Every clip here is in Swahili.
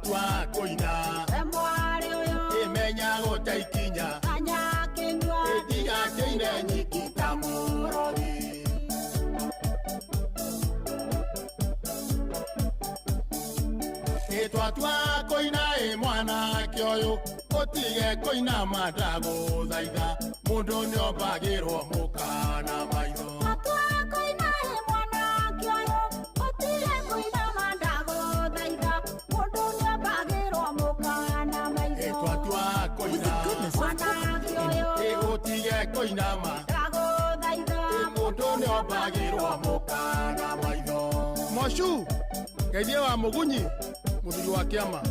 twa koina Emwari uyo imenya gotaikinya Kanya kinywa etiga teine nyiki tamurori etwa twa koina mwana kyoyo otige koina madago thaiga mundu niobagirwo mukana maitho koinama mundu niobagirwo mukana maitho Moshu geithia wa mugunyi muthuri wa kiama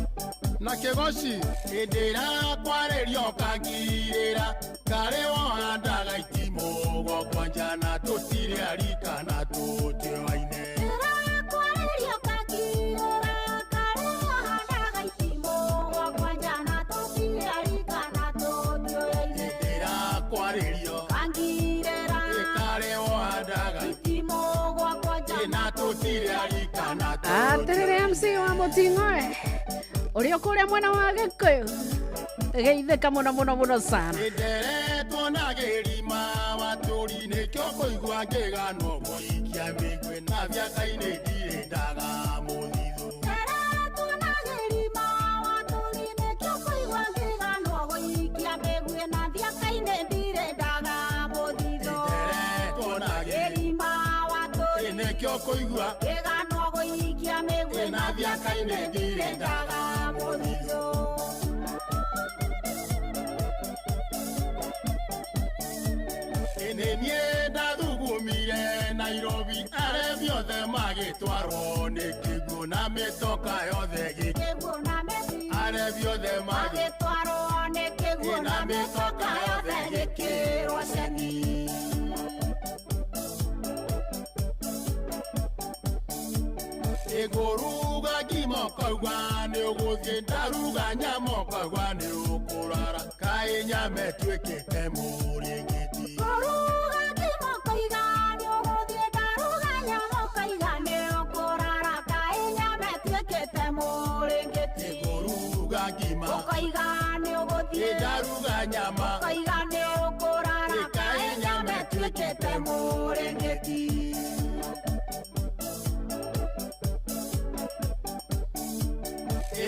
na kegoci indira kwarerio kangirira kare wohandaga itimo gwanja na tutire arika na tutioine Atirire MC wa Mutingoe urio kuria mwena wa Gikuyu geithika muno sana indere tonagirima waturi nikyo kuigua ngigano gwikia migwe na vyakaine ndire ndaga muthithu nikyo kuigua ngigano gwikia migwe na vyakaine ndire ndaga muthithu Nenie ndathugumire Nairobi are biothe magitwarwo ni kiguo na mitoka yothe kiguo na mesi are biothe magitwarwo ni kiguo na mitoka yothe gikirwo ceni Iguruga gimokaugwa ni uguthie ndaruga nyamokaugwa ni ukurara kai nyame twikite muringiti Daruga nyama kaigane ukurara kai nyame twikete muringiti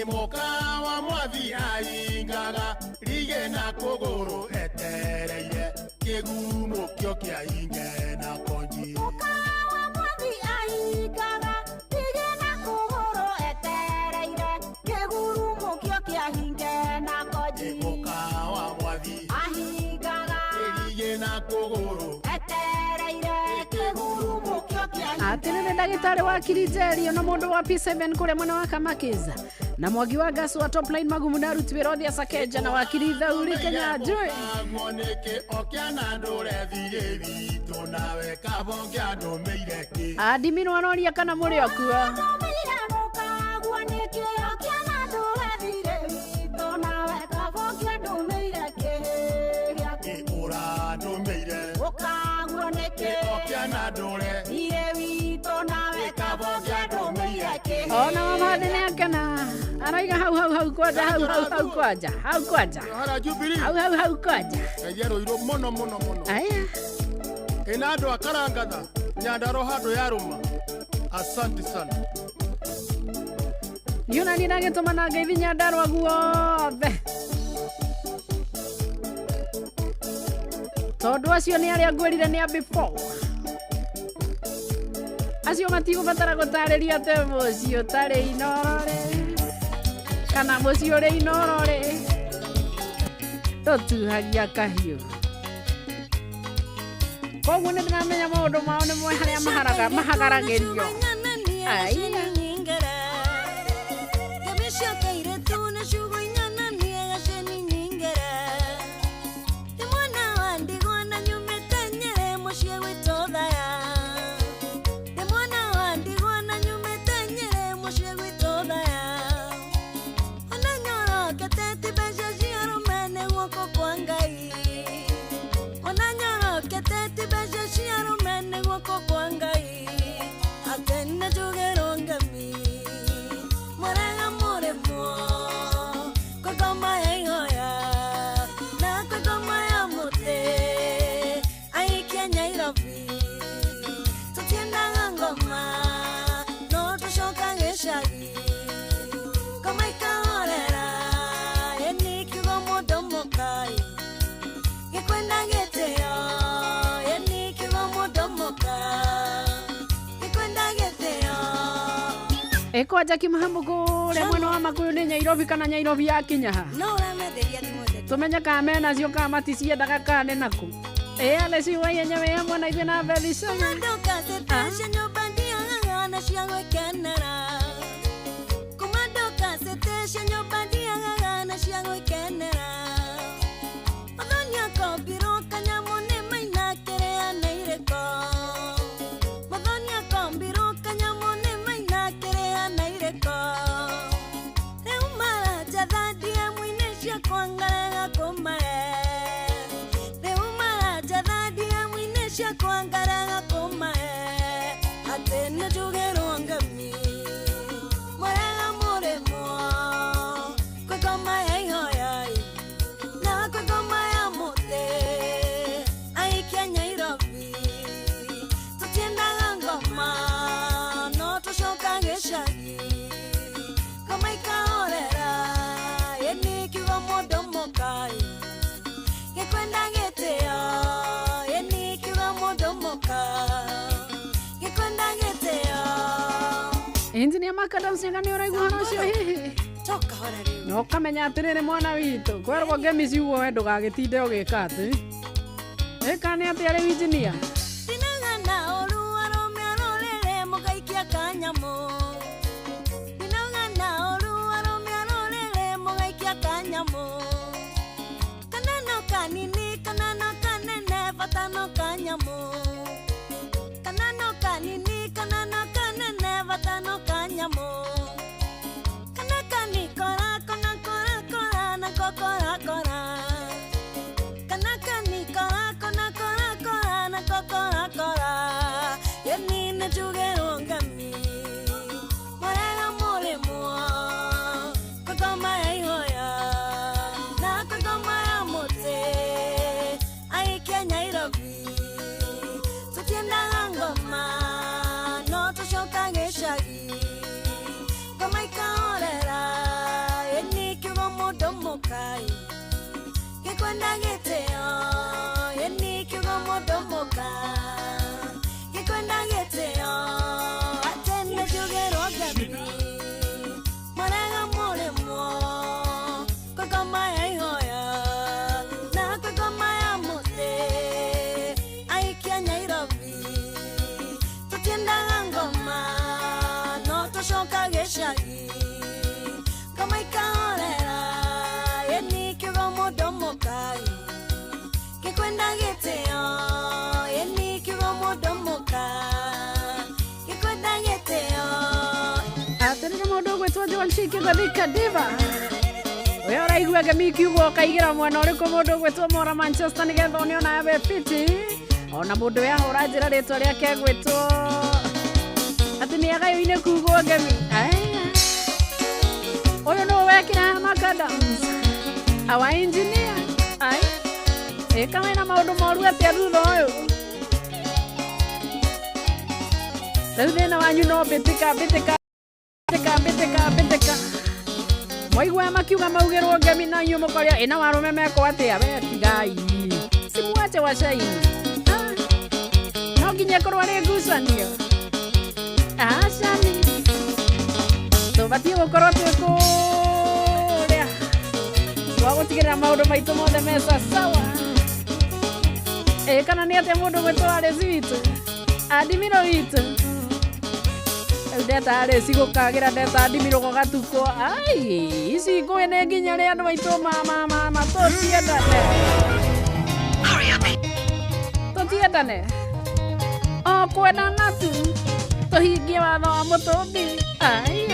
Emoka wa mwathi aingaga rige na kuguru etereire kigumo kyo kia inge na konji wa mwathi aingaga rige na kuguru etereire kigumo kyo kia inge na konji Emoka wa mwathi aingaga rige na kuguru etereire kigumo kyo kia atirire ndagitari wa Kirijerio na mundu wa P7 kuria mwena wa Kamakiza na Mwangi wa Gasu wa Top Line Magumu na Rutibiro Rodia Sakeja na wakiritha uri Kenya Joy Moneke okiana ndore thire bitu nawe kabongia ndomeire ki Adimino anoria kana muri okua Ona mama dene akana araiga hau kwaja hau kwaja hara Jubilee hau kwaja kayero iro mono aya inado akarangatha nyandaro hado yaruma asante sana yuna ni nagituma na ngeithi Nyandarua guothe tondu acio ni aria ngwirire ni a before acio matigubatara gutariria ate mucio tari inorore kana mucio ri inorore totuhagia kahiu koguo ni ndinamenya maundu mao ni mwe haria mahagaragirio aya Atene jugero ngami, morega more mo. Gikwenda gitio yani kigomo domoka Gikwenda gitio Eko Jackie Mahambuku le mwena wa Makuyu ni Nyairobi kana Nyairobi ya Kinyaha No urametheria thimothe tumenya kamena cio kama ticiendaga kane naku ale si wa yenyewe ya mwana ithe na bethi sana Ndoka setesha nyumba ndia na cia gwikenera Kumandoka setesha nyumba ndia na cia gwikenera Mathonia kombiro kanyamu ni maina kiria na ireko Mathonia kombiro kanyamu ni maina kiria na ireko Reu mara jathandia mwine cia kwangarega kumare Reu mara jathandia mwine cia kwangarega kumare Atene njugirwo ngami Mwarega murimo Kwegoma ya ihoyai Na kwegoma ya mute Aikia Nyairobi Tutiendaga ngoma No tucoka gicagi Ngoma ikaorera Yeni kigomo domokai Gikwenda gitio Yeni kigomo domoka Gikwenda gitio Engineer Makadam Singani uraiguana ucio hihi Toka hora riu no kamenya atiriri mwana witu kwerwo ngemi ciugo we ndugagitinde ugika ati ekane ati ari engineer Dinagana oru arome arorere mugaikia kanyamu Dinagana oru arome arorere mugaikia kanyamu Kanano kanini kanano kanene vatano kanyamu Kanano kanini kanano kanene vatano kanyamu Kanakani kora kona kora kora na kokora kora Kanakani kora kona kora kora na kokora kora Yeni na jugero ngami Mwarega murimo Kwegoma ya ihoya Na kwegoma ya mute Aikia Nyairobi Tutiendaga ngoma No tucoka gicagi Ngoma ikaorera Yeni kigomo domokai Gikwenda gitio Yeni kigomo domoka Gikwenda gitio Atene njugirwo ngami Mwarega murimo Kwegoma ya ihoya Na kwegoma ya mute Aikia Nyairobi Tutiendaga ngoma No tucoka gicagi Ngoma ikaorera Yeni kigomo domokai Gikwenda gitio Yeni kigomo domoka Gikwenda gitio atiriri mundu gwitwo Joel Shiki gathika diva uyu uraigua ngemi kiugo kaigira mwena uriku mundu gwitwo Mora Manchester nigetha uniona abe fiti ona mundu ya hura njira ritwa riake gwitwo ati ni agayo-ine kugo ngemi uyu no wekira Makadams our engineer kamena maundu moru atia thutha uyu riu thina wanyu no bitika mwaigua makiuga maugirwo ngemi na inyu mukoria ina warume meko atia we tigai simuache washaini no nginya korwo ari ngucanio acani tubatie gukorwo twikuria wagutigirira maundu maitu mothe mesa sawa kana ni atia mundu gwitwo Alice witu Adimiro witu ndeta Alice gukagira ndeta Adimiro gogatuko ai ici ngui ni nginya ri andu maitu tutiendane tutiendane kwendana tu tuhingie watho wa mutumbi ai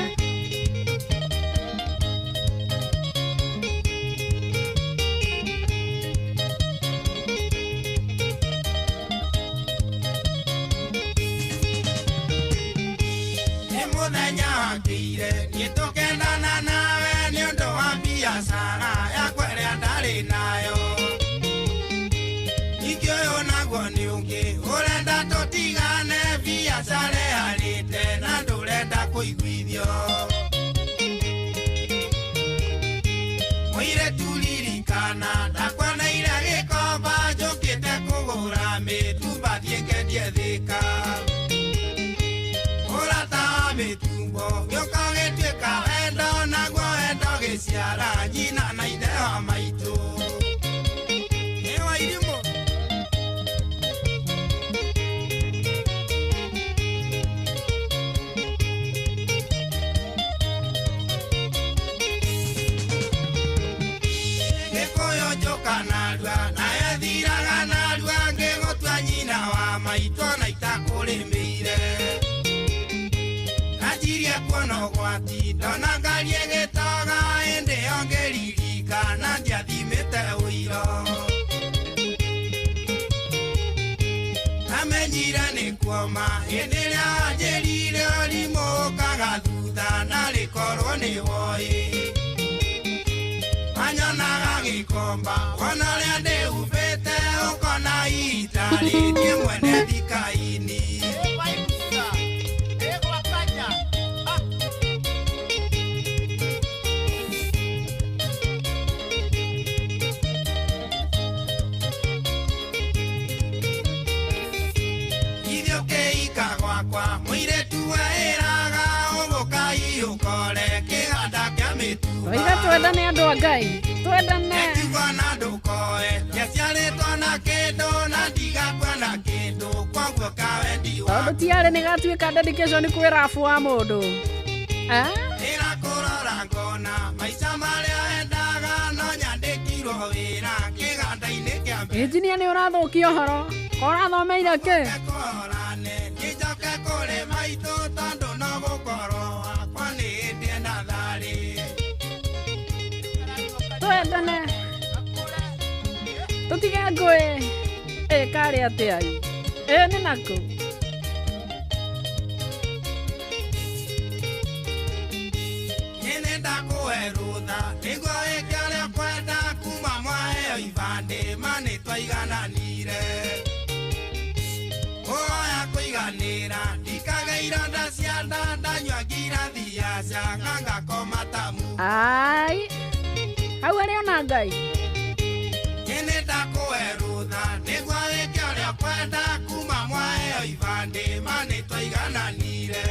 Nitokendana nawe ni undu wa biashara ya kweria ndari nayo ikioyo naguo ni ungi urenda tutigane biashara yarite na ndurenda kuiguithio muire turirikana ndakweneire gikomba ciara nyina na ithe wa maitũ ewa irimũ gĩkũyũ njoka narua nawe thiraga narua ngĩgũtua nyina wa maitũ na itakũrĩmĩire najirie kuona ũgwati ndona ngari ĩgĩtoga hĩndĩ ĩyo ngĩririkana ndiathimĩte ũiro namenyire nĩ kuoma hĩndĩ ĩrĩa wanjĩrire ũrimũ ũkaga thutha na rĩkorwo nĩ woĩ wanyonaga gĩkomba wona ũrĩa ndĩhubĩte ũkona itarĩtie mwene thikaini Oiga twendane andũ a Ngai twendane tondũ tiarĩ nĩ gatuĩka dedication kwĩ rabu wa mũndũ ĩrakũrora ngona maica marĩa endaga no nyandĩkirwo wĩra kĩganda-inĩ kĩa mbere injinia nĩ ũrathũkia ũhoro ũrathomeire kĩ nĩnjoke kũrĩ maitũ tondũ no gũkorwo wakwa nĩ hĩndĩ na tharĩ twendane tũtige ngũĩ karĩ atĩa nĩ nakũ nĩnenda kũhe rũtha nĩguo wĩke ũrĩa kwenda kuma mwaheo ibandĩ manĩtwaigananire ũhoya kũiganĩra ndikage ironda cia nda ndanyua ngirathi yaca ngangakoma tamu ai hau arĩ ona Ngai nĩnenda kũhe rũtha nĩguo wĩke ũrĩa kwenda kuma mwaheo ibandĩ manĩtwaigananire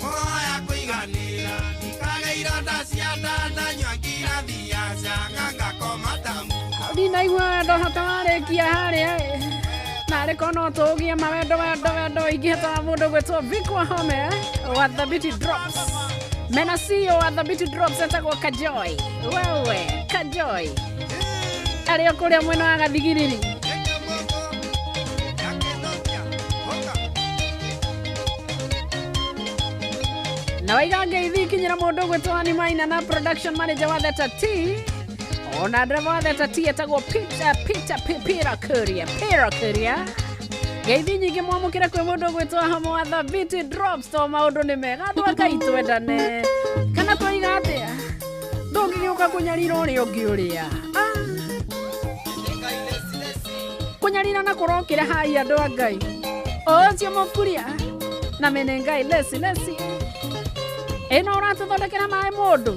ũhoya kũiganĩra ndikage ironda cia nda ndanyua ngirathi yaca ngangakoma tamu ndinaigua wendo hata warĩkia harĩa narĩ kono tũgie mawendo ingĩheta mũndũ gwĩtwo Vic Wahome wa Thabiti Drops mena CEO wa Thabiti Drops etagwo Kajoy wewe Kajoy arĩ kũrĩa mwena wa Gathigiriri na waiga ngeithi kinyĩra mũndũ gwĩtwo Ani Maina na production manager wa Theta T ona driver wa Theta T etagwo Peter Kuria ngeithi nyingĩ mwamũkĩre kwĩ mũndũ gwĩtwo Hamo wa Thabiti Drops to maũndũ nĩ mega andũ a Ngai twendane kana tũiga atĩa ndũngĩgĩũka kũnyarira ũrĩa ũngĩ ũrĩa kũnyarira na kũrokĩra hai andũ a Ngai ũcio mũkuria na mene Ngai lesi ĩno ũratũthondekera maĩ mũndũ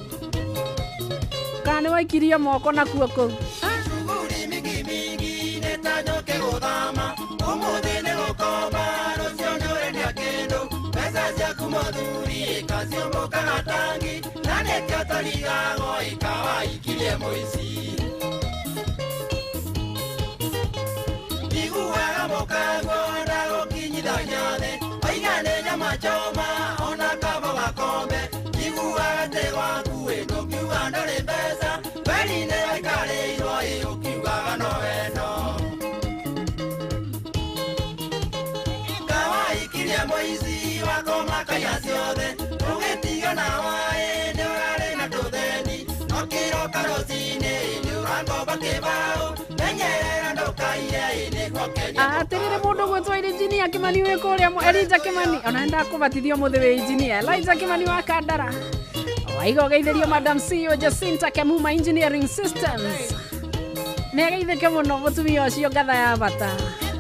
kana nĩ waikirie moko na kuo kũu shughuli mingi nĩtanyoke gũthama ũmũthĩ nĩ gũkomba rũciũ nĩ ũrendia kĩndũ mbeca ciaku mũthuri ĩkaciũmbũkaga tangi na nĩkĩo tũrigagwo ikawaikirie mũici iguaga mũkango ndagũkinyithagia thĩ oiga nĩ nyama choma ona kabo gakombe iguaga tĩ waku ndũkiuga ndũrĩ mbeca weri-inĩ waikarĩirwo ũkiugaga no wendo kawaikirie mũici wakoma kaiya ciothe ũgĩtigwo na waĩ nĩ ũrarĩ na tũtheni no kĩroka rũcinĩ nĩ ũrangomba kĩbaũ menyerera ndũkaiye nĩguo Kenya atĩrĩrĩ mũndũ gwĩtwo Engineer Kimani wĩ kũrĩa Elijah Kimani ona nenda kũbatithio mũthĩ wĩ engineer Elijah Kimani wa Kandara waiga ũgeithĩrio Madam CEO Jacinta Kemuma Engineering Systems nĩ ageithĩke mũno mũtumia ũcio ngatha ya bata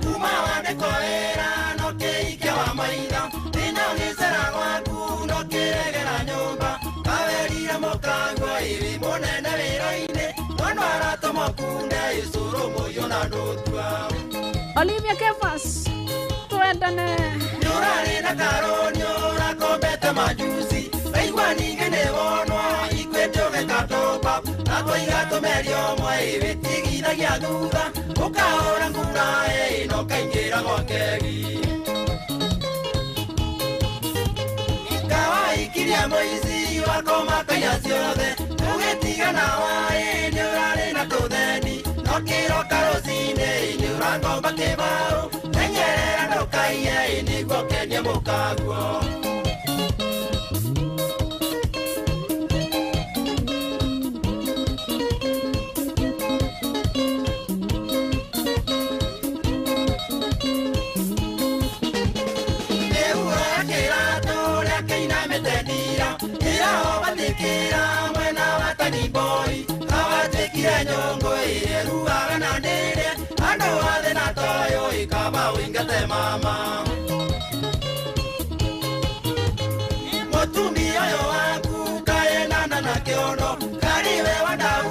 kuma wandĩkwo wĩra no kĩike wa maitho thĩna ũgĩcera gwaku no kĩregera nyũmba kawerire mũkango ĩrĩ mũnene wĩra-inĩ mwana aratũma kunde ĩcũrũ mũiyũ na ndũtua Olivia Kefas twendane nĩ ũrarĩ na karũnio ũrakombete majuzi aigua ningĩ nĩ wonwo Watũiga tũmerio mwe ibitigithagia thutha ũkahũra ngura ĩno kaingĩra gwakegi Kawaikiria mũici wakoma kaya ciothe ũgĩtigana waĩ nĩ ũrarĩ na tũtheni no kĩroka rũcinĩ nĩ ũrangomba kĩbaũ menyerera ndũkaiye nĩguo kenie mũkaguo Nyongo iruaga na ndere ando wathe na toyo ikaba wingate mama Mutumia yo waku kaenana na kiondo kariwe wadau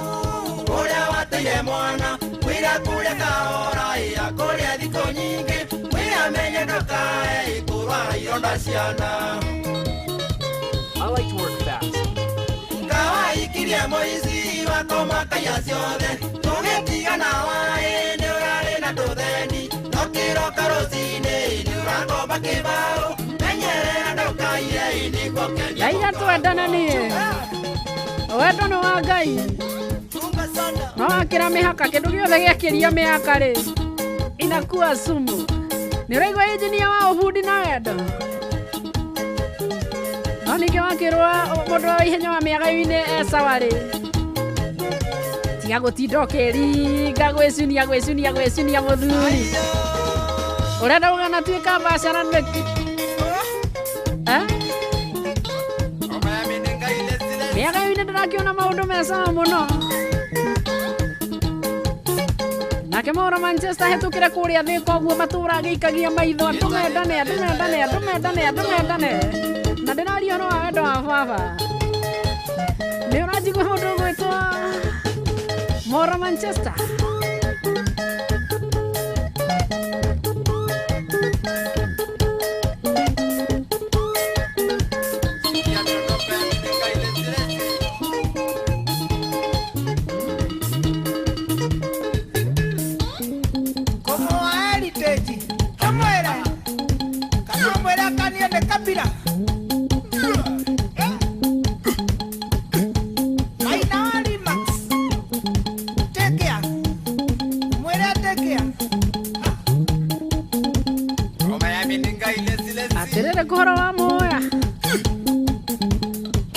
uria wateire mwana wira kuria kahora ya kuria thiko nyingi wira menye ndokae ikurwa ironda ciana I like to work fast. Kawaikiria moizi wakoma kaya ciothe tũgĩtigana waĩ nĩ ũrarĩ na tũtheni no kĩroka rũcinĩ nĩ ũrangomba kĩbaũ menyerera ndũkaiye nĩguo kenie Gaina twendana niĩ wendo nĩ wa Ngai no akĩra mĩhaka kĩndũ gĩothe gĩakĩria mĩhaka rĩ inakuwa sumu nĩ ũraigua injinia wa ũbundi na wendo no ningĩ wakĩrwo mũndũ wa ihenya wa mĩaga-inĩ sawa rĩ tiga gũtinda ũkĩringa gwĩcunia mũthuri ũrenda gũganatuĩka mbacara nĩkĩ mĩaga-inĩ ndĩrakĩona maũndũ me sawa mũno nake Maura Manchester hetũkĩre kũrĩa thĩ koguo matũra agĩikagia maitho andũ mendane na ndĩraria ũhoro wa wendo wa baba nĩ ũranjigua mũndũ ũgwĩtwo Maura Manchester Atirere kuhoro wa moya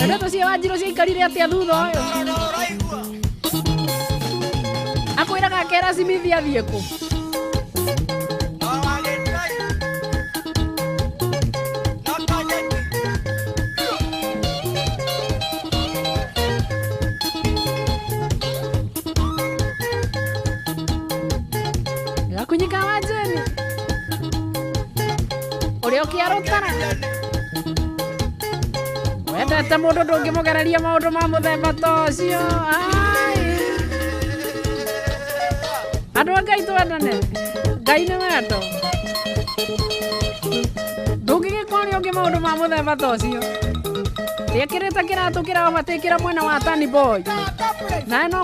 ndeto cia Wanjiru ciaikarire atia thutha ũyũ akwĩraga kera Smith athiĩ kũ gakunyika Wanjeni ũrĩa ũkĩarũtara wendete mũndũ ndũngĩmũgereria maũndũ ma mũthemba ta ũcio andũ a Ngai twendane Ngai nĩ wendo ndũngĩgĩkoria ũngĩ maũndũ ma mũthemba ta ũcio rĩekĩrĩte kĩratũ kĩrabatĩkĩra mwena wa Tani Boy nawe no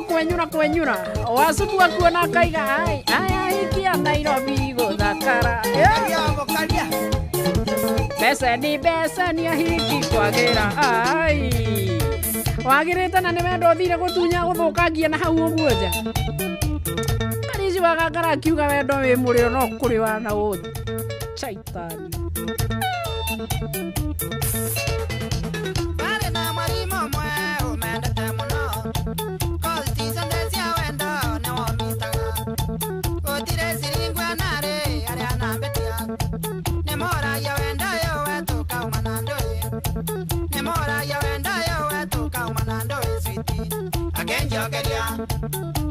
kwenyũra wacubu akuona akaiga hikia Nairobi gũthakara Beseni ahiki kwagĩra wagĩrĩte na nĩ wendo ũthire gũtunya gũthũkangia na hau ũguo nja Alici wagangara akiuga wendo wĩ mũrĩo no kũrĩ wa na ũthĩ shaitani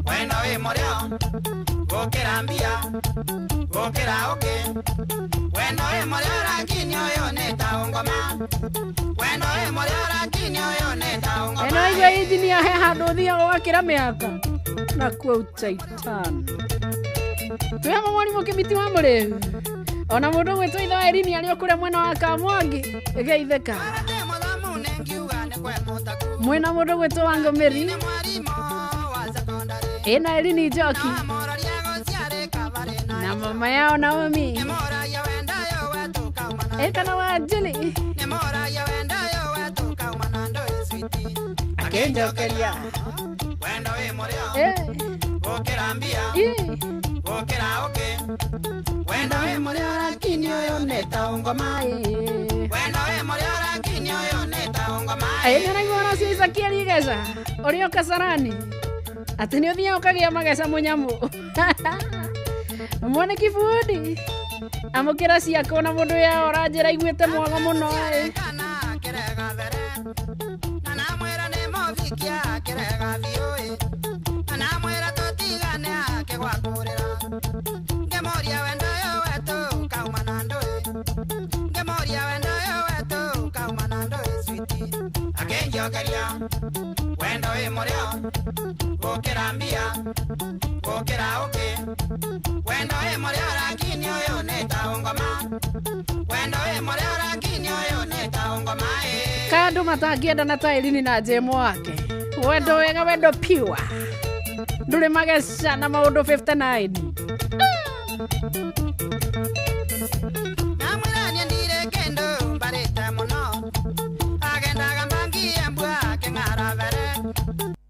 Bueno, morio, gokera mbia, gokera oke. Bueno, morio rakini oyo neta ongoma. Bueno, morio rakini oyo neta ongoma. Eno igwe injinia he handũ thiaga wakĩra mĩaka na kuo shaitani twĩhama mwarimũ Kĩmiti wa Mũrĩu ona mũndũ gwĩtwo ithe wa Irini arĩ kũrĩa mwena wa Kamwangi ĩgeithĩka mwena mũndũ gwĩtwo wa Ngũmĩri ina Elini Njoki na mama yao Naomi ekana Wanjili akenjokeria Wenda we moriora kinyo yo neta ngoma Wenda we moriora kinyo yo neta ngoma Aina ngora si sakiari gesa Orio Kasarani Ati ni uthia ukagia magesa munyamu Mwana Kibudi Amukira ciako na mundu ya oranjira igwete mwaga muno Na mwera ne movikia kirega thioi Na mwera totigane akegwakurira Ngemoria wendo yo wetu kaumana ndoi Ngemoria wendo yo wetu kaumana ndoi switi Akenjokeria wendo we morio Gokera mbia Gokera oke Wendo we morio rakini yo neta ngoma Wendo we morio rakini yo neta ngoma Kandu matakienda na Tailini na Jemo wake wendo wega wendo piwa nduri magesha na maundu 59 Namwirania ndire kendo mbarita muno Agendaga mbangi embwa keng'ara vere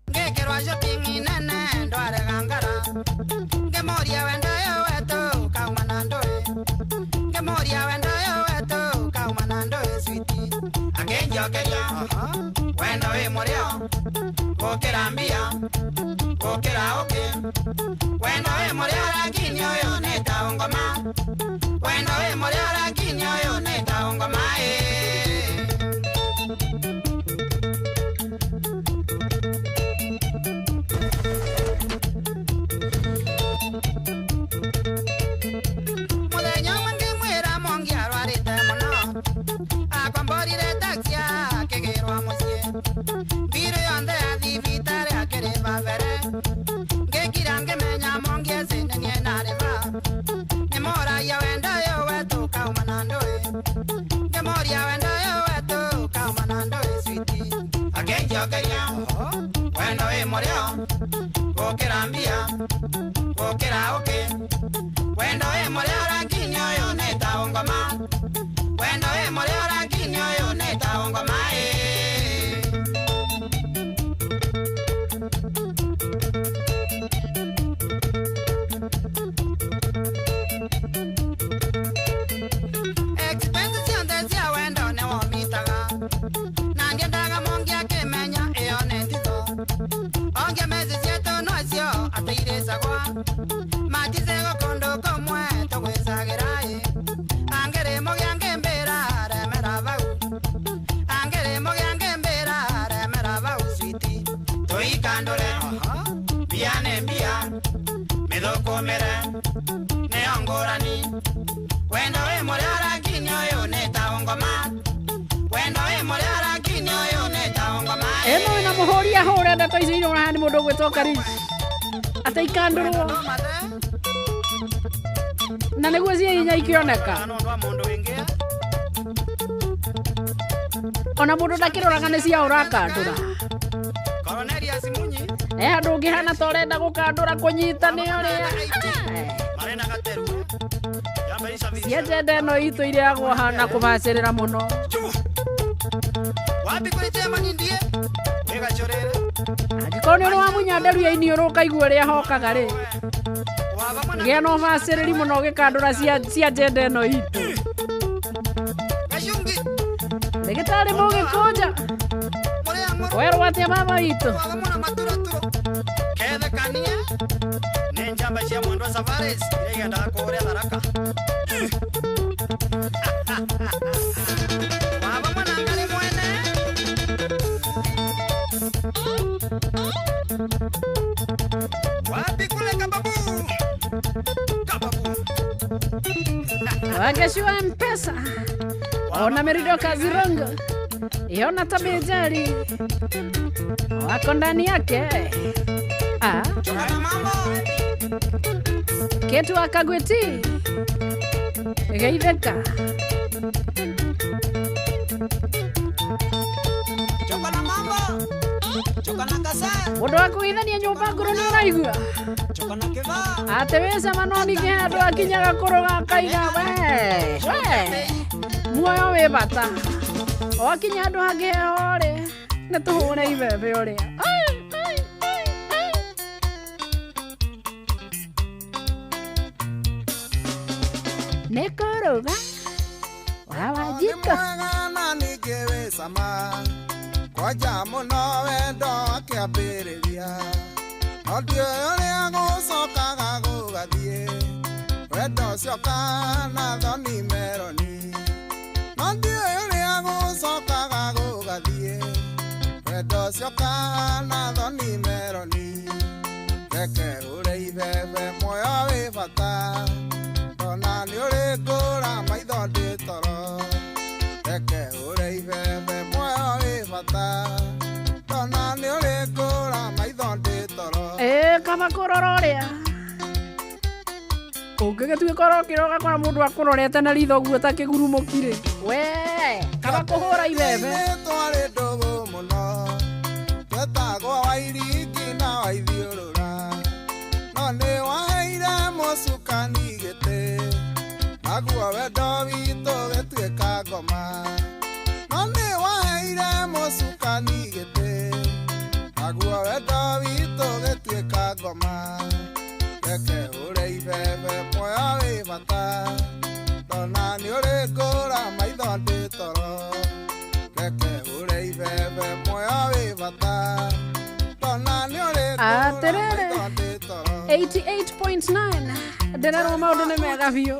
Ngekirwa shopping inene ndwarega ngara Ngemoria wendo yo wetu kaumana ndoi Ngemoria wendo yo wetu kaumana ndoi switi Akenjokeria wendo we morio Gokera mbia Gokera oke Wendo we morio rakini yo neta ngoma Wendo we morio rakini yo neta ngoma Muthenya mwangi mwira mongi arwarite muno Akwamborire taxi akigirwa mucie Mbiru yonthe athibitari akiriva vere Ngekira ngimenya mongi ecinenie nariva Nimoragia wendo yo wetu kaumana ndoi Ngemoria wendo yo wetu kaumana ndoi switi Akenjokeria wendo we morio Gokera mbia Gokera oke Wendo we morio rakini yo neta ngoma Wendo we morio rakini yo neta ngoma Expenses yonde cia wendo ne womitaga Na ndiendaga mongi akimenya iyo nenditho Onge mezi cietu nocio ateirisagwa Matizego kundu kumwe tugwisagirai Angirimo gia ngimbira remera vau Angirimo gia ngimbira remera vau switi Tuikandure biane mbia Mithukumire neongurani Wendo we morio rakini yo neta ngoma Wendo we morio rakini yo neta ngoma eno ina muhoria hore ndeto ici iro handi mundu gwitoka ri ata ikandurwo na niguo ciainya ikioneka ona mundu ndakiroraga ni cia urakandura Cornelia Simunyi andu ngihana ta urenda gukandura kunyita ni uria Marena Gateru cienjende no itu iria yagwohana kubacirira muno Wapi kulitema nindie Wega chorere angikorwo ni uri wa munyanderu ya ini uruka igua ria hokaga ri Wava mwana gia no baciriri muno gikandura cia njende no itu Gashungi ndagitari mugikunja Morea ngoro werwo atia baba itu Wava mwana matura turo Kethe kania Nenjamba cia mwendo wa safaris Iregenda kuhuria tharaka Wava mwana ngali mwene Wapi kule kababu Kababu wageshua mpesa ona merido kazirongo iona tabejari wako ndani yake Chokana mambo ketu akagweti geitheka Chokana mambo Mundu wa kuithania nyumba nguru ni uraigua ate wicema no ningĩ andũ akinyaga kũrũga kaiga we muoyo wĩ bata wakinya andũ angĩ rĩ nĩ tũhũre ibebe ũrĩa nĩ kũrũga wawajika na ningĩ wĩcama kwanja mũno wendo akĩambĩrĩria no ndiũĩ ũrĩa gũcokaga gũgathiĩ wendo ũcio kana thoni meroni no ndiũĩ ũrĩa gũcokaga gũgathiĩ wendo ũcio kana thoni meroni reke ũrĩ ibebe muoyo wĩ bata tona nĩ ũrĩ ngũra maitho ndĩ toro reke ũrĩ ibebe muoyo wĩ bata tona nĩ ũrĩ ngũra maitho ndĩ toro kama kũrora ũrĩa ũngĩgĩtuĩka ũrokĩra ũgakora mũndũ akũrorete na ritho guo ta kĩgurumũkirĩ we kama kũhũra ibebe twarĩ ndũgũ mũno twetagwo Wairingi na Waithiũrũra no nĩ waheire mũcukani gĩtĩ naguo wendo witũ gĩtuĩka ngoma no nĩ waheire mũcukani gĩtĩ naguo wendo witũ gĩtuĩka ngoma reke ũrĩ ibebe muoyo wĩ bata tona nĩ ũrĩ ngũra maitho ndĩ toro reke ũrĩ ibebe muoyo wĩ bata tona nĩ ũrĩ ngũra maitho ndĩ toro 88.9 ndererwo maũndũ nĩ mega biũ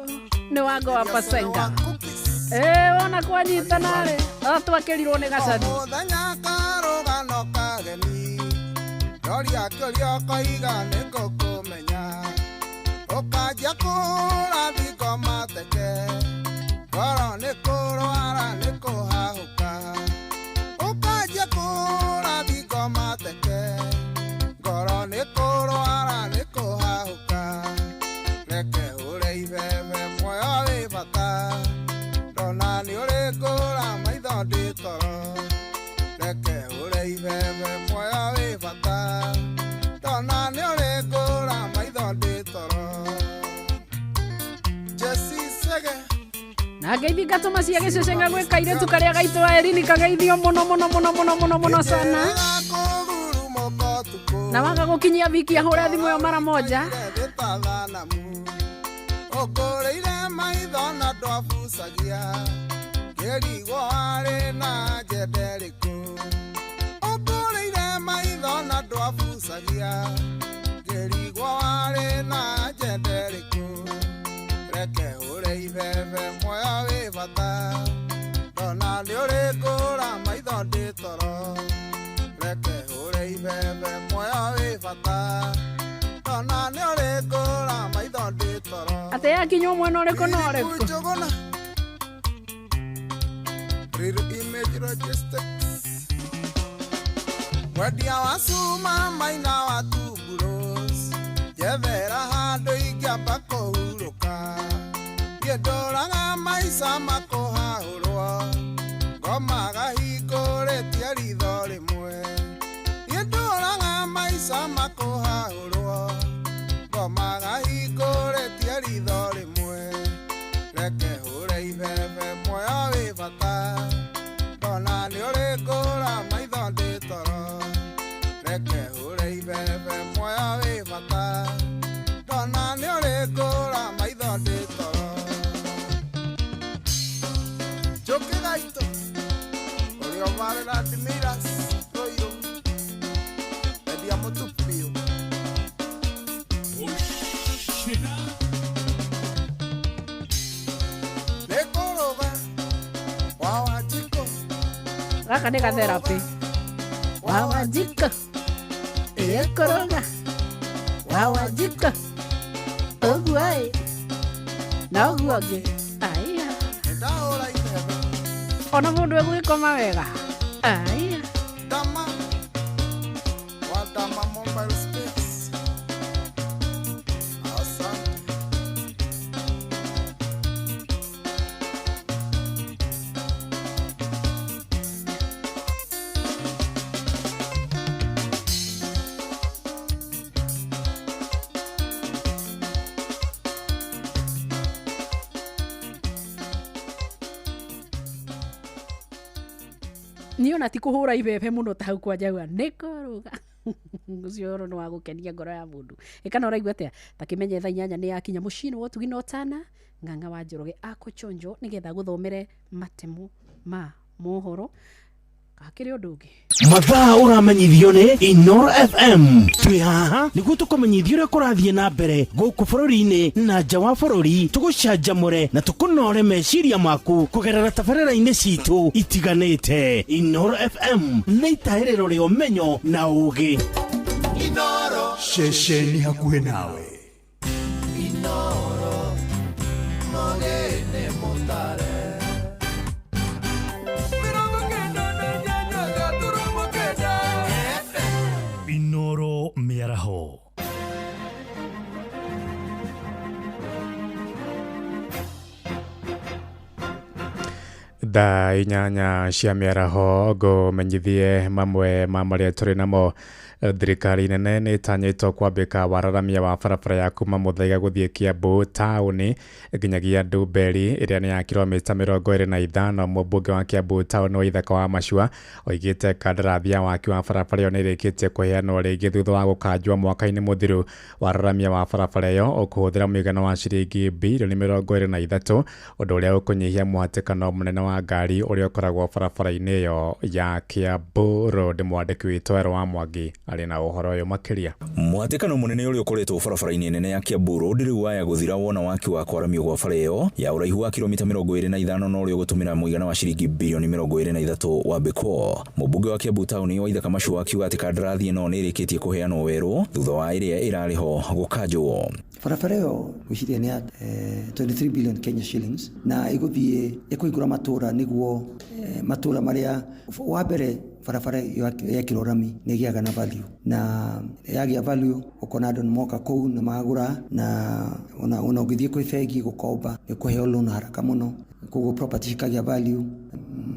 nĩ wango wa Pasenga wona kwanyitana rĩ twakĩrirwo nĩ gacani mũthenya karũgano kageni roria kĩũria ũkoiga nĩ ngũkũmenya ũkanjia kũrathi ngomateke ngoro nĩ kũrwara nĩ kũhahũka ũkanjia kũrathi ngomateke ngoro nĩ kũrwara nĩ kũhahũka reke ũrĩ ibebe muoyo wĩ bata tona nĩ ũrĩ ngũra maitho ndĩ toro reke ũrĩ ibebe muoyo wĩ bata tona nĩ ũrĩ ngũra maitho ndĩ toro Jesse Sege na ngeithi ngatũma cia gĩcecenga gwĩ kairĩtu karĩa gaitũ wa Erini kageithio mũno sana na wanga gũkinyia Viki ahũre thimũ yo mara moja ũkũrĩire maitho na ndwabucagia kĩrigwo warĩ na njenderĩkũ ũkũrĩire maitho na ndwabucagia kĩrigwo warĩ na njenderĩkũ reke ũrĩ ibebe muoyo wĩ bata tona nĩ ũrĩ ngũra maitho ndĩ toro reke ũrĩ ibebe muoyo wĩ bata tona nĩ ũrĩ ngũra maitho ndĩ toro ate yakinywo mwena ũrĩkũ na ũrĩkũ Real Image Logistics wendia wa cuma maina wa tumburos jethera handũ ingĩamba kũhurũka niĩ ndũraga maica makũhahũrwo ngomaga hingũrĩtie ritho rĩmwe niĩ ndũraga maica makũhahũrwo ngomaga hingũrĩtie ritho rĩmwe reke ũrĩ ibebe muoyo wĩ bata tona nĩ ũrĩ ngũra maitho ndĩ toro reke ũrĩ ibebe muoyo wĩ bata tona nĩ ũrĩ ngũra maitho ndĩ toro Njoki gaitũ ũrĩa ũbarĩra Admiras Rũirũ endia mũtu biũ gaka nĩ gatherapĩ wawajika ĩkũrũga wawajika ũguo ĩ na ũguo ũngĩ aiya ona mũndũ egwĩkoma wega aiya Dama wa Dama Mobile Space asante niona ti kuhura ibebe muno ta hau kwa Njagua nikuruga ucio ro no agukenia ngoro ya mundu ikana uraigua atia takimenye thaa 8 ni yakinya mucini wo tugi no tana Ng'ang'a wa Njoroge akuchonjo nigetha guthomere matemu ma mohoro akiri undu ungi mathaa uramenyithio ni Inoro FM twi haha niguo tukumenyithio uria kurathie na mbere guku bururi-ini na nja wa bururi tugucanjamure na tukunore meciria maku kugerera tabarĩra-inĩ citu itiganĩte. Inoro FM nĩ itahĩrĩro rĩa ũmenyo na ũũgĩ. Inoro ceceni hakuhĩ nawe. Inoro Mogene Motare Inoro Miaraho. Thaa 8 cia mĩaraho ngũmenyithie mamwe ma marĩa tũrĩ namo. Thirikari nene nĩ ĩtanyĩtwo kwambĩka wararamia wa barabara ya kuma Muthaiga gũthiĩ Kiambu taũni nginyagia Ndumberi ĩrĩa nĩ ya kilomita 25. Mũmbunge wa Kiambu taũni wa Ithaka wa Macua oigĩte kandarathi ya waki wa barabara ĩyo nĩ ĩrĩkĩtie kũheanwo rĩngĩ thutha wa gũkanjwo mwaka-inĩ mũthiru. Wararamia wa barabara ĩyo ũkũhũthĩra mũigana wa ciringi bilioni 23, ũndũ ũrĩa ũkũnyihia mũhatĩkano mũnene wa ngari ũrĩa ũkoragwo barabara-inĩ ĩyo ya Kiambu Road. Mwandĩki witũ Ero wa Mwangi arĩ na ũhoro ũyũ makĩria. Mũhatĩkano mũnene ũrĩa ũkoretwo barabara-inĩ nene ya Kiambu Road rĩu waya gũthira wona waki wa kwaramio gwa bara ĩyo ya ũraihu wa kilomita 25 no ũrĩa ũgũtũmĩra mũigana wa ciringi bilioni 23 wambĩkwo. Mũmbunge wa Kiambu taũni wa Ithaka Macua akiuga atĩ kandarathi ĩno nĩ ĩrĩkĩtie kũheanwo werũ thutha wa ĩrĩa ĩrarĩ ho gũkanjwo. Barabara ĩyo gwĩciria nĩ 23 billion Kenya shillings na ĩgũthiĩ ĩkũhingũra matũra nĩguo matũra marĩa wa mbere barabara ya kirorami nĩ gĩaga na value na yagĩa value ukona andũ moka kũu na magũra na ona ũgĩthiĩ kwĩ bengi gũkomba nĩ kũheo loan haraka mũno koguo property ikagĩa value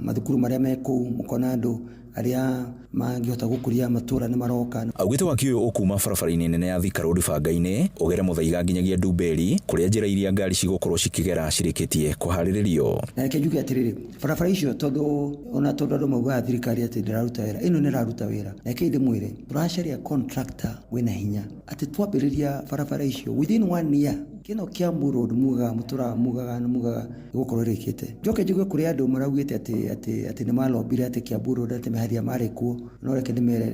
mathukuru marĩa me kũu mũkona andũ arĩa mangĩhota gũkũria matũra nĩ maroka. Augĩte waki ũyũ ũkuma barabara-inĩ nene ya Thika Road banga-inĩ ũgere Muthaiga nginyagia Ndumberi kũrĩa njĩra iria ngari cigũkorwo cikĩgera cirĩkĩtie kũharĩrĩrio. Na reke njuge atĩrĩrĩ barabara icio tondũ andũ maugaga thirikari atĩ ndĩraruta wĩra ĩno nĩ ĩraruta wĩra reke ndĩmwĩre tũracaria contractor wĩna hinya atĩ twambĩrĩria barabara icio within 1 year kino Kiambu Road mugaga gũkorwo rĩkĩte. Njoke njuge kũrĩ andũ maraugĩte atĩ nĩ malombire atĩ Kiambu Road atĩ meharia marĩ kuo no reke ndĩmere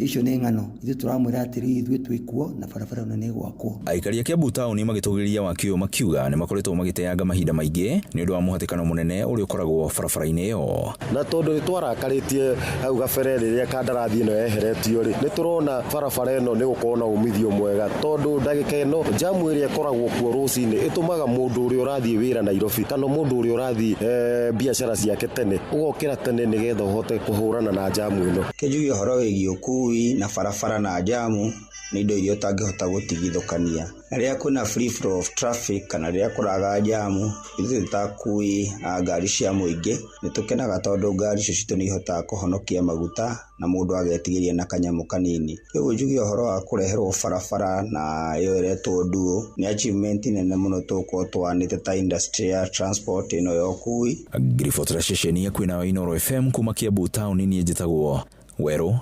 icio nĩ ng'ano ithuĩ tũramwĩra atĩrĩ ithuĩ twĩkuo na barabara ĩno nĩ gwakwo. Aikari a Kiambu taũni magĩtũgĩria waki ũyũ makiuga nĩ makoretwo magĩteanga mahinda maingĩ nĩ ũndũ wa mũhatĩkano mũnene ũrĩa ũkoragwo barabara-inĩ ĩyo. Na tondũ nĩtwarakarĩtie hau gabere rĩrĩa kandarathi ĩno yeheretio rĩ nĩ tũrona barabara ĩno nĩ gũkorwo na umithio mwega tondũ ndagĩka ĩno jamu ĩrĩa ĩkoragwo kuo rũcinĩ ĩtũmaga mũndũ ũrĩa ũrathiĩ wĩra Nairobi kana mũndũ ũrĩa ũrathiĩ biacara ciake tene ũgokĩra tene nĩgetha ũhote kũhũrana na jamu ĩno. Kĩnjuge ũhoro wĩgiĩ ũkui na barabara na jamu nĩ indo iria ũtangĩhota gũtigithũkania. Rĩrĩa kwĩna free flow of traffic kana rĩrĩa kũraga jamu ithuĩ takui ngari cia mũingĩ nĩ tũkenaga tondũ ngari icio citũ nĩ ihotaga kũhonokia maguta na mũndũ agetigĩria na kanyamũ kanini. Rĩu njuge ũhoro wa kũreherwo barabara na yo ĩretwo nduũ nĩ achievement nene mũno tũkorwo twanĩte ta industry ya transport ĩno ya ũkui. Ngiribotera ceceni ya kwĩna Inoro FM kuma Kiambu taũni niĩ njĩtagwo Werũ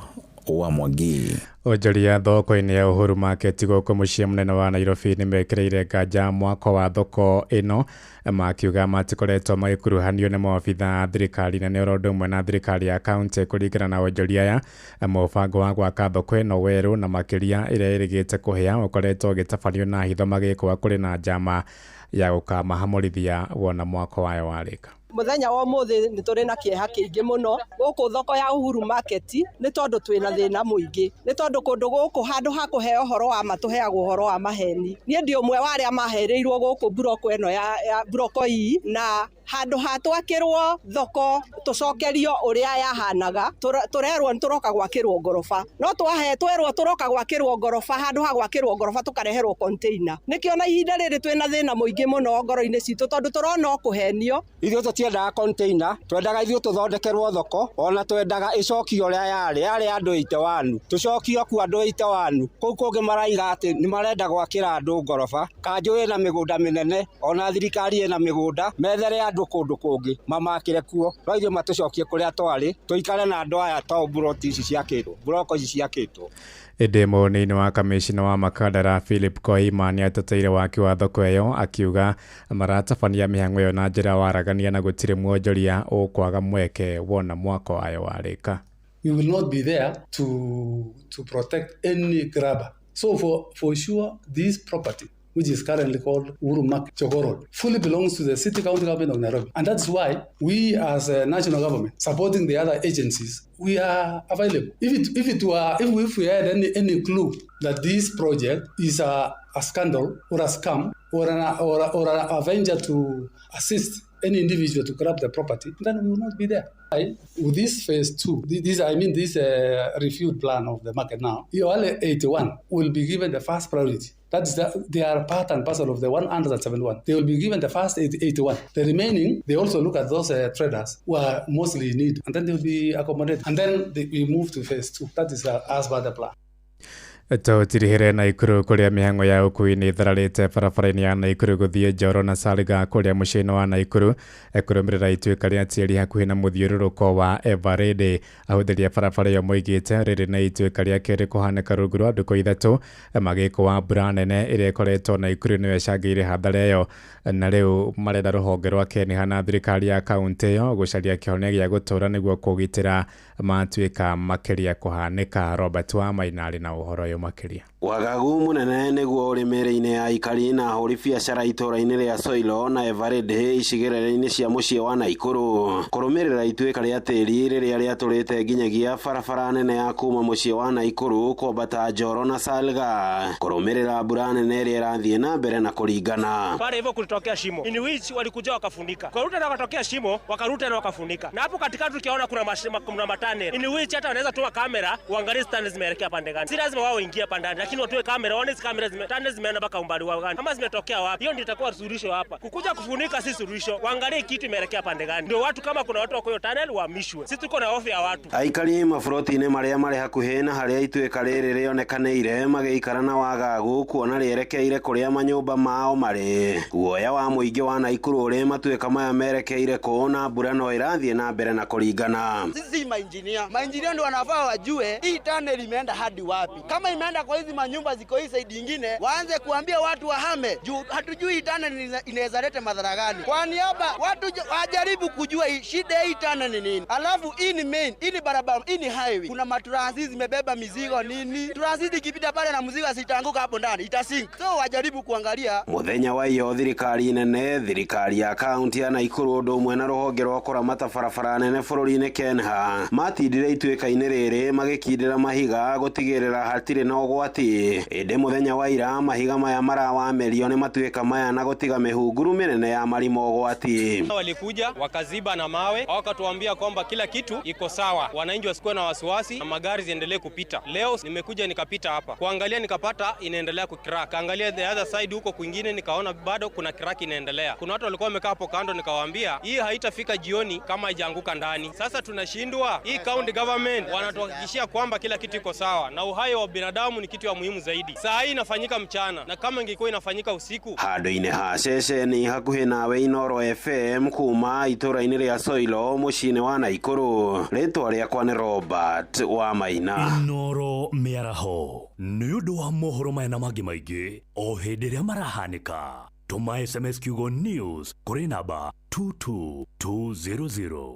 wa Mwangi. Onjoria thoko-inĩ ya Uhuru Market gũkũ mũciĩ mũnene wa Nairobi nĩ mekĩrĩire nganja mwaka wa thoko ĩno makiuga matikoretwo magĩkuruhanio nĩ maobitha thirikari nene oro ũndũ ũmwe na thirikari ya kaunti kũringana na onjoria aya. Mũbango wa gwaka thoko ĩno werũ na makĩria ĩrĩa ĩrĩgĩte kũhĩa ũkoretwo ũgĩtabanio na hitho magĩkwa kũrĩ na njama ya gũkamahamũrithia wona mwaka wayo warĩka. Muthenya wa muthi nĩ tũrĩ na kĩeha kĩingĩ mũno gũkũ thoko ya Uhuru Market nĩ tondũ twĩna thĩna mũingĩ nĩ tondũ kũndũ gũkũ handũ ha kũhe ũhoro wa matũheagwo ũhoro wa maheni. Niĩ ndĩ ũmwe wa arĩa mahereirwo gũkũ broko ĩno ya broko hii na handũ ha twakĩrwo thoko tũcokerio ũrĩa yahanaga tũrerwo nĩ tũroka gwakĩrwo ngoroba no twerwo tũroka gwakĩrwo ngoroba handũ ha gwakĩrwo ngoroba tũkareherwo container. Nĩkĩo na ihinda rĩrĩ twĩna thĩna mũingĩ mũno ngoro-inĩ citũ tondũ tũrona kũhenio. Ithuĩ tũtiendaga container twendaga ithuĩ tũthondekerwo thoko ona twendaga ĩcokio ũrĩa yarĩ andũ 81 tũcokio ku andũ 81 kũu kũngĩ maraiga atĩ nĩ marenda gwakĩra andũ ngoroba. Kanjũ ĩna mĩgũnda mĩnene ona thirikari ĩna mĩgũnda methere andu kundu kungi mamakire kuo roithe matucokie kuria twari tuikare na andu aya to broti ici ciakitwo broko ici ciakitwo. Ĩndĩ mũnini wa kamishina wa Makadara Philip Koima nĩ ateteire waki wa thoko ĩyo akiuga maratabania mĩhang'o ĩyo na njĩra waragania na gũtirĩ mwonjoria ũkwaga mweke wona mwako wayo warĩka. We will not be there to protect any grabber. So for sure this property which is currently called Uhuru Mark Jogoo fully belongs to the city county government of Nairobi. And that's why we as a national government supporting the other agencies, we are available. If we had any clue that this project is a scandal or a scam or a venture to assist any individual to grab the property, then we will not be there. With this phase 2, this refute plan of the market now, Iole 81 will be given the first priority. They are part and parcel of the 171. They will be given the first 81. The remaining, they also look at those traders who are mostly in need, and then they will be accommodated. And then we move to phase 2. That is as per the plan. Tũtirihĩre Naikuru kũrĩa mĩhang'o ya ũkui nĩ ĩthararĩte barabara-inĩ ya Naikuru gũthiĩ Njoro na Salga kũrĩa mũciĩ-inĩ wa Naikuru kũrũmĩrĩra ituĩka rĩa tĩri hakuhĩ na mũthiũrũrũko wa Eveready. Ahũthĩri a barabara ĩyo moigĩte rĩrĩ nĩ ituĩka rĩa kerĩ kũhanĩka rungu rwa ndukũ ithatũ magĩko wa mbura nene ĩrĩa ĩkoretwo Naikuru nĩyo ĩcangĩire hathara ĩyo, na rĩu marenda rũhonge rwa Kenha na thirikari ya kaunti ĩyo gũcaria kĩhonia gĩa gũtũũra nĩguo kũgitĩra matuĩka makĩria kũhanĩka. Robert wa Mainarĩ na ũhoro ũyũ makĩria. Wagagu munene nĩguo ũrĩmĩrĩ-inĩ ya aikari na ahũri biacara itũũra-inĩ rĩa Soilo na Eveready icigĩrĩra-inĩ cia mũciĩ wa Naikuru kũrũmĩrĩra ituĩka rĩa tĩri rĩrĩa rĩatũrĩte nginyagia barabara nene ya kuma mũciĩ wa Naikuru kwambata Njoro na Salga kũrũmĩrĩra mbura nene ĩrĩa ĩrathiĩ na mbere na kũringana. Pale hivyo kulitokea shimo in which walikuja wakafunika, karuta na wakatokea shimo wakaruta na wakafunika, na hapo katikati tukiona kuna matane in which hata wanaweza toa kamera uangalie stand zimeelekea pande gani. Si lazima wao ingia pande, lakini watoe kamera waone kamera tane zimeenda mpaka umbali wao gani, kama zimetokea wapi. Hiyo ndio itakuwa suluhisho hapa. Kukuja kufunika si suluhisho, waangalie kitu imeelekea pande gani, ndio watu kama kuna watu wako hiyo tunnel wahamishwe. Sisi tuko na hofu ya watu. Aikari mabũrũri-inĩ marĩa marĩ hakuhĩ na harĩa ituĩka rĩrĩ rĩonekanĩire magĩikara na wagagu kuona rĩerekeire kũrĩa manyũmba mao marĩ. Guoya wa mũingĩ wa Naikuru ũrĩ matuĩka maya merekeire kuona mbura no ĩrathiĩ na mbere na kũringana. Sisi mainjinia ndio wanafaa wajue hii tunnel imeenda hadi wapi. Kama imeenda kwa hizi manyumba ziko hii side nyingine, waanze kuambia watu wahame juu hatujui hii tunnel inaweza leta madhara gani. Kwa niaba watu wajaribu kujua shida hii tunnel ni nini. Alafu hii ni main, hii ni barabara, hii ni highway. Kuna matransit zimebeba mizigo nini. Transit ikipita pale na mzigo asitanguka hapo ndani, itasink. So wajaribu kuangalia. Muthenya wa iyo thirikari nene, thirikari ya kaunti ya Naikuru ũndũ ũmwe na rũhonge rwa kũramata barabara nene bũrũri-inĩ Kenha matindire ituĩka-inĩ rĩrĩ magĩkindĩra mahiga gũtigĩrĩra hatirĩ na ũgwati. Ĩndĩ muthenya wa ira mahiga maya marawamerio nĩ matuĩka maya na gũtiga mĩhunguru mĩnene ya marima ũgwati. Walikuja wakaziba na mawe wakatuambia kwamba kila kitu iko sawa, wananchi wasikuwe na wasiwasi na magari ziendelee kupita. Leo nimekuja nikapita hapa kuangalia, nikapata inaendelea kucrack. Kaangalia the other side huko kwingine nikaona bado kuna crack inaendelea. Kuna watu walikuwa wamekaa hapo kando, nikawaambia hii haitafika jioni kama haijaanguka ndani. Sasa tunashindwa. Hii county government wanatuhakikishia kwamba kila kitu iko sawa na uhai wa binadamu ni kitu ya muhimu zaidi. Saa hii inafanyika mchana na kama ingekuwa inafanyika usiku. Handũ-inĩ ha ceceni hakuhĩ nawe Inoro FM kuma itũũra-inĩ rĩa Soilo mũciĩ-inĩ wa Naikuru, rĩtwa rĩakwa nĩ Robert wa Maina. Inoro mĩaraho nĩ ũndũ wa mohoro maya na mangĩ maingĩ o hĩndĩ ĩrĩa marahanĩka. Tũma SMS kiugo news kũrĩ namba 22200.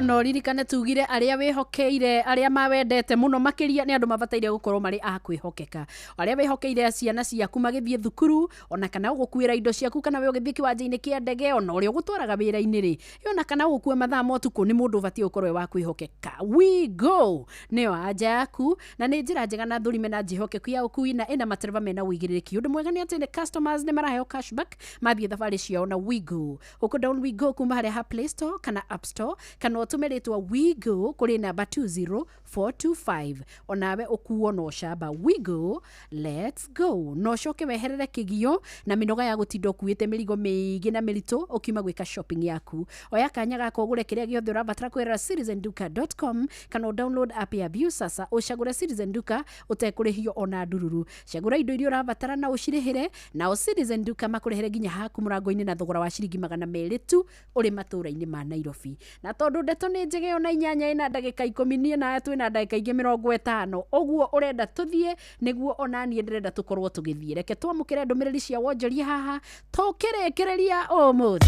No ririkane tugire aria wehokeire aria mawendete muno makiria ni andu mabataire gukorwo mari a kwihokeka. Aria wehokeire ciana ciaku magithie thukuru ona kana ugukuira indo ciaku kana we ugithie kiwanja-ini kia ndege ona uria ugutwaraga wira-ini ri ona kana ugukua mathaa motuku ni mundu ubatie gukorwo wa kwihokeka. We go nio anja yaku na ni njira njega na thurime na njihokeku ya ukui na ina matereva mena uigiriki. Undu mwega ni ati ni customers ni maraheo cashback mathie thabari ciao na We Go. Uko down We Go kuma haria ha Play Store kana App Store kana utumiritwa Wigo kuri namba 20425 onawe ukuo no shaba Wigo let's go no shoke weherere kigio na minoga ya gutindo kuite mirigo miigi na mirito ukiuma gwika shopping yaku oya kanya gako gure kiria giothe urabatara kwera citizenduka.com kana download app ya View sasa ushagure Citizen Duka utekurihio ona ndururu shagura indo iria urabatara na ushirihire na Citizen Duka makurehere ginya haku murango-ini na thogora wa ciringi 200 tu uri matura-ini ma Nairobi na tondu ndeto ni njege ona 8 ina ndagika 10 na twina ndagika ingi 50 oguo urenda tuthie niguo ona nie ndirenda tukorwo tugithie reke twamukire ndumiriri cia wonjoria haha tukirekereria umuthi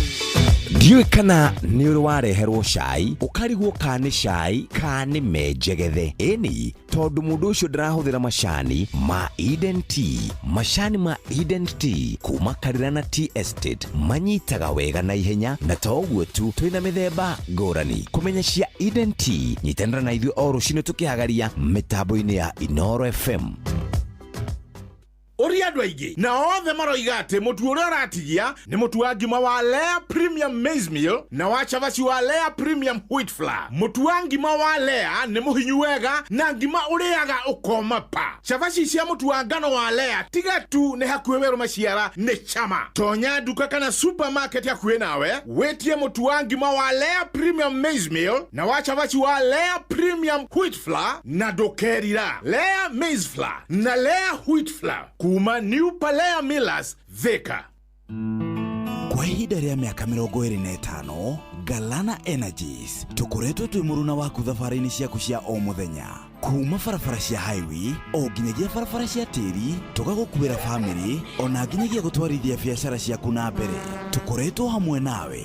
ndiwe kana ni uri wareherwo cai ukarigwo kani cai kani menjegethe eni tondu mundu ucio ndirahuthira macani ma Eden Tea macani ma Eden Tea kuma Karirana Tea Estate manyitaga wega na ihenya na toguo tu twina mithemba ngurani kumenya cia Eden Tea nyitanira na ithuĩ o rucini tukihagaria mitambo-ini ya Inoro FM uri andu aingi na othe maroiga ati mutu uria uratigia ni mutu wa ngima wa Lea Premium Maize Meal na wa chavaci wa Lea Premium Wheat Flour. Mutu wa ngima wa Lea ni muhinyu wega na ngima uriaga ukoma pa. Chavaci cia mutu wa ngano wa Lea tiga tu ni hakuhe weru maciara ni chama. Tonya duka kana supermarket ya kuwe nawe wetie mutu wa ngima wa Lea Premium Maize Meal na wa chavaci wa Lea Premium Wheat Flour na dokerira Lea Maize Flour na Lea Wheat Flour kuma New Palea Millers Thika. Kwa ihinda rĩa miaka 25 Galana Energies tukoretwo twi muruna waku thabarĩ-inĩ ciaku cia o muthenya kuma barabara cia highway o nginyagia barabara cia tĩri tugagukuĩra family ona nginyagia gutwarithia biacara ciaku na mbere tukoretwo hamwe nawe.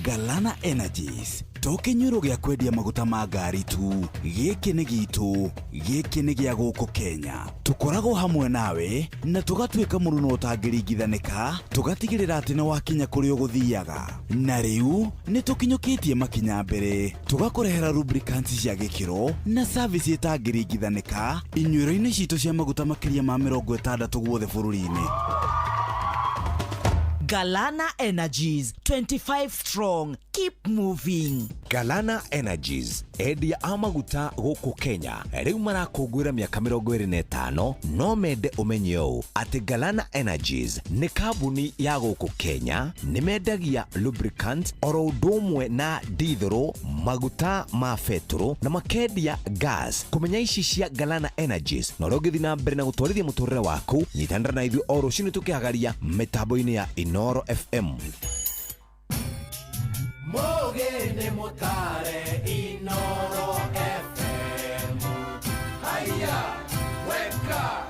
Galana Energies tokenyuro gya kwendia maguta ma ngari tu giki ni gitu giki ni gya guku Kenya tukoragwo hamwe nawe na tugatwika muruno utangĩringithanĩka tugatigĩrĩra atĩ nĩ wakinya kũrĩa ũgũthiaga na rĩu nĩ tũkinyũkĩtie makinya mbere tugakũrehera lubricants cia gĩkĩro na service ĩtangĩringithanĩka inyuĩro-inĩ citũ cia maguta makĩria ma 60 guothe bũrũri-inĩ. Galana Energies 25 strong, keep moving. Galana Energies endia amaguta gũkũ Kenya rĩu marakũngũĩra miaka 25 no mende umenye ũũ atĩ Galana Energies nĩ kambuni ya gũkũ Kenya nĩ mendagia lubricant oro ũndũ ũmwe na diesel maguta ma petro na makendia gas. Kumenya ici cia Galana Energies na ũngĩthiĩ na mbere na gũtwarithia mũtũrĩre waku nyitanĩra na ithuĩ o rũciinĩ tukĩhagaria mitambo-inĩ ya Inoro FM. Mogene motare Inoro FM. Haya, weka.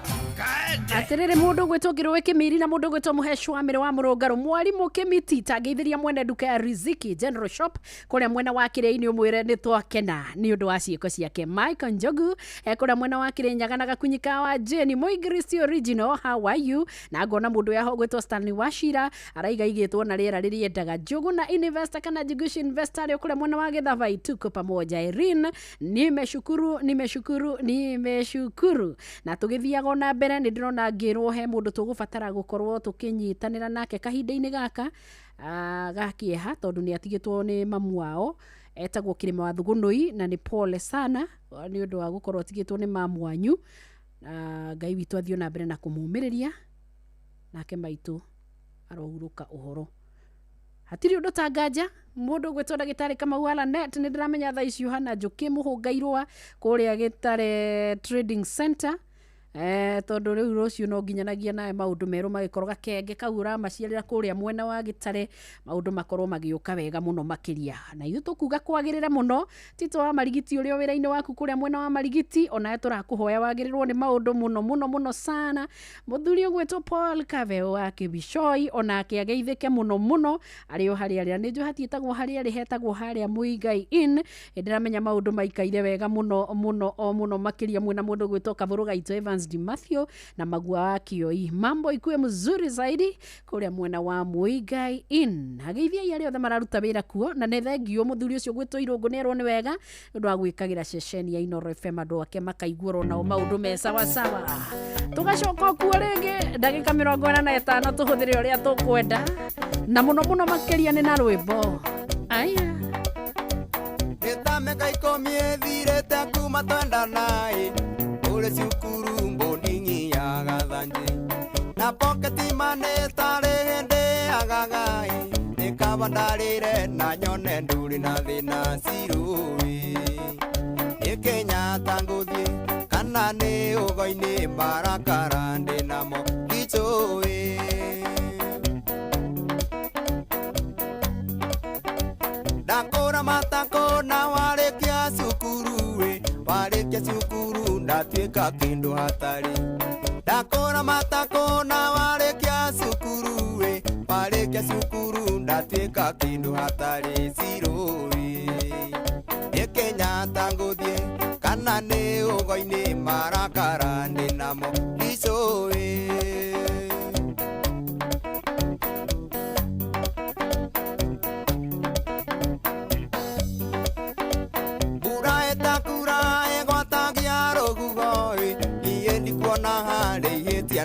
atiriri mundu gwitwo Ngirũwe Kimiri na mundu gwitwo Muheshwa Mĩrĩ wa Mũrũngarũ mwarimu Kimiti tangeithiria mwene duka ya Riziki General Shop kuria mwena wa Kĩrĩainĩ umwire ni twakena ni undu wa ciĩko ciake. Michael Njogu kuria mwena wa Kĩrĩnyaga na Gakunyika wa Jeni Moigristi Original how are you na ngona mundu yaho gwitwo Stanley Wachira araiga igitwo na rĩera rĩrĩendaga Njogu na investor kana Jigushi investor kuria mwena wa Githavai tuko pamoja. Irene nimeshukuru na tugithiaga na mbere ni ndĩrona ngĩrwo he mundu tugubatara gukorwo tukinyitanira nake kahinda-inĩ gaka gakieha tondu ni atigitwo ni mamu wao etagwo Kĩrĩma wa Thugunũi na ni pole sana ni undu wa gukorwo atigitwo ni mamu wanyu. Ngai witũ athio na mbere na kumuumĩrĩria nake maitu arohuruka uhoro. Hatiri undu tanganja mundu gwitwo Ndagĩtarĩ Kamau Alanet ni ndiramenya thaa ici Yohana Njuki Mũhũngairwa kuria Gĩtare Trading Center tondu riu rucio no nginyanagia nae maundu meru magikorwo gakenge kaura maciarira kuria mwena wa Gĩtare maundu makorwo magiuka wega muno makiria na ithu tukuga kwagirira muno tito wa marigiti urio wira-ini waku kuria mwena wa marigiti ona turakuhoya wagirirwo ni maundu muno sana muthuri gwetwo Paul Kave wa Kibishoi ona akiageithike muno ario haria ni njuhati etagwo haria rihetagwo haria Muigai Inn ndiramenya maundu maikaire wega muno makiria mwena mundu gwetwo Kavuru Gaito Evans Matthew na Magua wa Kioi. Mambo ikuwe mzuri zaidi kuria mwena wa Muigai Inn. Hageithia yale othe mararuta wira kuo na ne thengio muthuri ucio gwitwo Irungu nerwo ni wega ndu wa gwikagira ceceni ya Inoro FM andu ake makaiguoro na maundu me sawa. Tugacoka kuo ringi ndagika 45 tuhuthire uria tukwenda na muno makiria ni na rwimbo. Aya. Etameka ikomi ethirite kuma twendanaĩ ũrĩ cukuru mbũndingi ya Gathanji na pocket money tarĩ hĩndĩ agagai nĩkaba ndarĩre na nyone ndũrĩ na thĩna cirũĩ nĩ Kenyatta ngũthiĩ kana nĩ ũgo-inĩ marakara ndĩ namo gĩcũĩ ndakũra matako na warĩkia cukuru ndatuĩka kĩndũ hatarĩ ndakũra matako na warĩkia cukuru ndatuĩka kĩndũ hatarĩ cirũĩ nĩ Kenyatta ngũthiĩ kana nĩ ũgo-inĩ marakara ndĩ namo gĩcũĩ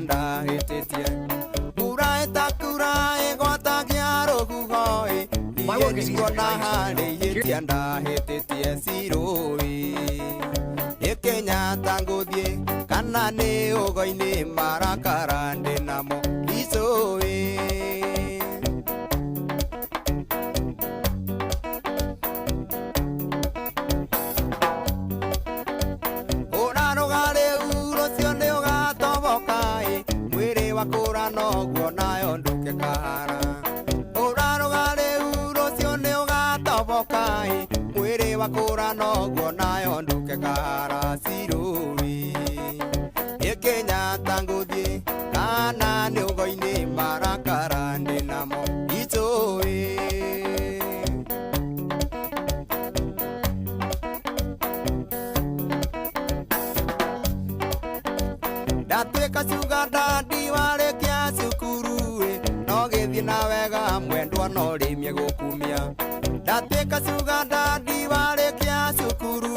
ndahĩtĩtie mbura ĩtakura ĩgwatagia rũhuho ndikuona harĩ ihĩtia ndahĩtĩtie cirũĩ nĩ Kenyatta ngũthiĩ kana nĩ ũgo-inĩ marakara ndĩ namo icũĩ kũra noguo nayo nduke kahara ũraruga rĩu rũciũ nĩ ũgatoboka mwĩrĩ wa kũra noguo nayo nduke kahara cirũĩ nĩ Kenyatta ngũthiĩ kana nĩ ũgo-inĩ marakara ndĩ namo icũĩ ndatuĩka sugar daddy warĩkia cukuru no gĩthiĩ na wega mwendwa no rĩmie gũkumia ndatuĩka sugar daddy warĩkia cukuru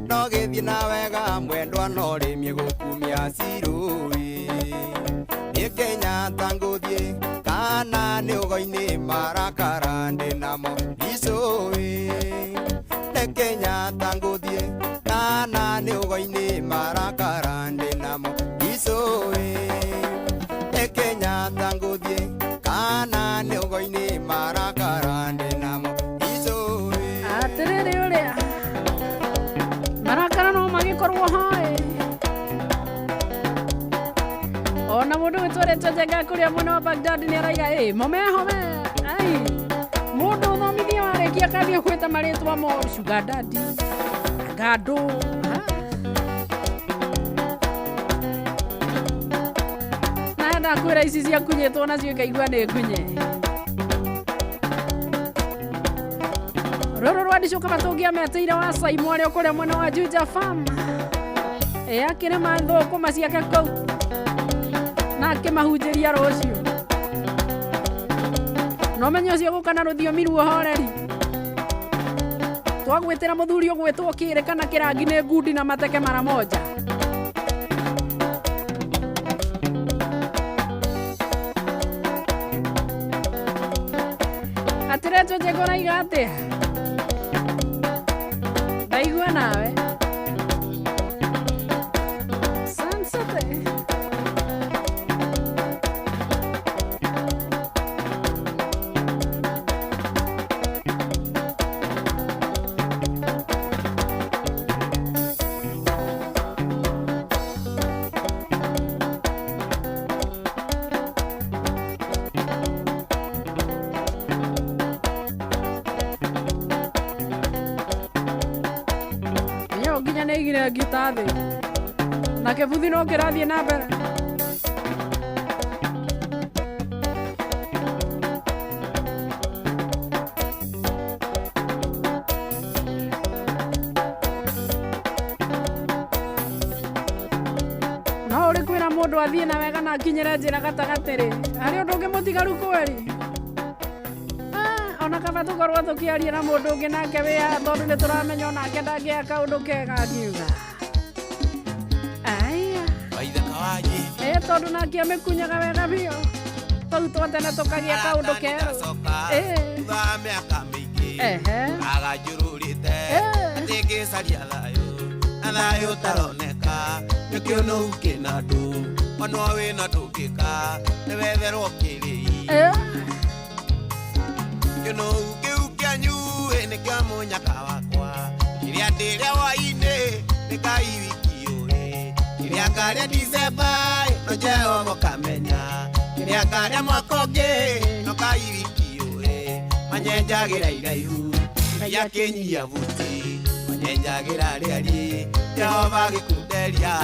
no gĩthiĩ na wega mwendwa no rĩmie gũkumia cirũĩ nĩ Kenyatta ngũthiĩ kana nĩ ũgo-inĩ marakara ndĩ namo icũĩ nĩ Kenyatta ngũthiĩ kana nĩ ũgo-inĩ marakara ndĩ namo icũĩ nĩ Kenyatta ngũthiĩ kana nĩ ũgo-inĩ marakara ndĩ namo icũĩ atĩrĩrĩ ũrĩa marakara no magĩkorwo hoĩ ona mũndũ wĩtwarĩtwo njenga kũrĩa mwena wa Baghdad nĩ araiga momehome mũndũ ũthomithia warĩkia kathiĩ kwĩta marĩtwa mo sugar daddy ngandũ kwĩra ici cia kunyĩtwo nacio ikaigua nĩ ngunye rũrũ rwa ndicoka matũngia meteire wa Saimu arĩa kũrĩa mwena wa Juja Farm akĩrĩma thũkũma ciake kũu na akĩmahunjĩria rũciũ no menye ũcio gũka na rũthiomi ruohoreri twagwĩtĩra mũthuri ũgwĩtwo kĩrĩ kana kĩrangi nĩ ngundi na mateke mara moja atĩrĩtwo njego raiga atĩa ndaigua nawe sansate nĩigire ngitathi na kĩbuthi no kĩrathiĩ na mbere no ũrĩ kwĩra mũndũ athiĩ na wega na akinyĩre njĩra gatagatĩ-rĩ harĩ ũndũ ũngĩ mũtigaru kweri ona kaba tũkorwo tũkĩaria na mũndũ ũngĩ nake wĩya tondũ nĩ tũramenya onake ndangĩaka kaũndũ kega akiuga tondũ nake amĩkunyaga wega biũ tũu twa tene tũkagĩa kaũndũ kerũ thutha wa mĩaka mĩingĩ agajururite ateke saria thayo na thayo taroneka nikio no ukina ndu ono we na ndukika ni wetherwo kiri kino ukianyu ni kamunya kawakwa kiria ndire waine ni kaiwikio kiria karia December no jeo mokamenya kiria karia mwakoge no kaiwikio manyenjagira iraihu ya kenyia vuti manyenjagira riari Jehova gikunderia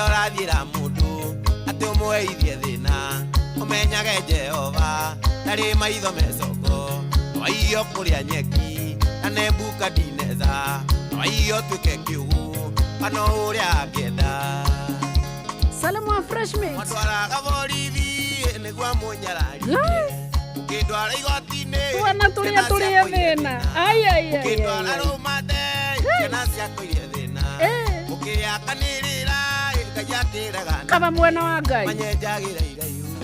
Orathira mundu ati umweithie thina umenyage Jehova tari maitho mecoko waiyo kuria nyeki na Nebukadineza waiyo tuke kiugu pano uria angenda Salamu wa freshmate Matwaraga borithi nigwa munyarari ukindwara igotine wana tulia thina ai ukindwara rumande kana cia kuiria thina ukiria kanirira kama mwana wa Ngai manyenjagira iraihu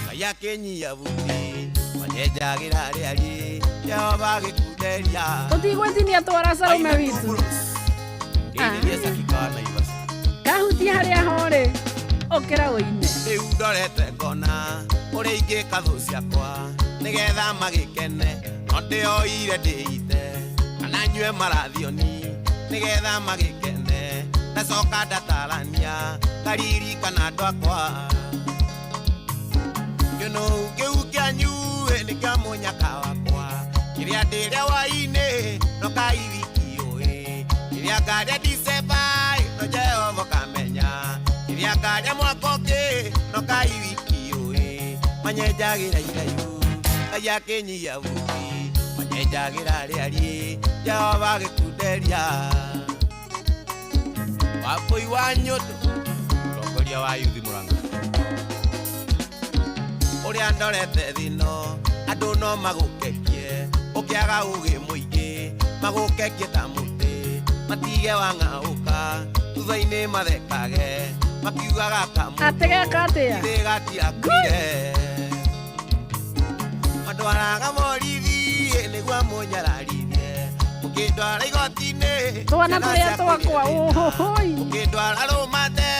kaya kenyia vuti manyenjagira riari Jehova gikunderia utigwetini atwara Salome witu ngiria sakikana ibasa kahuti haria hore okera uine riu ndorete ngona uri ingi kathu ciakwa nigetha magikene no ndioire ndiite kana nyue marathioni nigetha magikene nacoka ndatarania kariri kana ndwakwa kino kiu kianyu ni kamunya kawakwa kiria ndire waine no kaiwikio kiria karia December no Jehova kamenya kiria karia mwakoke no kaiwikio manyenjagira iraihu kaya kenyia vuti manyenjagira riari Jehova gikunderia Wapoi wa nyoto Tongoria wa yuthi Murang'a Uria ndorete thino andu no magukekie ukiaga ugi muingi magukekie ta muti matige wang'auka thutha-ini mathekage makiugaga kamu ategeka atia igatia kwire Matwaraga borithi nigwa munyararithie ukindwara igotine twana turia twakwa ohoi ukindwara rumate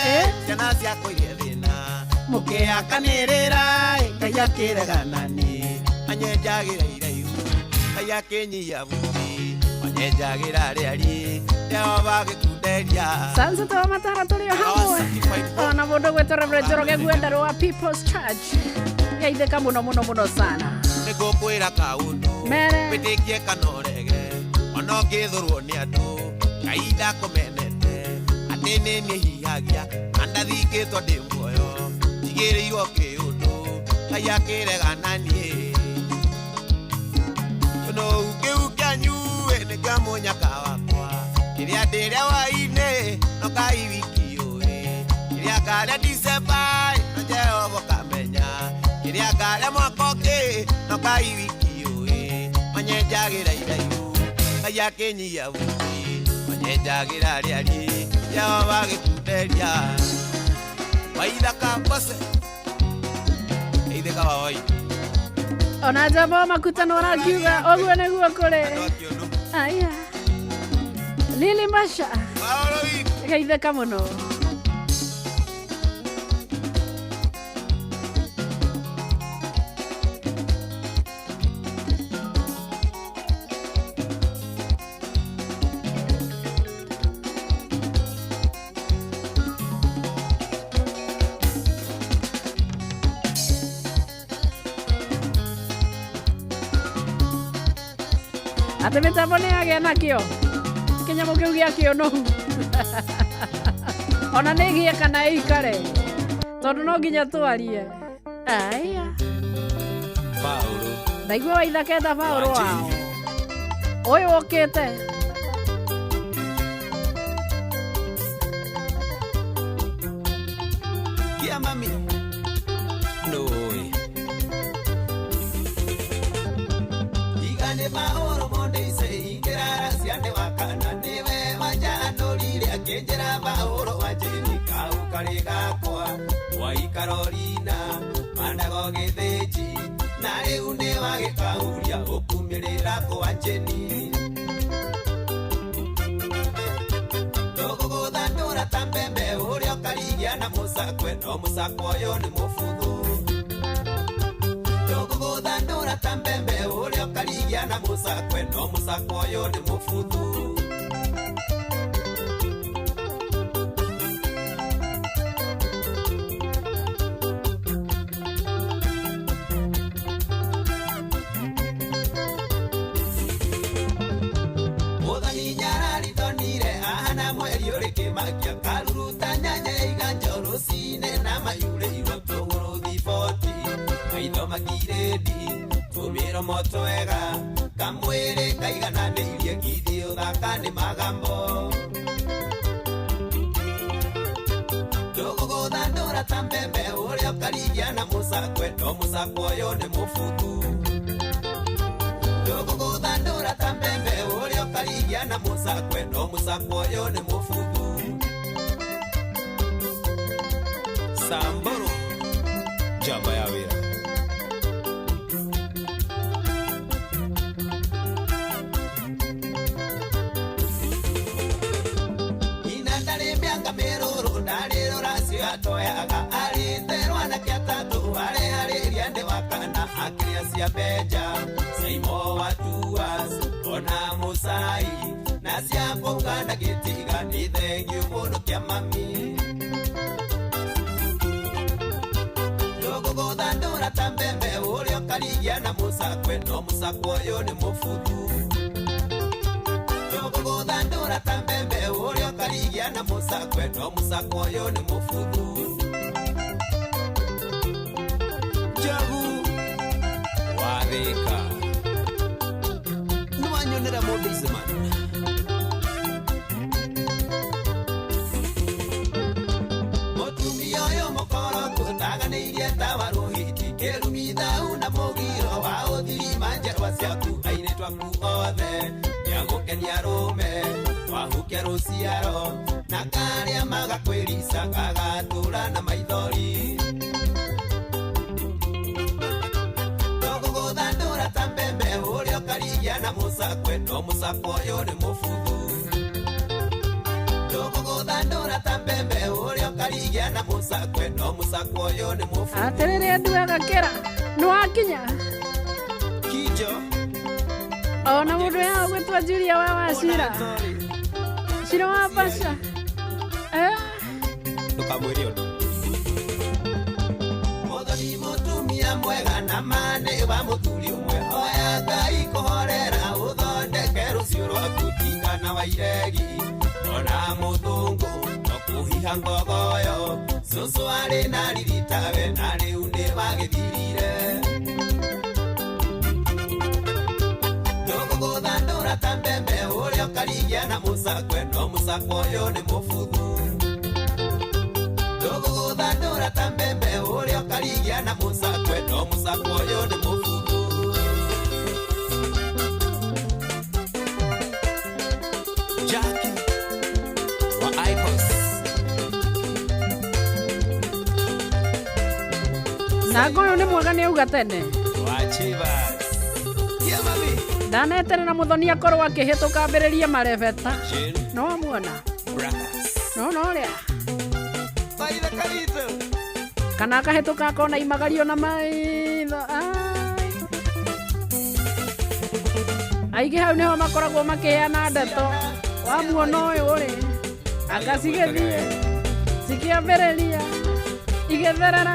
ciana cia kuiria thina mukiakanirira kaya kireganani manyenjagira iraihu kaya kenyia vuti manyenjagira riari Jehova gikunderia sanza twa matara turio hamwe ona mundu gwetwa Reverend Njoroge Gwenda wa People's Church yaitheka muno sana nigukwira kaundu witikie kanorege ono ngithurwo ni andu Ngai ndakumenete ati ni nihihagia andathikitwo ndi muoyo njigirirwo kiundu Ngai akiregananie no kiu kianyu ni kamunya kawakwa kiria ndire waine no kaiwikio kiria karia December no Jehova kamenya kiria karia mwakoke no kaiwikio manyenjagira iraihu kaya kenyia vuti manyenjagira riari Jehova gikunderia waithaka mbose itheka wawai ona jamo makutano wanakiuga oguo niguo kuri aya Lili Masha gaitheka muno ate mitambo ni agia nakio kinyamo kiu giakio no ona nigie kana ikare tondu no nginya twarie aya Paulo ndaigua waithaketa Paulo wao oyo okete kia mami noi igane Paulo monde sei ingera siande wakana niwe majano lile akenjera Paulo wajeni kau kale gakwa Carolina Mandago Gedeji Nare une wage kauria Okumirira kwa Jenny Togo dandura tambembe Urio karigia na musakwe No musakwa yo ni mufudu Togo dandura tambembe Urio karigia na musakwe No musakwa yo ni mufudu Magia karuta nyanya iganjoro sine na mayure iroto urudi foti maitho makiredi tumiro motoega kamwere kaigana neirie gidio gakane magambo dogo dandora tambembe urio karigia na musakwe no musakwo yo ne mufutu dogo dandora tambembe urio karigia na musakwe no musakwo yo ne mufutu Samboro Jamba ya wira Inandare mianga meroro Darero rasi atoyaga Aliterwa na kiatatu Hale hale riande wakana Akiria siya beja Saimo watuas Ona musai Nasi hapo uganda gitiga Ni thank you mono kia mami Dogo dandura tambembe urio karigia na musakwe no musakwo yo ni mufudu Dogo dandura tambembe urio karigia na musakwe no musakwo yo ni mufudu Jagu Wadeka Nwanyonera modizman Tawaruhiti kerumida una mogiro wa odiri manjerwa siaku ainetwa kuothe yagokenia rome wahukia ruciaro na karia magakwirisa kagatura na maithori dogo dandura tambembe urio karigia na musakwe no musakwo yo ni mufudu Dogo dandura tambembe urio karigia na musakwe no musakwo yo ni mufu Aterere andu agakera no akinya Kijo Ona mundu ya gwetwa Julia wa Wacira Shiro wa Pasha Ndukamwiri undu Muthoni mutumia mwega na mane wa muthuri umwe Hoya Ngai kuhorera uthondeke rucio rwaku tingana wa iregi Ona muthungu nokuhiha ngogoyo Susu ari na riritawe na riu ni wagithirire Dogo dandura tambembe urio karigia na musakwe no musakwo yo ni mufudu Dogo dandura tambembe urio karigia na musakwe no musakwo yo ni mufudu Jackie Nago yo ni mwega ni auga tene Wachivas Ndaneterera muthoni akorwo akihituka ambiririe marebeta no muona no ria kana akahituka akona imagario na maitho aingĩ hau nĩho makoragwo makĩheana ndeto wa muona ũyũ rĩ anga cigĩthiĩ cikĩambĩrĩria igĩtherera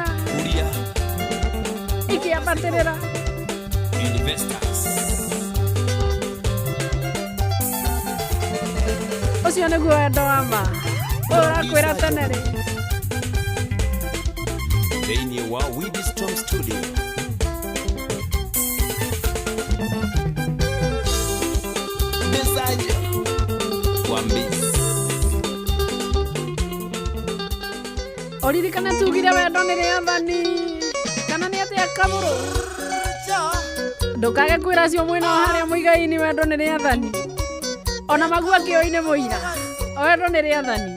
ikĩambatĩrĩra ũcio nĩguo wendo wa ma ũrakwĩra tene rĩ thĩinĩ wa Widistorm Studio Desajo Wambis Oririkana tugire wendo nĩ rĩathani kana nĩ atĩa kabũrũ ndũkage kwĩra cio mwĩna harĩa mũigai-inĩ wendo nĩ rĩathani ona magua kĩo-inĩ mũira wendo nĩ rĩathani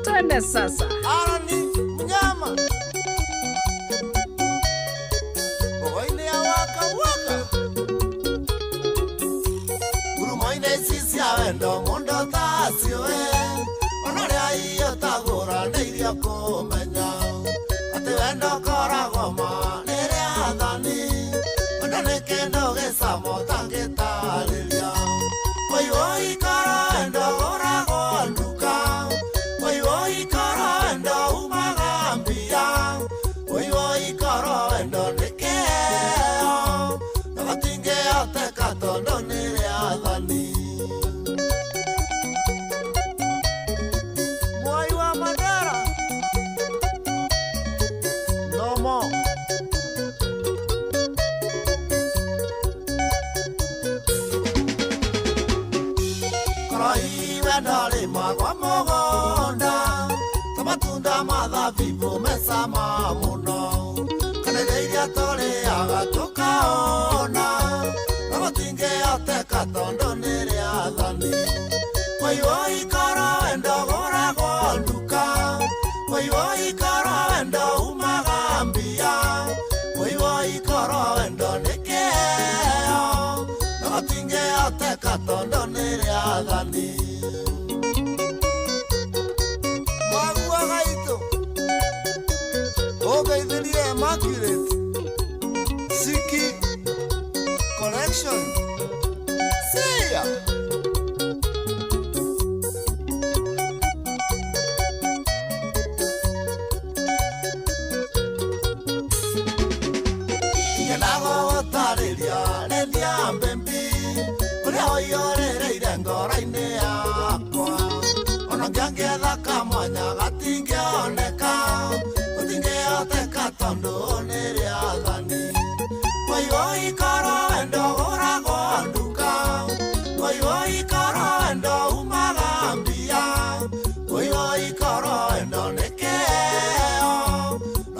twende sasa Aroni mnyama wendo mundo tasio onoria iyo tagura neiria kumenya ati wendo koragoma nere athani wendo ni kendo gisamo tangitariria oi ikara wendo gorago nduka oi ikara wendo umagambia oi ikara wendo nikeo nagatinge ateka tondo nere athani mwai wa Mandera no more Karai wendali magwa mogonda Tamatunda mathabibu mesama muno Kaneiria tole aga tukaona Nagatinge ateka tondo nere athani Wai ikara wendo gorago nduka Wai ikara wendo umagambia Wai ikara wendo nikeo Nagatinge ateka tondo nere athani Magua gaito Ogeithirie Immaculate Siki Collection See ya Ngenago otariria rendia mbembi Uria oiorereire ngoro-ini yakwa Ona ngiangetha kamwanya gatingioneka Utingĩhoteka tondu nĩrĩ athani Wai ikara wendo gorago nduka Wai ikara wendo umagambia Wai ikara wendo nikeo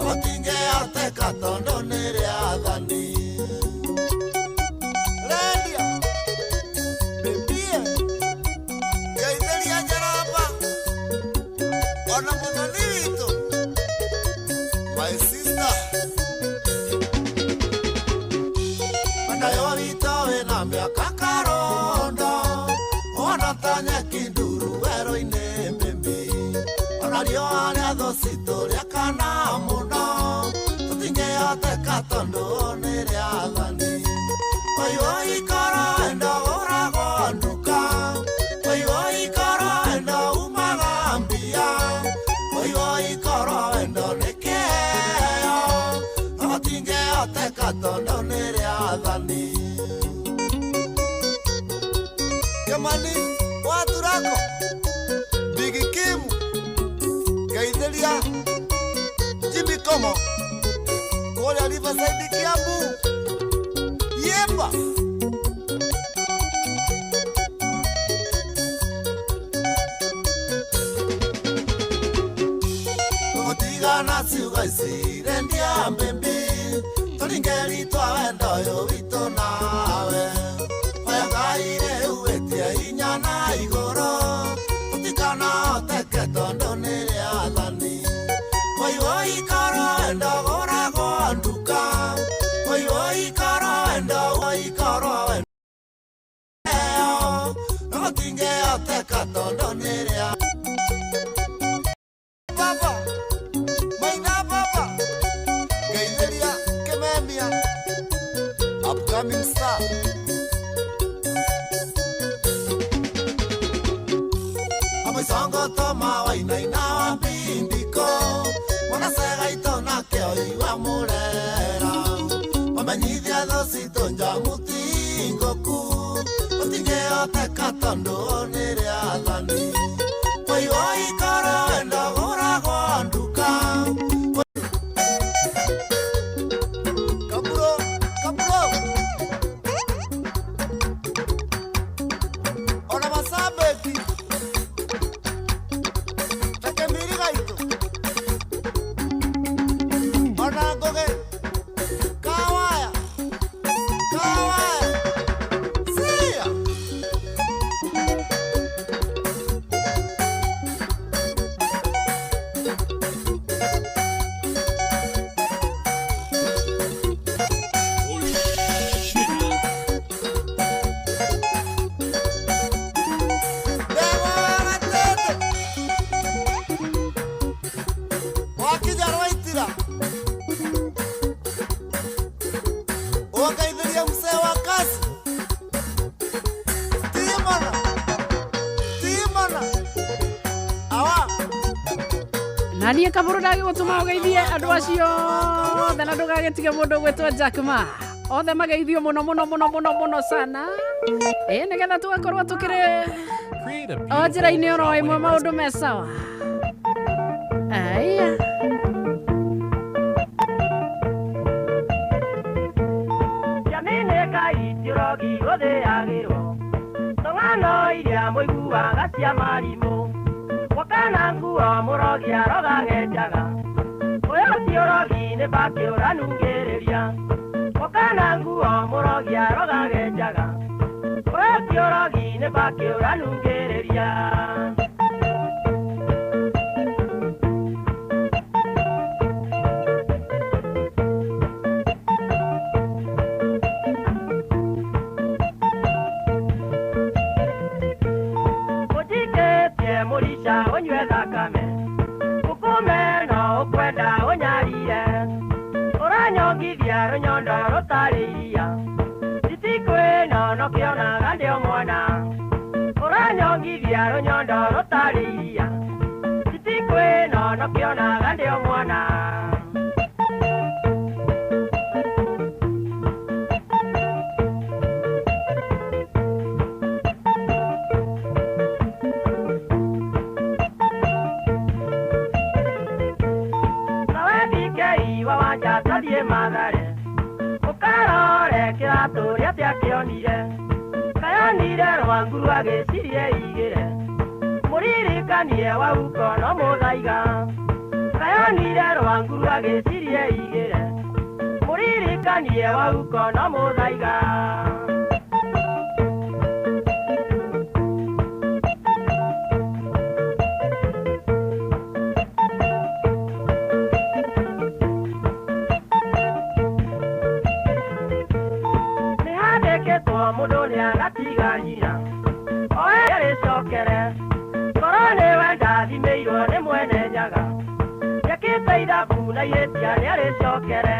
Utingĩhoteka tondu nĩrĩ athani Rendia Bibie Geithĩria Njaramba Ona mũthoni witũ My sister Mandayo witũ wĩna mĩaka karondo Ona tanya kinduru werũ-inĩ mbĩmbi Ona riũa rĩa thũcitũ rĩakana mũno Tũtingĩhoteka tondu nĩrĩ athani Wai ikara wendo gorago nduka Wai ikara wendo umagambia Wai ikara wendo nikeo Nagatingĩhoteka tondu nĩrĩ athani Kemani Waturako Bigi Kim Geithĩria Jimmy Komo Kũrĩa Riverside Kiambu Yemba Gũtigana ciugo ici rendia mbembi Tũringeri twa wendo ũyũ witũ nawe Oya Ngai rĩu wĩtie hinya na igũrũ Gũtikanahoteke tondu nĩrĩ athani Wai ikara wendo gorago nduka Wai ikara wendo Nagatingĩhoteka tondu nĩrĩ Baba Maina Baba Geithĩria Kimemia Upcoming star Amoisongo toma wainaina wa mbindiko Mwanasega itona keo iwa murera Wamenyithia thũcitũ njamutingoku Ũtingĩhoteka tondu nĩrĩ athani Wai ikara wendo gorago nduka Kaburo Ona masabeti Takemiri gaito Ona goge Kawaya See ya na niĩ kaburu ndagĩgũtũma ũgeithie andũ acio othe na ndũgagĩtige mũndũ gwĩtwo Jack Ma othe mageithio mũno sana nĩgetha tũgakorwo tũkĩrĩ o njĩra-inĩ oro ĩmwe maũndũ me sawa. Aya Jamine kaitirogi gũthĩagĩrwo tong'ano iria mũiguaga cia marimũ wakana nguo mũrogi arogage njaga ũyũ ti ũrogi nĩ bakĩũranungĩrĩria wakana nguo mũrogi arogage njaga ũyũ ti ũrogi nĩ bakĩũranungĩrĩria. Murisha onywe thakame ukume no ukwenda onyarire uranyongithia runyondo rutariria itikwe no kiona ndio mwana uranyongithia runyondo rutariria itikwe no kiona ndio mwana. Madare ukarore kiraturia tiakionire kayonire rwanguru agicirie igire muririkanie wauko no muthaiga kayonire rwanguru agicirie igire muririkanie wauko no muthaiga. Mudonia latiganyira oere sokere korone wenda dimeiro ne mwene nyaga yakitaida kuna yetia ne sokere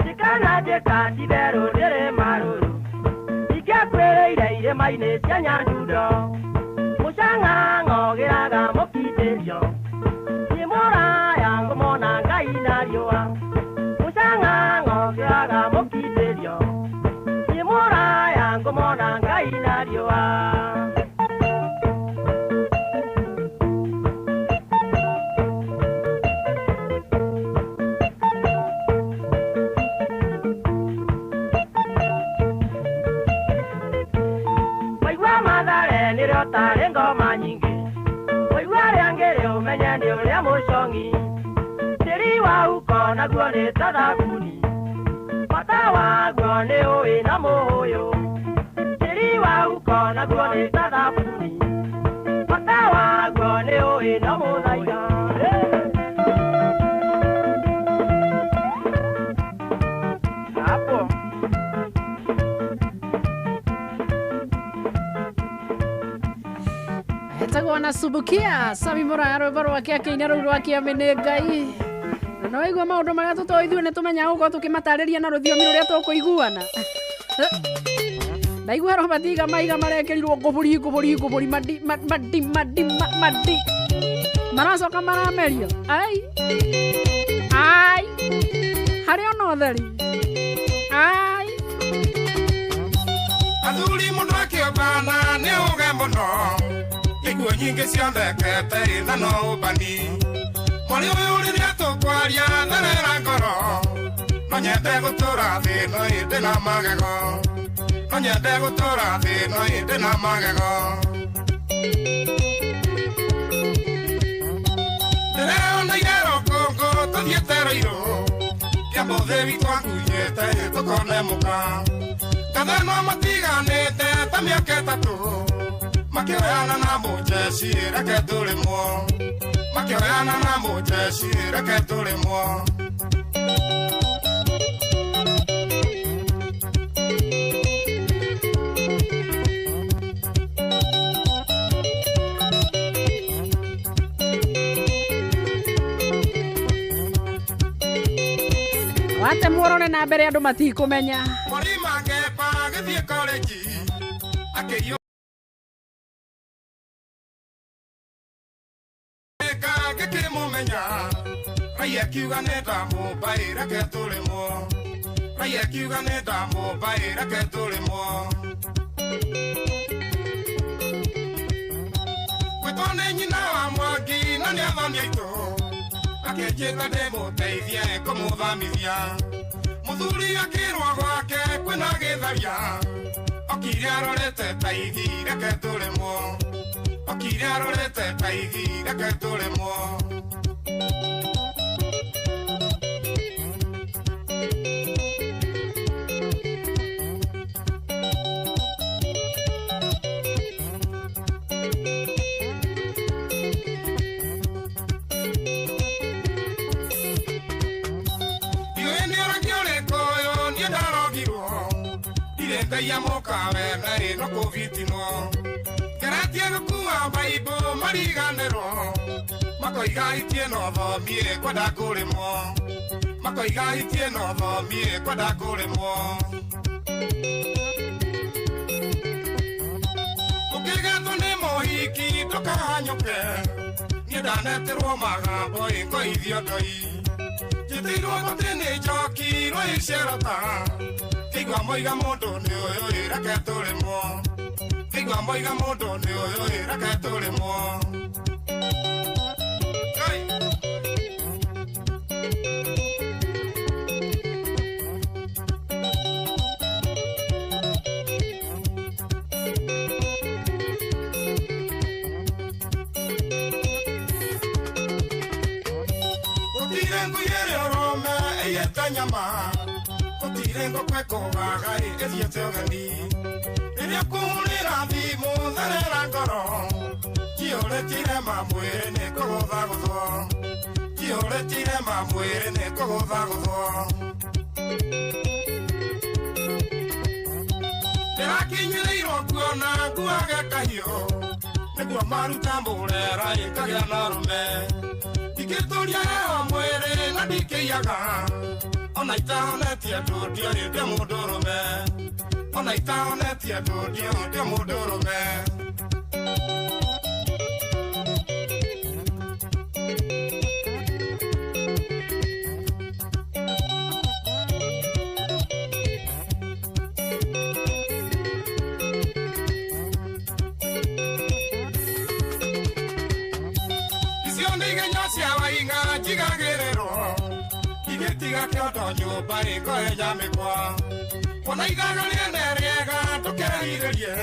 sikana je kandibero dere maruru maine cia njudo mucanga ngogeraga mukiterio nimora yangu mona ngai na riua mucanga ngogeraga mukiterio nimora yangu mona ngai na riua. Tarengo manyingi oigware angere umenya ndio ria mucongi tiri wa uko na guone tadabuni matawa guone oi na moyo tiri wa uko na guone tadabuni matawa guone oi na moyo. Hapo etagwo na subukia Sami Muraya rwĩmbo rwake akĩina rũu rwake amene Ngai no igua maũndũ marĩa tũtoĩ ithuĩ nĩ tũmenya gũkorwo tũkĩmatarĩria na rũthiomi rũrĩa tũkũiguana. Ndaigua Robert Iga maiga marekĩrirwo ngũbũri madi maracoka maramerio ai harĩ ona ũtheri ai athuri mũndũ akĩũmbana nĩ ũge mũno iguo nyingĩ ciathekete na no ũmbani mwarĩ ũyũ rĩrĩa tũkwaria therera ngoro no nyende gũtũra thĩ no ĩndĩ na magego no nyende gũtũra thĩ no ĩndĩ na magego ndĩreoneire rũkũngũ tũthiĩte rũirũ kĩambũthĩ witũ akuĩte tũkone mũka kathano matiganĩte ta mĩaka ĩtatũ makĩoyana na mũjeci reke tũrĩmwo makĩoyana na mũjeci reke tũrĩmwo. wate muorone na mbere andu matikumenya Murima ngepa githie college akiyo geke mumenya Raya kiuga nenda mubai reke tulimo Raya kiuga nenda mubai reke tulimo Wetone nyina wa Mwangi na niathani aitu Akejeta demo teithie kumuthamithia Muthuri akirwa gwake kwina githaria Okire arorete taithi reke tulimo Okire arorete taithi reke tulimo Ngai amokawe nari no kovitino Keratie gukua baibo mariganero Makoiga itie no thomie kwenda kurimo Makoiga itie no thomie kwenda kurimo Ukigatwo ni mohiki ndukahanyuke Niedaneterwo magambo ingoithio ndoi Njiteirwo gutini njoki rwicerota Kigwa moiga mundu ni uyu reke tulimo Kigwa moiga mundu ni uyu reke tulimo Utirengu yere orome eyetanyama Tirengo kweko wagai ethiete ogani Iria kumulira thimu therera ngoro Kioretire mamwire ni kugutha guthwo Kioretire mamwire ni kugutha guthwo Ndirakinyireirwo kuona nguage kahio Niguo maruta mburera ikagĩa na rume Ikituria hewa mwiri na ndikĩiyaga Ona itahonetie ndudio ndi mundurume Ona itahonetie ndudio ndi mundurume Icio nĩ igenya cia wainga njigagĩrĩrwo Igitiga kioto nyumba ikoe jamikwa Ona igaga riene riega tukerigerie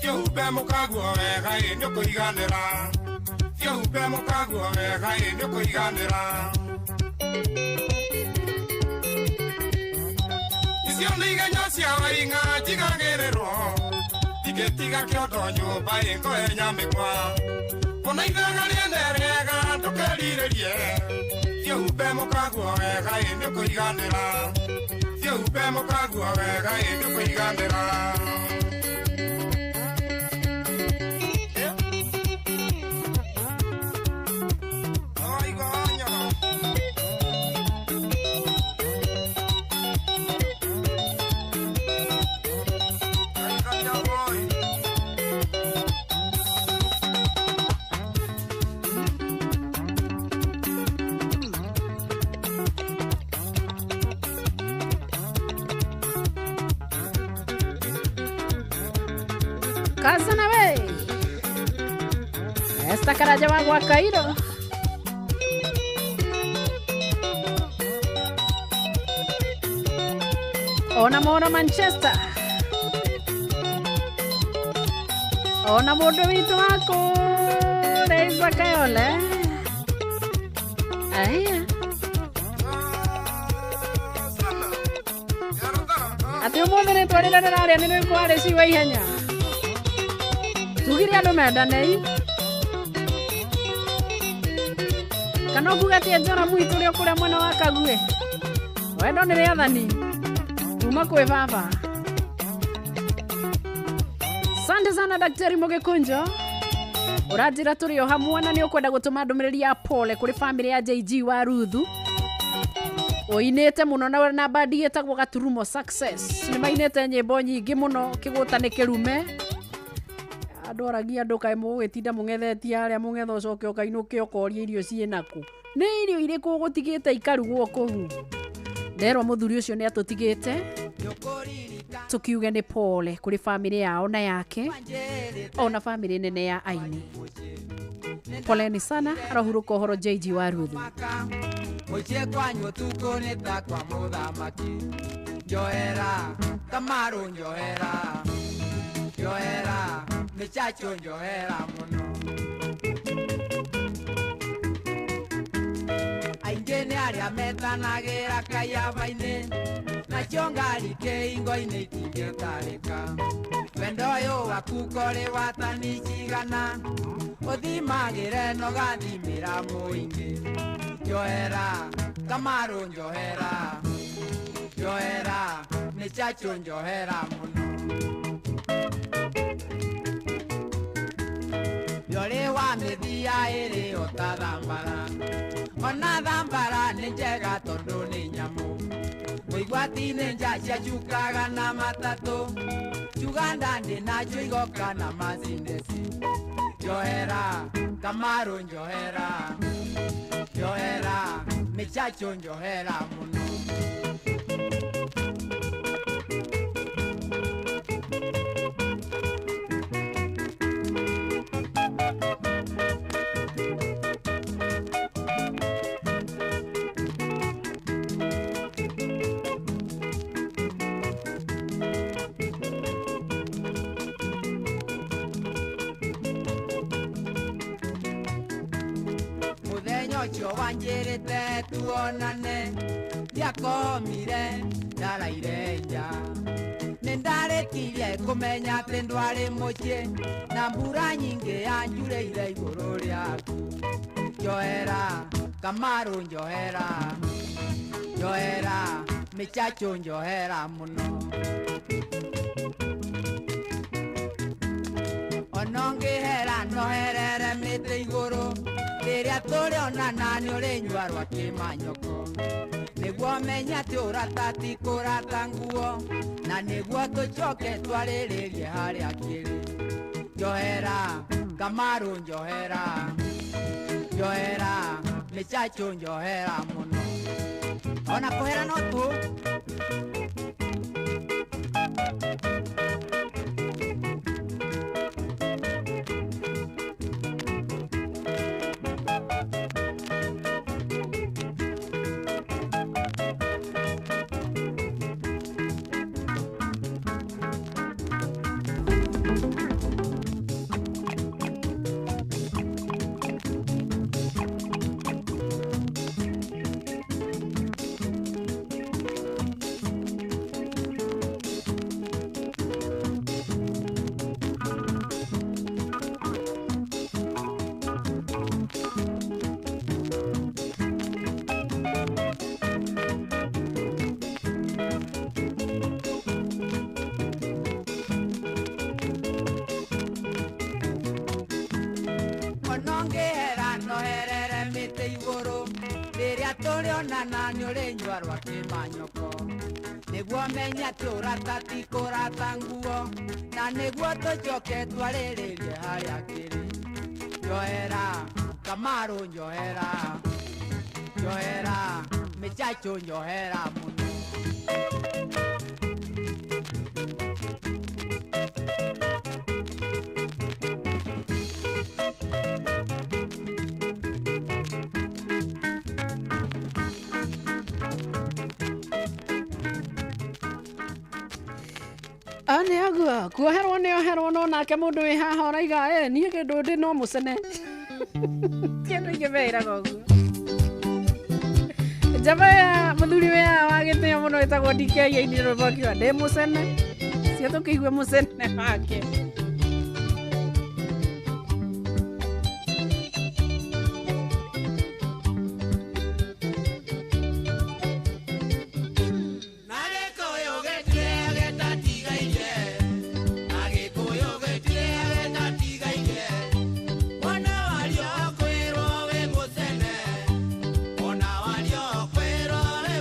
Fiohumbe mukaguo wega ni ukuiganira Fiohumbe mukaguo wega ni ukuiganira Icio nĩ igenya cia wainga njigagĩrĩrwo Igitiga kioto nyumba ikoe jamikwa Ona igaga riene riega tukerigerie Fiohumbe mukaguo wega ni ukuiganira Fiohumbe mukaguo wega ni ukuiganira Kazana we Esta caralla va a Cairo Ona mora Manchester Ona modo vitu wako Reisa Kayole Aya Ati umodere tuarira nararia nini kware siwa ihenya Tugiri andu mendanei Kana kugatia jona mwitu rio kuria mwena wa Kague Wendo ni riathani Uma kwe baba Asante sana Daktari Mugikunjo Uranjira turi o hamwe na ni ukwenda gutuma ndumiriri ya pole kuri family ya JG wa Ruthu oinete muno na bandi etagwo Gaturumo Success ni mainete nyimbo nyingi muno kigutane kirume andu aragia andu kai mugitinda mungethetie aria mungetho coke ukainuke ukoria irio cienaku ni irio iriku gutigite ikarugwo kuu nderwo muthuri ucio ni atutigite tukiuge ni pole kuri family yao na yake ona family nene ya Aini. Poleni sana, arahuruka horo JG wa Ruthu. Muicie kwanyu tuko nita kwa muthamaki. Njohera, Kamaru njohera. Njohera, Michacho njohera muno. Aingene aria metanagira kayaba-ini. Na ciongari keingo-ini itingetarika. Wendo uyu waku kori watani cigana. Uthimagire no gathimira muingi. Njohera, Kamaru njohera. Njohera, Michacho njohera muno. Yore wa mithia iri utathambara. Ona thambara ni njega tondu ni nyamu. Muigwati ni nja ciacukaga na matatu. Uganda ndi nacio igoka na mazindeci. Njohera, Kamaru njohera. Njohera, Michacho njohera muno. Mucho wanjirite tuonane ndiakomire ndaraire nja nindarikirie kumenya ati ndwari mucie na mbura nyingi yanjureire iguru riaku. Njohera, Kamaru njohera. Njohera, Michacho njohera muno. Onongihera noherere mite iguru. Riria turionana ni urinyua rwa kimanyoko. Niguo menya ati uratati kurata nguo. Na niguo tucoke twariririe haria kiri. Njohera, Kamaru njohera. Njohera, Michacho njohera muno. Ona kuhera no tu. Turionana ni urinyua rwa kimanyoko. Niguo menya ati uratati kurata nguo. Na niguo tucoke twariririe haria kiri. Njohera, Kamaru njohera. Njohera, Michacho njohera muno. Ane agua kuoherwo no nake mundu wi haha oraiga nie kindu ndi no mucene kindu ingibeira goguo jabaya muthuri we wagitio muno etagwo DK yaini robokiwa ndi mucene cio tukiigwe mucene wake. Ona walio kwero we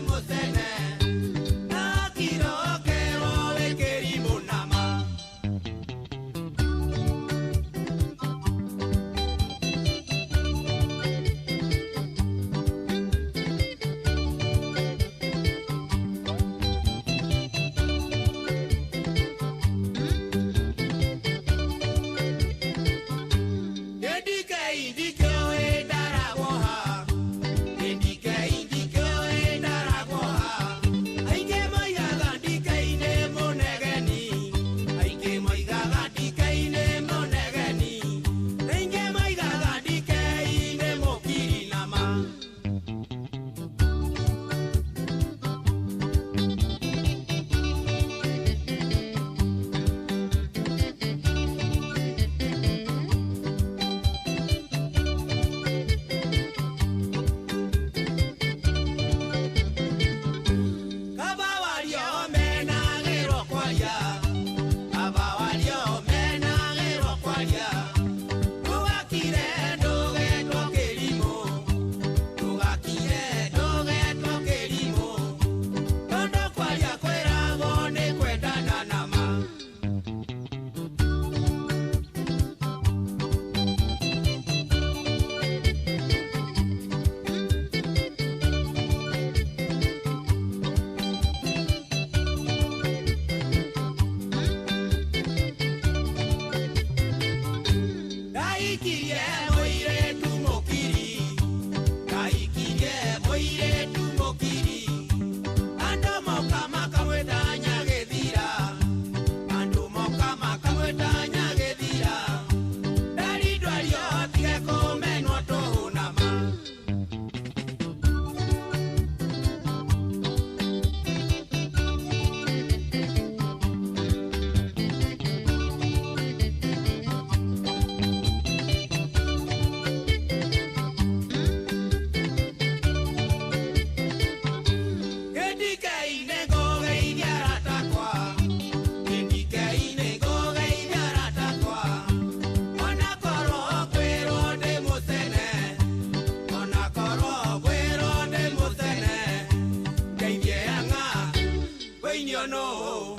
no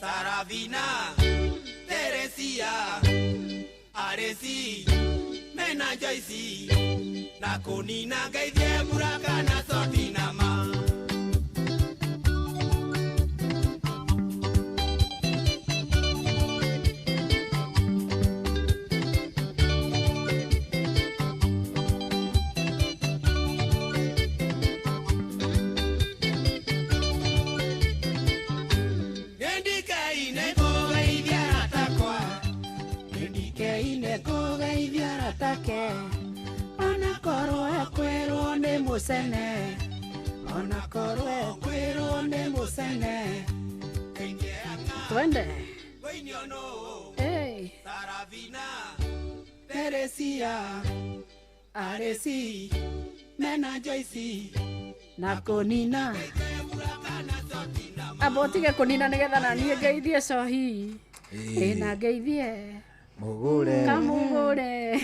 Saravina Teresia Aresi Mena Joyce na Konina Gaidie Buraka na Sotina ma Ona korwe kwero ne musene Ona korwe kwero ne musene Twende Hey Saravina Teresia Aresi Mena Joyce na Konina Abotige Konina nigetha na niĩ ngeithie cohi na ngeithie Mugure Kamugure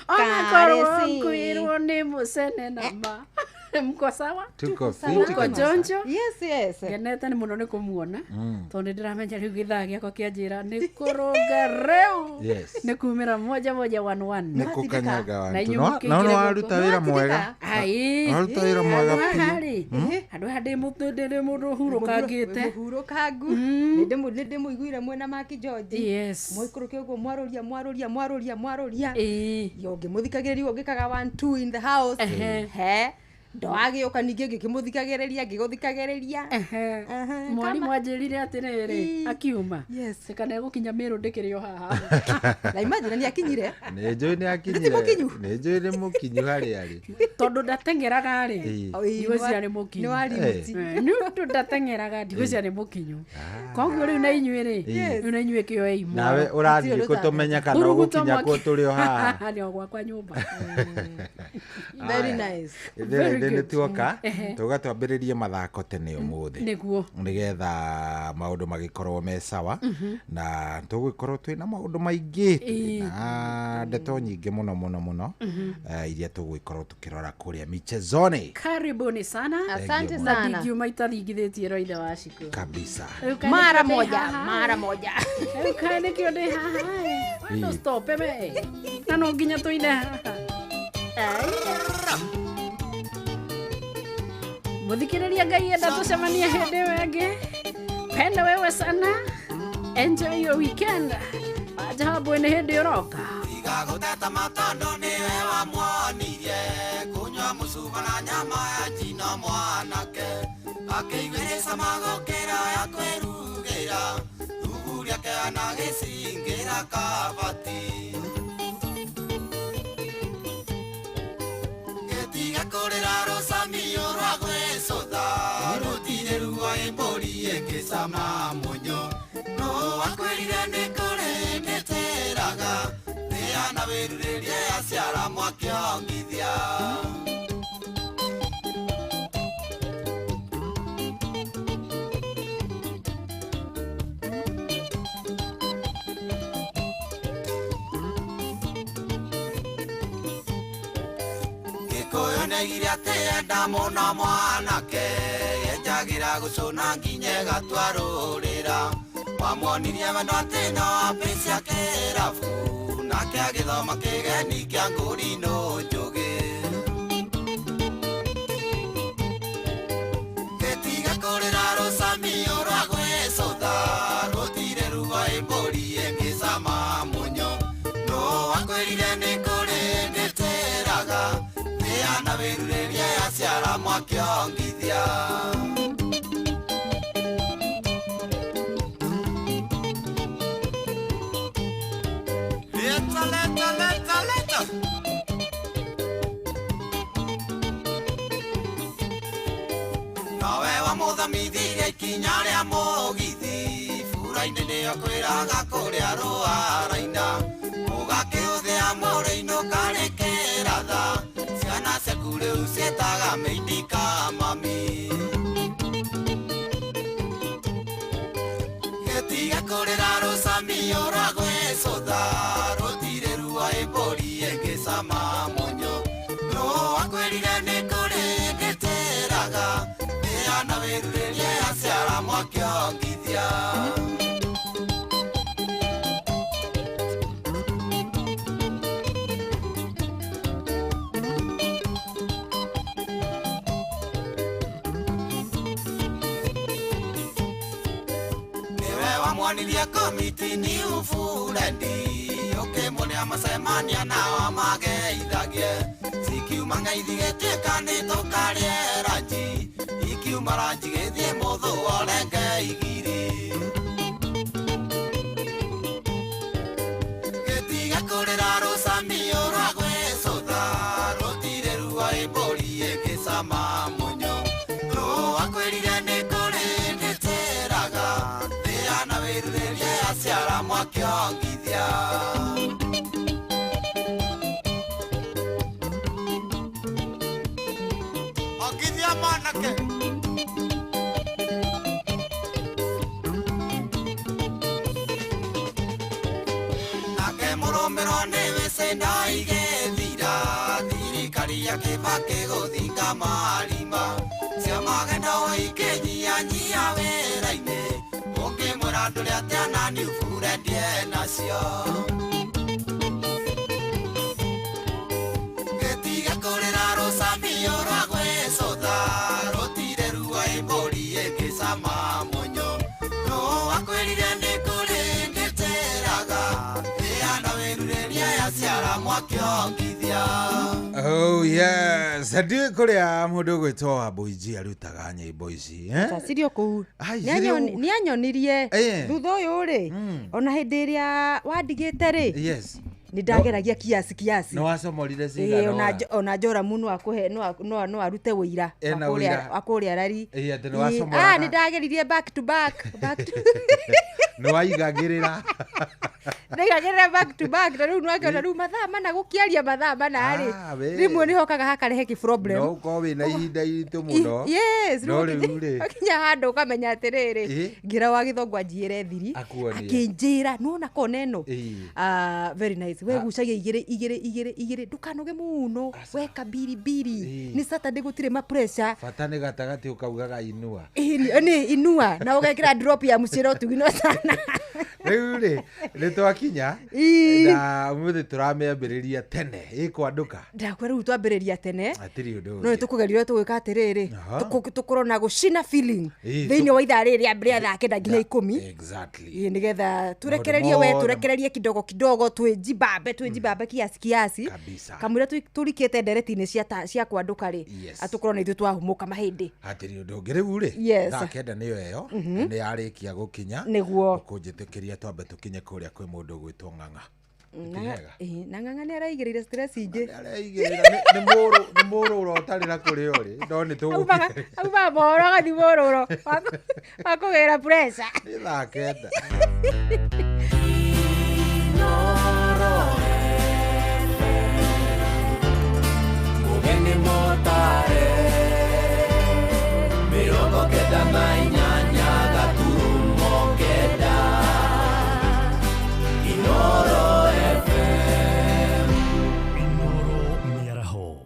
Ona korwo kwirwo ni musene namba Mko sawa? Tuko Mko jonjo? Yes. Ngenete ni muno ni kumuona. Tondu ndiramenya riu githaa giakwa kianjira ni kuruga reu. Ni kumira moja 1-1. Ni kukanyaga wantu. No waruta wira mwega. Ai. Waruta wira mwega. Andu hande mutundire mundu hurukangite. Hurukangu. Ninde muiguire mwena Maki George. Yes. Muikuruke uguo mwaroria. Yonge muthikagiriria ugikaga 1-2 in the house. He. Ndoagioka ninge ngikimũthikagĩrĩria ngĩgũthikagĩrĩria mwarimu anjĩrire atĩrĩrĩ akiuma kana egũkinya Meru ndĩkĩrĩ o haha na imagine nĩ akinyire nĩnjũĩ nĩ akinyire nĩnjũĩ nĩ mũkinyu harĩa arĩ tondũ ndateng'eraga rĩ ndigũcia nĩ mũkinyu nĩ warimuti nĩ ndateng'eraga ndigũcia nĩ mũkinyu koguo rĩu na inyuĩ rĩ rĩu na inyuĩ kĩoe imwe nawe ũrathiĩ kũtũmenya kana ũgũkinya kũ tũrĩ o haha nĩ o gwakwa nyũmba very nice nĩ tuoka tugatwambĩrĩrie mathako tene ũmũthĩ nĩguo nĩgetha maũndũ magĩkorwo me sawa na tũgũkorwo twĩna maũndũ maingĩ na ndeto nyingĩ mũno iria tũgũkorwo tũkĩrora kũrĩa michezoni. Karibuni sana. Asante sana. Ndigiuma itathingithĩtie roithe wa ciku kabisa mara moja kaine kĩonde haha no stop me na no nginya tũine haha Muthikĩrĩria Ngai enda tũcemanie hĩndĩ ĩyo ĩngĩ. Penda wewe sana. Enjoy your weekend. Ajabu nĩ hĩndĩ ũroka. Igagũteta matondo nĩwe wamuonirie kunyua mũcuba na nyama ya njino mwanake akĩiguĩre cama gũkĩra ya kwĩrugĩra thubu rĩake anagĩcingĩra kabati gĩtiga kũrĩra rũcamio rwa gwĩcũtha rũtirĩ ruo ĩmbũri ĩngĩcama mũnyo no wakwĩrire nĩ kũrĩ ndĩtĩraga thĩana wĩrurĩrie aciara mwakĩongithia negire atenda mũno mwanake yenjagira gũcũna nginya gatwarũrĩra wamuonirie wendo atĩ no apĩci akĩrabu nake agĩthoma kĩgeni kĩa ngũri no njũgĩ gĩtiga kũrĩra rũcamio rwa gwĩcũtha rũtirĩ rugo ĩmbũri ĩngĩcama mũnyo no wakwĩrire nĩ kũrĩ ndĩtĩraga na wĩrurĩrie aciara mwakĩongithia leta nawe wamũthamithirie ikinya rĩa mũgithi bura-inĩ nĩyo kwĩraga kũrĩa rũara-ina ũgakĩũthĩa mũrĩ-inũ karĩkĩra tha ciana ciaku rĩu ciĩtaga mĩindika mami gĩtiga kũrĩra rũcamio rwa gwĩcũtha rũtirĩ ruo ĩmbũri ĩngĩcama mũnyo no wakwĩrire nĩ kũrĩ ndĩtĩraga thĩana wĩrurĩrie aciara mwakiongithia wamwanirie komiti ni ufurendi ukimũria macemania nao mageithagie cikiuma ng'aithi gĩtuĩka nĩ tũkarĩe ranji ikiuma ranji gĩthiĩ mũthũ orenge igiri gĩtiga kũrĩra rũcamio rwa gwĩcũtha rũtirĩ rua ĩmbũri ĩngĩcama mũnyo rũakwĩrire nĩ kũrĩ ndĩtĩraga thĩana wĩrurĩrie aciara mwakiongithia ongithia mwanake nake mũrũmĩrwo nĩ wĩcĩna igĩthira thirikari ya Kibaki gũthinga marima cia magendo ikĩnyiyanyia wĩra-inĩ ũkĩmwĩra ndũrĩ atĩa na nĩ ũburendie nacio gĩtiga kũrĩra rũcamio rwa gwĩcũtha rũtirĩ rua ĩmbũri ĩngĩcama mũnyo rũakwĩrire nĩ kũrĩ ndĩtĩraga thĩana wĩrurĩrie yaciara mwakiongithia. Oh yes, ndiĩ kũrĩa mũndũ gwĩtwo Wambũi arutaga nyĩmbo ici Cirio kũu nĩ anyonirie thutha ũyũ rĩ ona hĩndĩ ĩrĩa wandigĩte rĩ yes nĩ ndageragia kiasi no wasomorire cigana ona Joramu no arute wĩira akũrĩa rari nĩ ndageririe back to back no waigagĩrĩra ndagagĩrĩra back to back na rĩu nĩwakiona rĩu mathaa mana gũkĩaria mathaa mana rĩ rĩmwe nĩ hokaga hakarehe ki problem no ũkorwo wĩna ihinda iritũ mũno yes no rĩu rĩ akinya handũ ũkamenya atĩrĩrĩ ngira wa Gĩthongo anjiyĩre thiri akĩnjĩra nona kona ĩno very nice we gucagia igĩrĩ ndukanoge mũno weka biribiri ni Saturday gũtirĩ ma pressure bata nĩ gatagatĩ ũkaugaga inua nĩ inua na ũgekĩra drop ya mũcĩro tugino sana rĩu rĩ nĩtwakinya na mũthĩ tũramĩambĩrĩria tene ĩkwandũka ndakwe rĩu twambĩrĩria tene atirĩ ũndũ no nĩtũkũgeria tũgwĩka atĩrĩrĩ tũkorwo na gũcina feeling thĩinĩ wa ithaa rĩrĩ rĩa thaa kenda nginya 10 exactly nĩgetha tũrekererie kidogo twĩjibambe kiasi kamwĩra tũrikĩte ndereti-inĩ cia kwandũka rĩ atũkorwo na ithuĩ twahumũka mahĩndĩ hatirĩ ũndũ ũngĩ rĩu rĩ thaa kenda nĩyo ĩyo nĩ yarĩkia gũkinya nĩguo kũnjĩtĩkĩria twambe tũkinye kũrĩa kwĩ mũndũ gwĩtwo Ng'ang'a na Ng'ang'a nĩ araigĩrĩire stress ingĩ nĩ mũrũro ũtarĩ na kũrĩa ũrĩ no nĩ auga mohoro agathi mũrũro wa kũgĩra pressure nĩ thaa kenda Mugeni motare mirongo kenda na inyanya gaturumo kenda Inoro FM Inoro Miaraho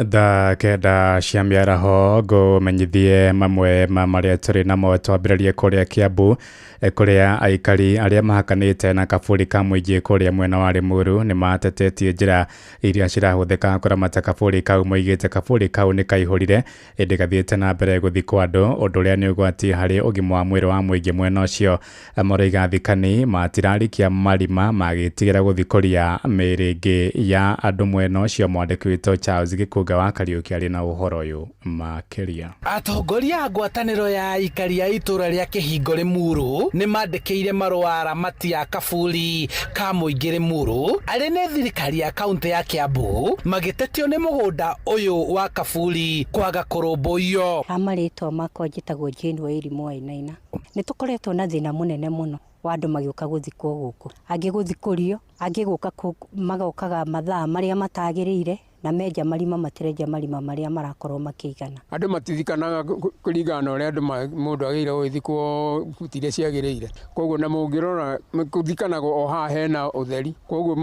thaa kenda cia mĩaraho ngũmenyithie mamwe ma marĩa tũrĩ namo twambĩrĩrie kũrĩa Kiambu kũrĩa aikari arĩa mahakanĩte na kaburi ka mũingĩ kũrĩa mwena wa Limuru nĩ matetetie njĩra iria cirahũthĩka kũramata kaburi kau moigĩte kaburi kau nĩ kaihũrire ĩndĩ gathiĩte na mbere gũthikwo andũ ũndũ ũrĩa nĩ ũgwati harĩ ũgima wa mwĩrĩ wa mũingĩ mwena ũcio Mũrĩiga Thikani matirarikia marima magĩtigĩra gũthikũria mĩĩrĩ ĩngĩ ya andũ mwena ũcio mwandĩki witũ Charles Gĩkũnga wa Kariũki arĩ na ũhoro ũyũ makĩria. Atongoria a ngwatanĩro ya aikari a itũra rĩa Kĩhingo Limuru nĩ mandĩkĩire marũa aramati a kaburi ka mũingĩ Limuru arĩ nĩ thirikari ya kaunti ya Kiambu magĩtetio nĩ mũgũnda ũyũ wa kaburi kwaga kũrũmbũiyo. Amarĩtwo makwa njĩtagwo Jane Wairimu Wainaina. Nĩ tũkoretwo na thĩna mũnene mũno wa andũ magĩũka gũthikwo gũkũ, angĩ gũthikũrio, angĩ gũka magokaga mathaa marĩa matagĩrĩire na menja marima matirenja marima maria marakorwo makĩigana. Andũ matithikanaga kũringana ũrĩa mũndũ agĩrĩirwo gũthikwo buti iria ciagĩrĩire. Koguo na mũngĩrora gũthikanaga o haha hena ũtheri, koguo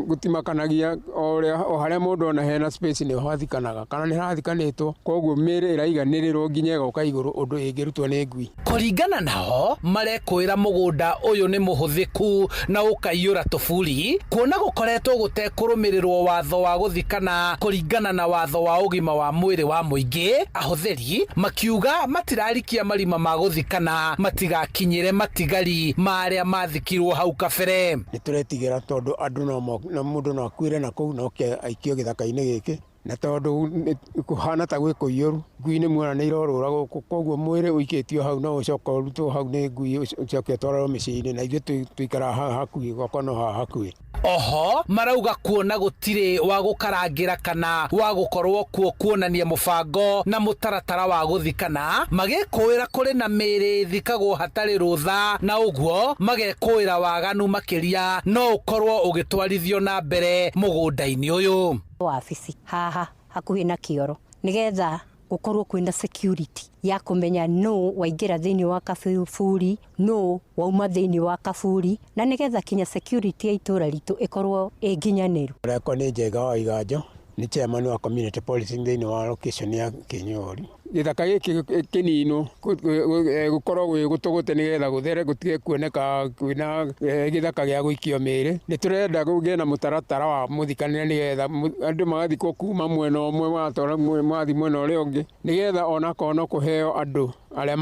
gũtimakanagia o harĩa mũndũ ona hena space nĩho hathikanaga kana nĩ harathikanĩtwo, koguo mĩĩrĩ ĩraiganĩrĩrwo nginya ĩgoka igũrũ ũndũ ĩngĩrutwo nĩ ngui. Kũringana nao marekwĩra mũgũnda ũyũ nĩ mũhũthĩku na ũkaiyũra tũburi, kuona gũkoretwo gũtekũrũmĩrĩrwo watho wa gũthikana kũringana na watho wa ũgima wa mwĩrĩ wa mũingĩ. Ahũthĩri makiuga matirarikia marima ma gũthikana matigakinyĩre matigari marĩa mathikirwo hau kabere. Nĩtũretigĩra tondũ andũ na mũndũ no akuĩre na kũu no aikio gĩthaka-inĩ gĩkĩ, na tondũ kũhana ta gwĩ kũiyũru, ngui nĩ muona nĩ irorũra gũkũ, koguo mwĩrĩ ũikĩtio hau no ũcoka ũrutwo hau nĩ ngui ũcoke ũtwarwo mĩciĩ-inĩ, na ithuĩ tũikara haha hakuhĩ gwakwa no haha hakuhĩ. Oho marauga kuona gũtirĩ wa gũkarangĩra kana wa gũkorwo kuo kuonania mũbango na mũtaratara wa gũthikana, magĩkũĩra kũrĩ na mĩĩrĩ thikagwo hatarĩ rũtha, na ũguo magekũĩra waganu makĩria no ũkorwo ũgĩtwarithio na mbere mũgũnda-inĩ ũyũ. Wabici haha hakuhĩ na kĩoro nĩgetha gũkorwo kwĩna security ya kũmenya no waingĩra thĩinĩ wa kaburi, no wauma thĩinĩ wa kaburi, na nĩgetha kinya security ya itũra ritũ ĩkorwo ĩnginyanĩru. Rekwa nĩ Njega wa Iganjo, nĩ chairman wa community policing thĩinĩ wa location ya Kĩnyori. Gĩthaka gĩkĩ kĩninwo gũkorwo gwĩ gũtũgũte nĩgetha gũthere gũtige kuoneka kwĩna gĩthaka gĩa gũikio mĩĩrĩ. Nĩtũrenda gũgĩe na mũtaratara wa mũthikanĩre nĩgetha andũ magathikwo kuma mwena ũmwe magathiĩ mwena ũrĩa ũngĩ, nĩgetha onakorwo no kũheo andũ arĩa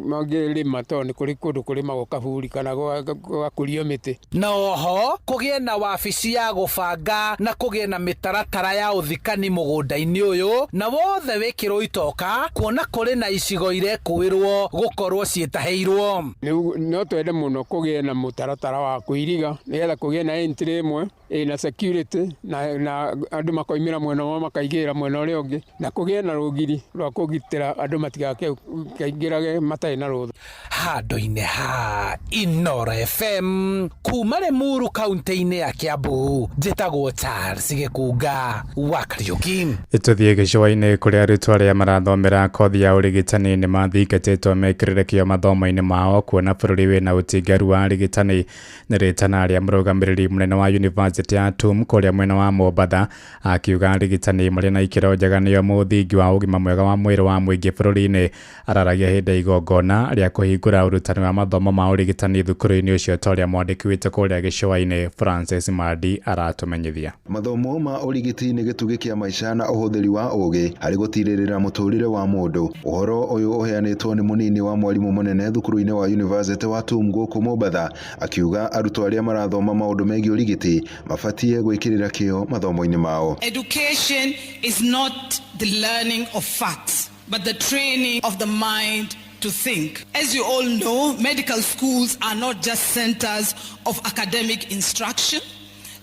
mangĩrĩma tondũ nĩ kũrĩ kũndũ kũrĩmagwo kaburi kana gũgakũrio mĩtĩ. Na oho kũgĩe na wabici ya gũbanga na kũgĩe na mĩtaratara ya ũthikani mũgũnda-inĩ ũyũ, na wothe wĩkĩrwo itoka kuona kũrĩ na icigo irekũĩrwo gũkorwo ciĩtahĩirwo. No twende mũno kũgĩe na mũtaratara wa kũiriga nĩgetha kũgĩe na entry ĩmwe na security na andũ makoimĩra mwena ũmwe makaingĩra mwena ũrĩa ũngĩ, na kũgĩe na rũgiri rwa kũgitĩra andũ matigakaingĩrage matarĩ na rũtha. Handũ-inĩ ha Inooro FM kuma Limuru kaunti-inĩ ya Kiambu, njĩtagwo Charles Gĩkunga wa Kariũki. Tũthiĩ gĩcũa-inĩ kũrĩa arutwo arĩa marathomera kothi ya ũrigitani nĩ mathikĩtĩtwo mekĩrĩre kĩo mathomo-inĩ mao, kuona bũrũri wĩna ũtingaru wa arigitani. Nĩ rĩtana rĩa mũrũgamĩrĩri mũnene wa University ya TUM kũrĩa mwena wa Mombatha, akiuga arigitani marĩ na ikĩro njega nĩo mũthingi wa ũgima mwega wa mwĩrĩ wa mũingĩ bũrũri-inĩ. Araragia hĩndĩ ya igongona rĩa kũhingũra ũrutani wa mathomo ma ũrigitani thukuru-inĩ ũcio ta ũrĩa mwandĩki witũ kũrĩa gĩcũa-inĩ Francis Madi aratũmenyithia. Mathomo ma ũrigiti nĩ gĩtugĩ kĩa maica na ũhũthĩri wa ũgĩ harĩ gũtirĩrĩra mũtũrĩre wa mũndũ. Ũhoro ũyũ ũheanĩtwo nĩ mũnini wa mwarimũ mũnene thukuru-inĩ wa University wa TUM gũkũ Mombatha, akiuga arutwo arĩa marathoma maũndũ megiĩ ũrigiti mabatie gwĩkĩrĩra kĩo mathomo-inĩ mao. Education is not the learning of facts, but the training of the mind to think. As you all know, medical schools are not just centers of academic instruction.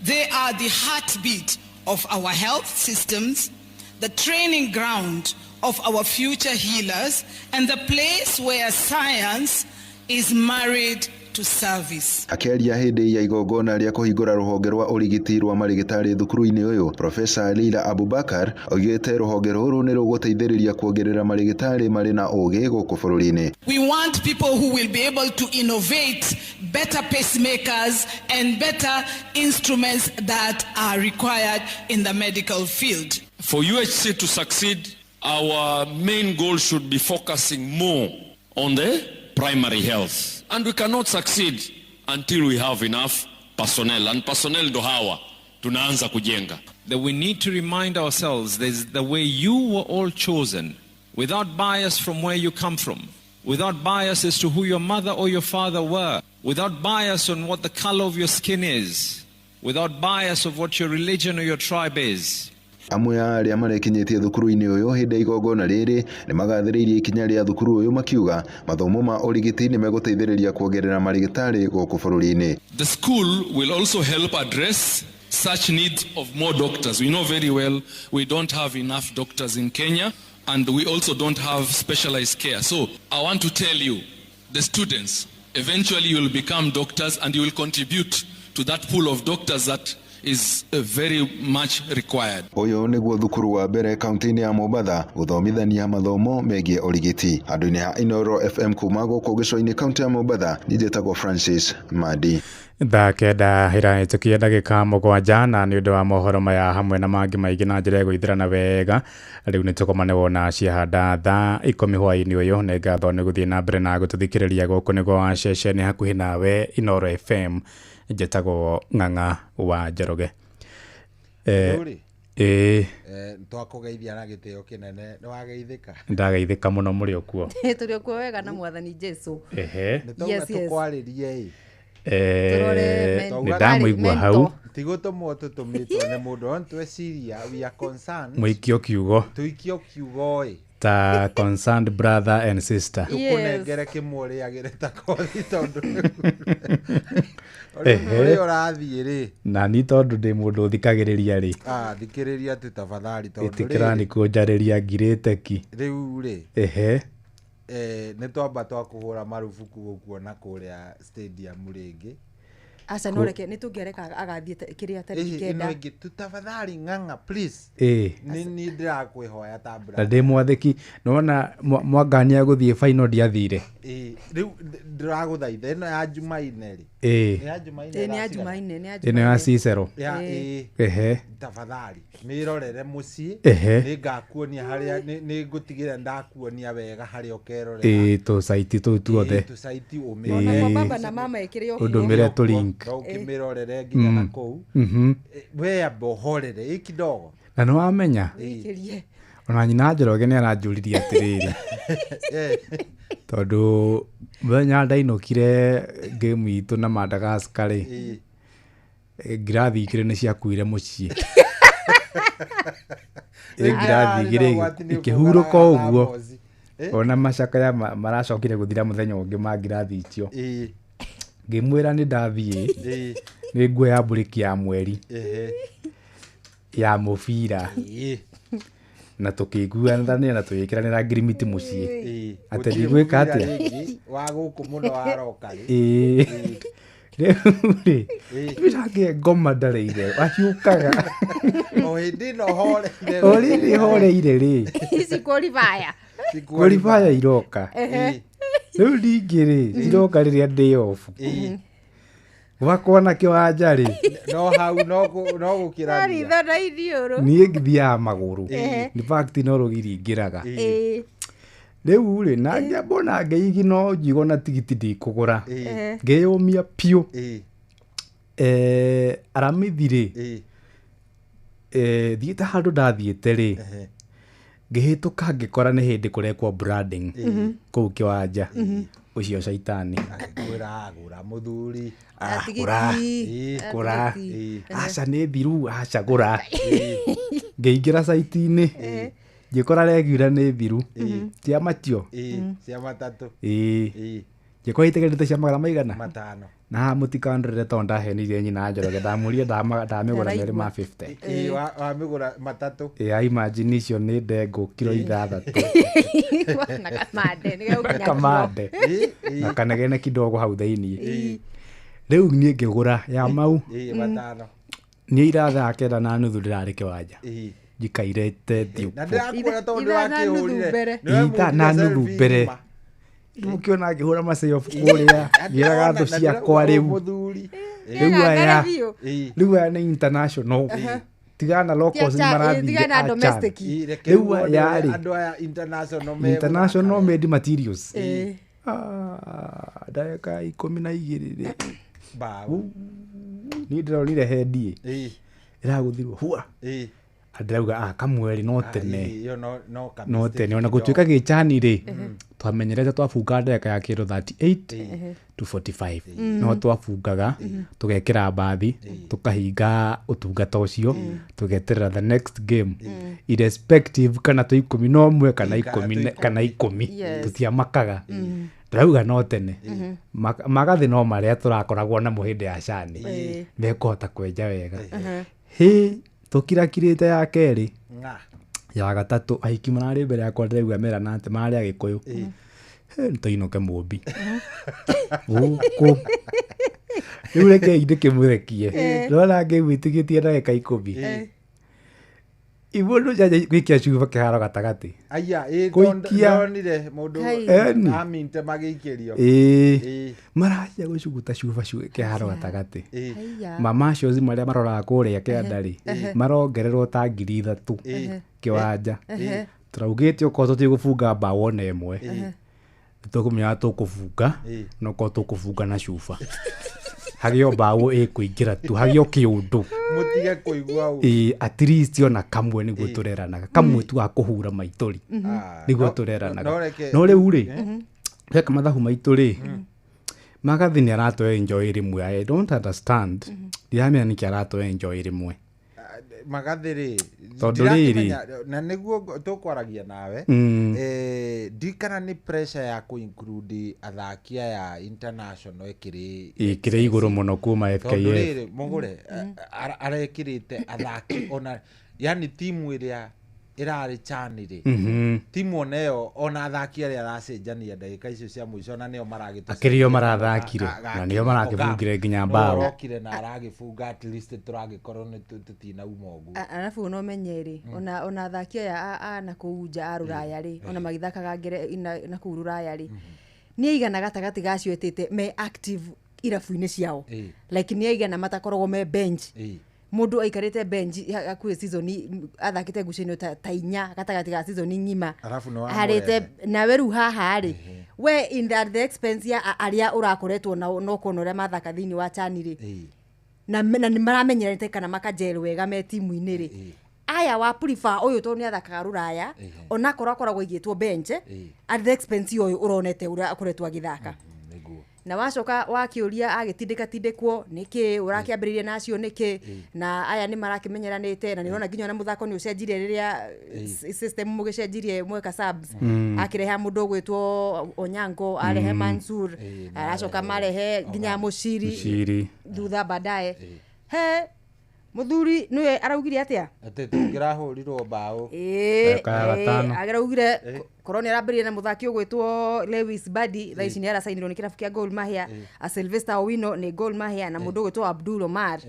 They are the heartbeat of our health systems, the training ground of our future healers, and the place where science is married to service. Akĩaria hĩndĩ ya igongona rĩa kũhingũra rũhonge rwa ũrigiti rwa marigĩtarĩ thukuru-inĩ ũyũ, Profesa Leila Abubakar oigĩte rũhonge rũrũ nĩ rũgũteithĩrĩria kuongerera marigĩtarĩ marĩ na ũgĩ gũkũ bũrũri-inĩ. We want people who will be able to innovate better pacemakers and better instruments that are required in the medical field. For UHC to succeed, our main goal should be focusing more on the primary health. And we cannot succeed until we have enough personnel. And personnel ndo hawa tunaanza kujenga. That we need to remind ourselves there's the way you were all chosen, without bias from where you come from, without bias as to who your mother or your father were, without bias on what the color of your skin is, without bias of what your religion or your tribe is. Amwe arĩa marekinyĩtie thukuru-inĩ ũyũ hĩndĩ ya igongona rĩrĩ nĩ magathĩrĩirie ikinya rĩa thukuru ũyũ makiuga mathomo ma ũrigiti nĩ megũteithĩrĩria kuongerera marigĩtarĩ gũkũ bũrũri-inĩ. The school will also help address such needs of more doctors. We know very well we don't have enough doctors in Kenya, and we also don't have specialized care. So I want to tell you, the students, eventually you will become doctors and you will contribute to that pool of doctors that is very much required. Uyu niguo thukuru wa mbere kaunti-ini ya Mombatha guthomithania mathomo megie urigiti. Andu-ini ha Inoro FM kuma guku gico-ini kaunti ya Mombatha nindetagwo Francis Madi. Kenda iraitukia ndagika mugwanja na ni undu wa mohoro maya hamwe na mangi maingi na njira guithirana wega. Riu ni tukomane wona ciahanda thaa 10 hwaini uyu ne ngatho ni guthie na mbere na gututhikiriria guku ni gwa ceceni hakuhi nawe Inoro FM njetago Ng'ang'a wa Njoroge. Twakugeithia na gitio kinene ni wageithika. Ndageithika muno muri okuo. Turi okuo wega na mwathani Jesu. Yes. Tukwaririe ndamuigua hau tigutumwo tutumitwo ni mundu on tweciria we are concerned muikio kiugo tuikio kiugo ta concerned brother and sister tukunengere kimuri agire ta kothi tondu uri urathie ri na ni tondu ndi mundu thikagiriria ri thikiriria tu tafadhali tondu itikirani kunjariria ngirite ki riu ri ni twamba twakuhura marufuku gukuona kuria stadium ringi aca no reke ni tungiereka agathie kiria tariki kenda ingi tutafadhali Ng'ang'a please ni ndirakwihoya tabra na ndi mwathiki nona mwangania guthie final ndiathire riu ndiraguthaitha ino ya Jumaine ri ya Jumaine ino ya Cicero tafadhali mirorere mucii ni ngakuonia haria ni ngutigira ndakuonia wega haria ukerorera to site to tuothe to site umire baba na mama ekirio udumire to link ukimirorere nginya na kou we abohorere ikidogo na no amenya ona nyina Njoroge ni aranjuririe atiriri tondu benya ndainokire game itu na Madagascar ngirathi ikire ni ciakuire mucii ngirathi igire ikihuruka uguo ona macaka ya maracokire guthira muthenya ungi ma ngirathi icio ngimwira ni ndathie ni nguoya buriki ya mweri ya mubira na tukiguanithania na tugikiranira ngirimiti mucii ati ndigwika atia wa guku muno waroka birage ngoma ndareire waciukaga o hindi no horeire oriri horeire ri ici qualify iroka riu ndingiri iroka riria day off wakona kiwanja ri no hau no gukirania thona ithiuru nie ngithia maguru in fact no rugiri ngiraga riu ri na ngabona ngeigi no njigo na tigiti ndikugura ngeyumia piu aramithire thiete handu ndathiete ri ngihituka ngikora ni hindi kurekwo branding kuu kiwanja ucio caitani agwira agura muthuri kura aca ni thiru aca gura ngeingira caiti-ini ngikora regiura ni thiru cia matio cia matatu ngikora itegerete cia magana maigana 5 na mutikandorere to ndahenirie nyina Njoroge ndamurie ndamigura meri ma 50 wamigura matatu imagine icio ni ndengu kilo 6 na kamande kamande na kanegene kidogo hau thĩinĩ riu niĩ ngĩgũra ya mau 5 niĩ irathaa kenda na nuthu ndirarĩ kĩwanja njikairĩte na ndĩrakuona tondũ wakĩhũrire na nuthu mbere mukiona ngĩhũra maceof kũrĩa ngĩraga thũ ciakwa rĩu rĩu aya nĩ international tigana locals marathiĩ rĩu yarĩ international made materials ndagĩka 12 niĩ ndĩronire hendi ĩragũthirwo hua ndirauga kamweri no tene ona gũtuĩka gĩchani rĩ twamenyerete twabunga ndagĩka ya kĩndũ 38 to 45 no twabungaga tũgekĩra mbathi tũkahinga ũtungata ũcio tũgeterera the next game irrespective kana twĩ 11 kana 10 tũtiamakaga ndĩrauga no tene magathĩ no marĩa tũrakoragwo namo hĩndĩ ya cani mekũhota kwenja wega tukirakirite ya keri ya gatatu ahiki marari mbere yakwa ndirauga mera na ate marari agikuyu ntoinoke mumbi guku Riu reke indike murekie. Rora ngĩgwĩtĩkĩtie ndagĩka 10. Ivondo jaja kwikia cuba kiharo gatagati. Aya ndonire mundu aminte magikirio. Maracia gucuguta cuba kiharo gatagati. Mama shozi maria maroraga kuria kiandari marongererwo ta 3,000 kiwanja. Turaugite uko tutigubunga mbaũ na ĩmwe. Tukumenya tukubunga no ko tukubunga na cuba. Hagio mbaũ ĩkũingĩra tu hagio kĩũndũ. Mutige kuigua u. At least ona kamwe niguo tureranaga. Kamwe tu akuhura maituri. Niguo tureranaga. No rĩu rĩ. Reka mathahu maitũ rĩ. Magathi nĩ aratoe enjoy rimwe. I don't understand. Ndiramenya nĩkĩ aratoe enjoy rimwe. Magathi rĩ. Tondũ rĩrĩ. Na nĩguo tukwaragia nawe. Ndikana nĩ pressure ya ku-include athakia ya international ikĩrĩ igũrũ mũno kuma FKF. Tondũ rĩrĩ mũgũre arekĩrĩte athaki ona yani timu ĩrĩa ĩrarĩ chanĩrĩ. Timu oneyo ona athaki arĩa aracenjania ndagĩka icio cia mũico na nĩo akĩrio marathakire na nĩo marakĩbungire nginya mbaũ. Arokire na aragĩbunga at least tũragĩkorwo nĩ tũtinauma ũguo. Arabu no menye rĩ ona athaki aya na kũu nja a Rũraya rĩ ona magĩthakaga na kũu Rũraya rĩ nĩ aigana gatagatĩ gacio etĩte me active irabu-inĩ ciao like nĩ aigana matakoragwo me bench. Mundu aikarite bench akuwe season athakite ngucanio ta 4 gatagati ga season ngima harite nawe ru haha ri we in the expense ya aria urakoretwo no konore mathaka thini wa chani ri na ni maramenyerete kana makajel wega me timu-ini ri aya wa prefer uyu to ni athakaga Rũraya ona koragwo igitwo bench at the expense uyu uronete uria akoretwo agithaka. Na wacoka wakiuria agitindika niki urakiambiriria nacio niki na aya ni marakimenyeranite na nirona nginya na muthako ni ucenjirie riria system mugicenjirie mweka subs akireha mundu gwitwo Onyango arehe Mansur aracoka marehe nginya Mushiri thutha baadaye he muthuri niwe araugire atia ati tungirahurirwo mbaũ agiraugire koroni arambiririe na muthaki ugwitwo Lewis Badi thaici ni arasainirwo ni kirabu kia Gor Mahia a Sylvester Owino ni Gor Mahia na mundu ugwitwo Abdul Omar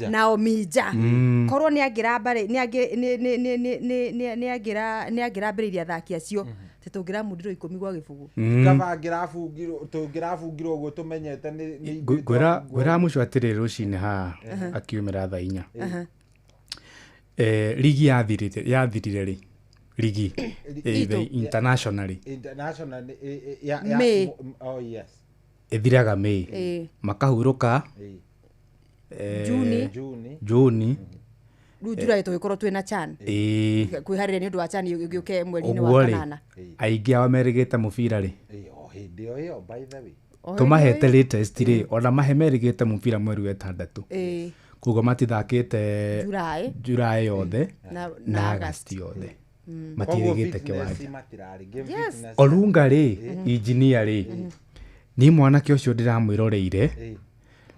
Naomija korwo ni agira bare ni agira mbiriria athaki acio tutungira mundiro 10 gwa gibugu tungirabungirwo uguo tumenyete ni gwira muco atiri rucini ha akiumira thaa 4 ligi yathirire ri ligi internationally oh yes ethiraga Mei makahuruka Juni Rujura ito ikorwo twina chan kwiharire ni undu wa chan yugiuke mweri-ini wa 8 aingi ao merigite mubira ri hindi oyo by the way tumahete latest ri ona mahemerigite mubira mweri wa 6 kugo matithakite July yothe na August yothe matirigite kiwanja Olunga ri engineer ri ni mwanake ucio ndiramwiroreire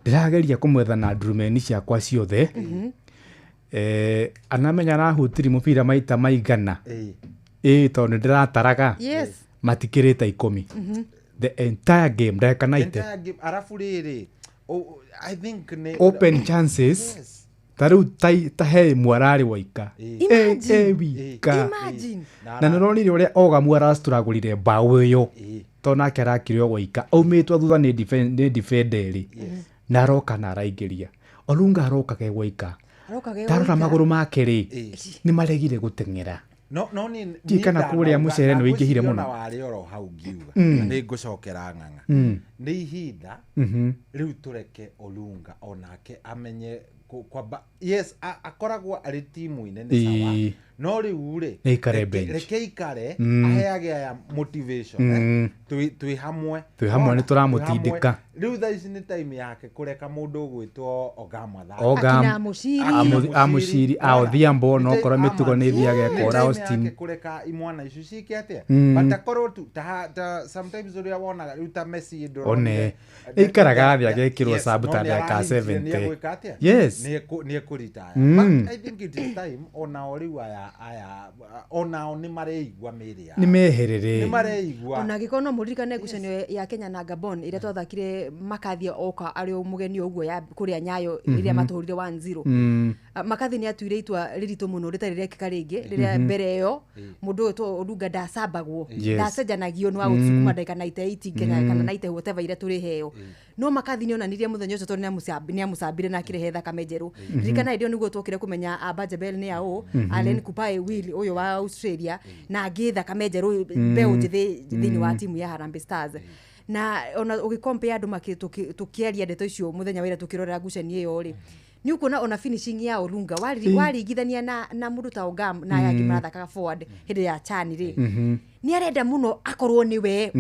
ndirageria kumwetha na ndurumeni ciakwa ciothe anamenya arahutiri mubira maita maigana tondu ndirataraga matikirite 10 the entire game ndeka naite arafu riri I think open chances taru tahe mwarari waika wika na nironire uria oga mwarasturagurire mbaũ iyo tona kerakirio waika aumitwa thutha ni defenderi na roka na raingiria Olunga aroka ke waika tarora maguru make ri ni maregire guteng'era no ni kana kuria mucere ni wingihire muno wari oro hau ngiuga ni ngucokera ng'ang'a ni ihinda riu tureke Olunga onake amenye kwamba yes akoragwo ari timu-ini ni sawa no riu ri reke ikare aheage ya motivation twi hamwe ni turamutindika riu thaici ni time yake kureka mundu ugwitwo Amushiri Odhiambo no korwo mitugo ni thiage kora Austin kureka imwana icu cike atia batakorwo tu sometimes uria wonaga riu ta Messi one ikaraga thia gekirwo sabuta ndaka 70 yes ni kuritaya but I think it is time ona oriwa ya aya onao nĩ mareigua mĩĩrĩ yao nĩ meherere nĩ mareigua ona gikono muririkane ngucanio ya Kenya na Gabon iria twathakire makathia oka ari o mugeni uguo ya kuria Nyayo iria matũrire 1-0 makathi ni atuire itwa ririto muno ritari rekika ringi riria mbere yo mundu to Odunga ndacambagwo ndacenjanagio no agũcukuma ndagika 98 Kenya kana 90 whatever iria turi heo no makathi ni onanirie muthenyo ucio tondu ni amusambire na kirehe thakame njeru ririkana ndio niguo twokire kumenya Abajabel ni ao Allen Kupai Will uyo wa Australia na agitha thakame njeru mbeu njithi thini wa timu ya Harambee Stars na ona ugicompare andu tukiaria ndeto icio muthenya wira tukirorera ngucanio iyo ri ni ukuna ona finishing ya Olunga warigithania na mundu ta Ogam na yake marathaka forward hindi ya Chani ri ni arenda muno akorwo ni we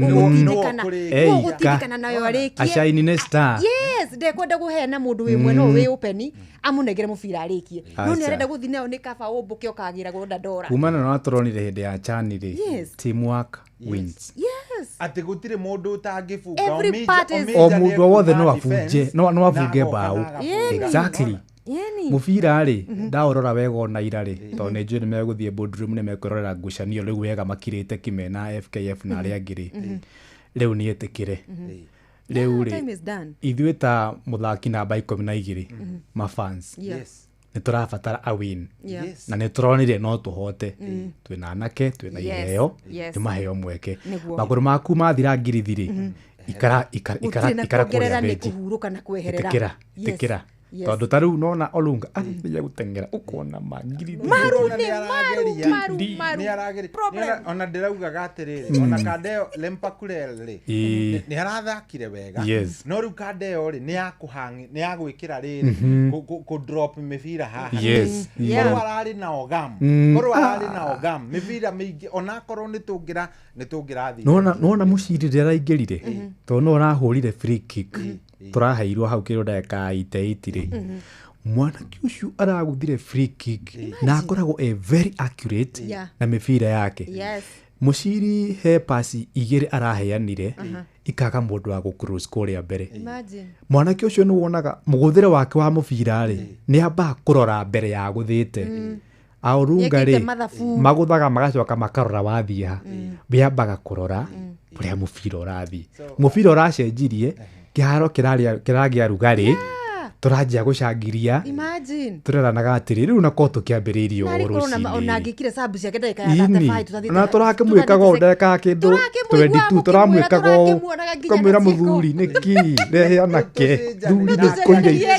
ugutindikana nayo arikie ashaini ne star yes ndekwenda guheana mundu wi mwena wi upeni amunegere mubira arikie no ni arenda guthi nayo ni kaba umbuke okagira gonda ndora kumana na turonire hindi ya Chani ri teamwork wins ati gutire mundu utangifunga o mundu wothe no afunje no afunge bao exactly mubira ri ndaorora wega ona ira ri to ne njui ni meguthie boardroom ni mekwirorera ngucanio riu wega makirite Kimena FKF na aria ngiri riu ni etikire riu ri ithuĩ ta muthaki namba 12 ma fans ni turabatara a win na ni turonire no tuhote twina anake twina iheo ni maheo mweke maguru maku mathira ngirithiri ikara kuria beji tikira tondu ta riu nona Olunga athia gutengera ukona mangiri maru ni arageria ona ndirauga gatiriri ona Kadeo Lempakurel ni harathakire wega no riu Kadeo ri ni yakuhangi ni yagwikira riri ku drop mibira haha korwo arari na Ogam mibira mingi ona korwo nitungira thi nona mucirire araingirire to no arahurire free kick turaheirwo hau kiro ndeka iteitire mwanake ucio araguthire free kick na akoragwo very accurate na mibira yake muciri he pasi igiri araheanire ikaga mundu wa gucross kuria mbere mwanake ucio ni wonaga muguthire wake wa mubira ri ni amba kurora mbere ya guthite Olunga ri maguthaga magacoka makarora wathia biambaga kurora uria mubira urathi mubira uracenjirie kiharo kiragia rugari turajia gucangiria tureranaga atiri riu nako tukiambiririo rucini ona ngikire sabu ciake ndagika ya 35 tutathite na turakimwikaga ndagika kindu 22 turamwikaga kamwira muthuri niki rehe anake thuri ni koire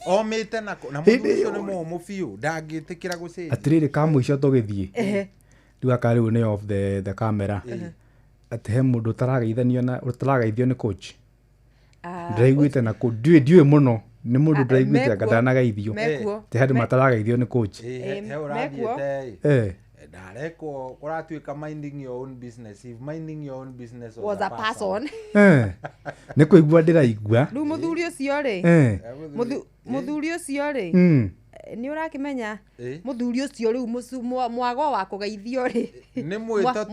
omite na mundu ucio ni mumu fiu ndangitikira gucini atiriri ka mwisho tugithie riu akari ni off the camera ate mundu taragaithio ni coach ndaiguite na ku ndiwe muno ni mundu ndaiguite agatanaga ithio te hadi mataragaithio ni coach ndareko kuratuika minding your own business if minding your own business was a person ni kuigua ndiraigua riu muthuri ucio ri muthuri ucio ri ni urakimenya muthuri ucio riu mwago wa kugeithio ri ni mwitotori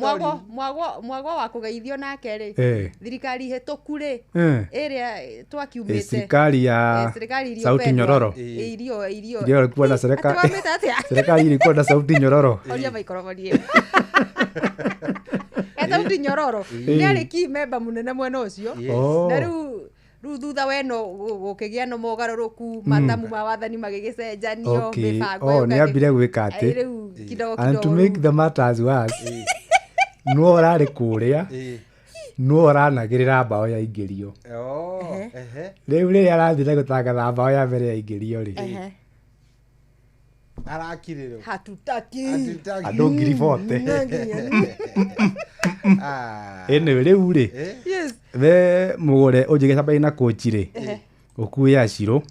mwago wa kugeithio nake ri thirikari hituku ri iria twakiumite serikali ya sauti nyororo irio kwa na serikali ilikuwa na sauti nyororo oria maikorobari sauti nyororo ni ari ki member munene mwena ucio na riu thutha weno gukigia no mogaruruku matamu ma wathani magigicenjanio mibango ni ambire gwika ati and to make the matters worse no rari kuria no ranagirira bao ya ingirio riu ri arathire gutangatha bao ya mbere ya ingirio ri arakiriro hatutaki andu ngiri 40 ene riu ri we mugure ujige sabai na coach ri ukuye Aciro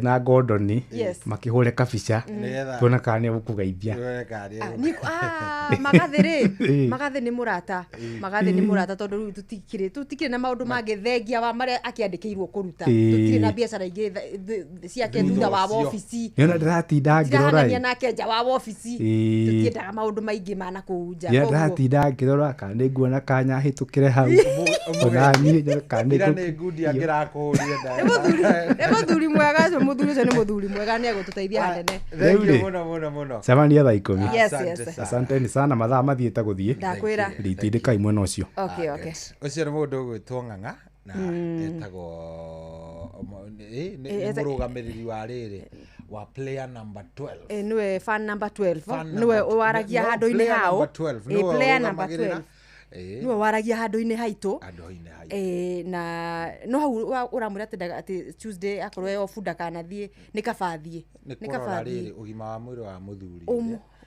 na Gordon makihure kabica tuona kana ni gukugeithia magathi ni murata tondu tutikire na maundu magithengia wa maria akiandikirwo kuruta tutire na biacara ingi ciake thutha wa ofisi yona ndiratinda ngirora nake nja wa ofisi tutiendaga maundu maingi mana kuunja ya ndiratinda ngirora kana ni nguona kanya hitukire hau ona nyire kana ni ngudi angirakuhuria nda muthuri mwega gacio muthuri ucio ni muthuri mwega ni agututeithia hanene. Muno. Samania thaa 10. Yes. Asanteni sana mathaa mathiĩte gũthiĩ. Ndakwĩra. Ritindĩkai mwena ũcio. Okay. Ucio nĩ mũndũ ũgwĩtwo Ng'ang'a na etagwo nĩ mũrũgamĩrĩri wa rĩrĩ wa player number 12. Niwe fan number 12. Niwe waragia handũ-inĩ hao. Player number 12. Niwe waragia handũ-inĩ haitũ. Na no hau ũramwĩra atĩ Tuesday akorwo yo funda kana thiĩ nĩ kabathiĩ. Nĩ kabathiĩ. Ũgima wa mwĩrĩ wa mũthuri.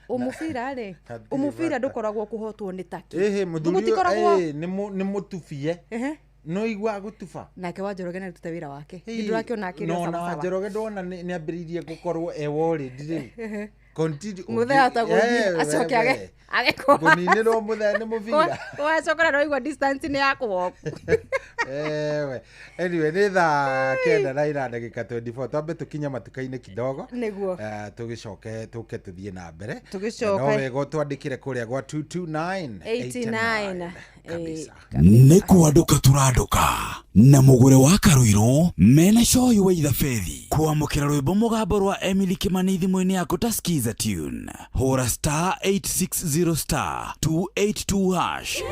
Umufira rĩ. Umufira ndũkoragwo kũhotwo nĩ taki. Mũthuri nĩ mũtubie. No igwa gutuba nake wa Njoroge na tuta wira wake ndirakiona akiri sawa sawa no na Njoroge ndona ni ambiririe gukorwo worried continue muthe atagũthie acoke ageko kuninirwo muthe ni muvira wacokora no igwa distance ni yakwo anyway ni thaa 9:24 twambe tukinya matuka-inĩ kidogo niguo tugicoke tuke tuthie na mbere tugicoke no wego twandikire kuria gwa 22989 nĩ kwanduka turanduka na mugure wa Karuiro mena coyi wa ithabedi kwamũkĩra rwĩmbo mũgambo rwa Emily Kimani thimũ-inĩ yaku ta skiza tune hora star 860 star 282 hash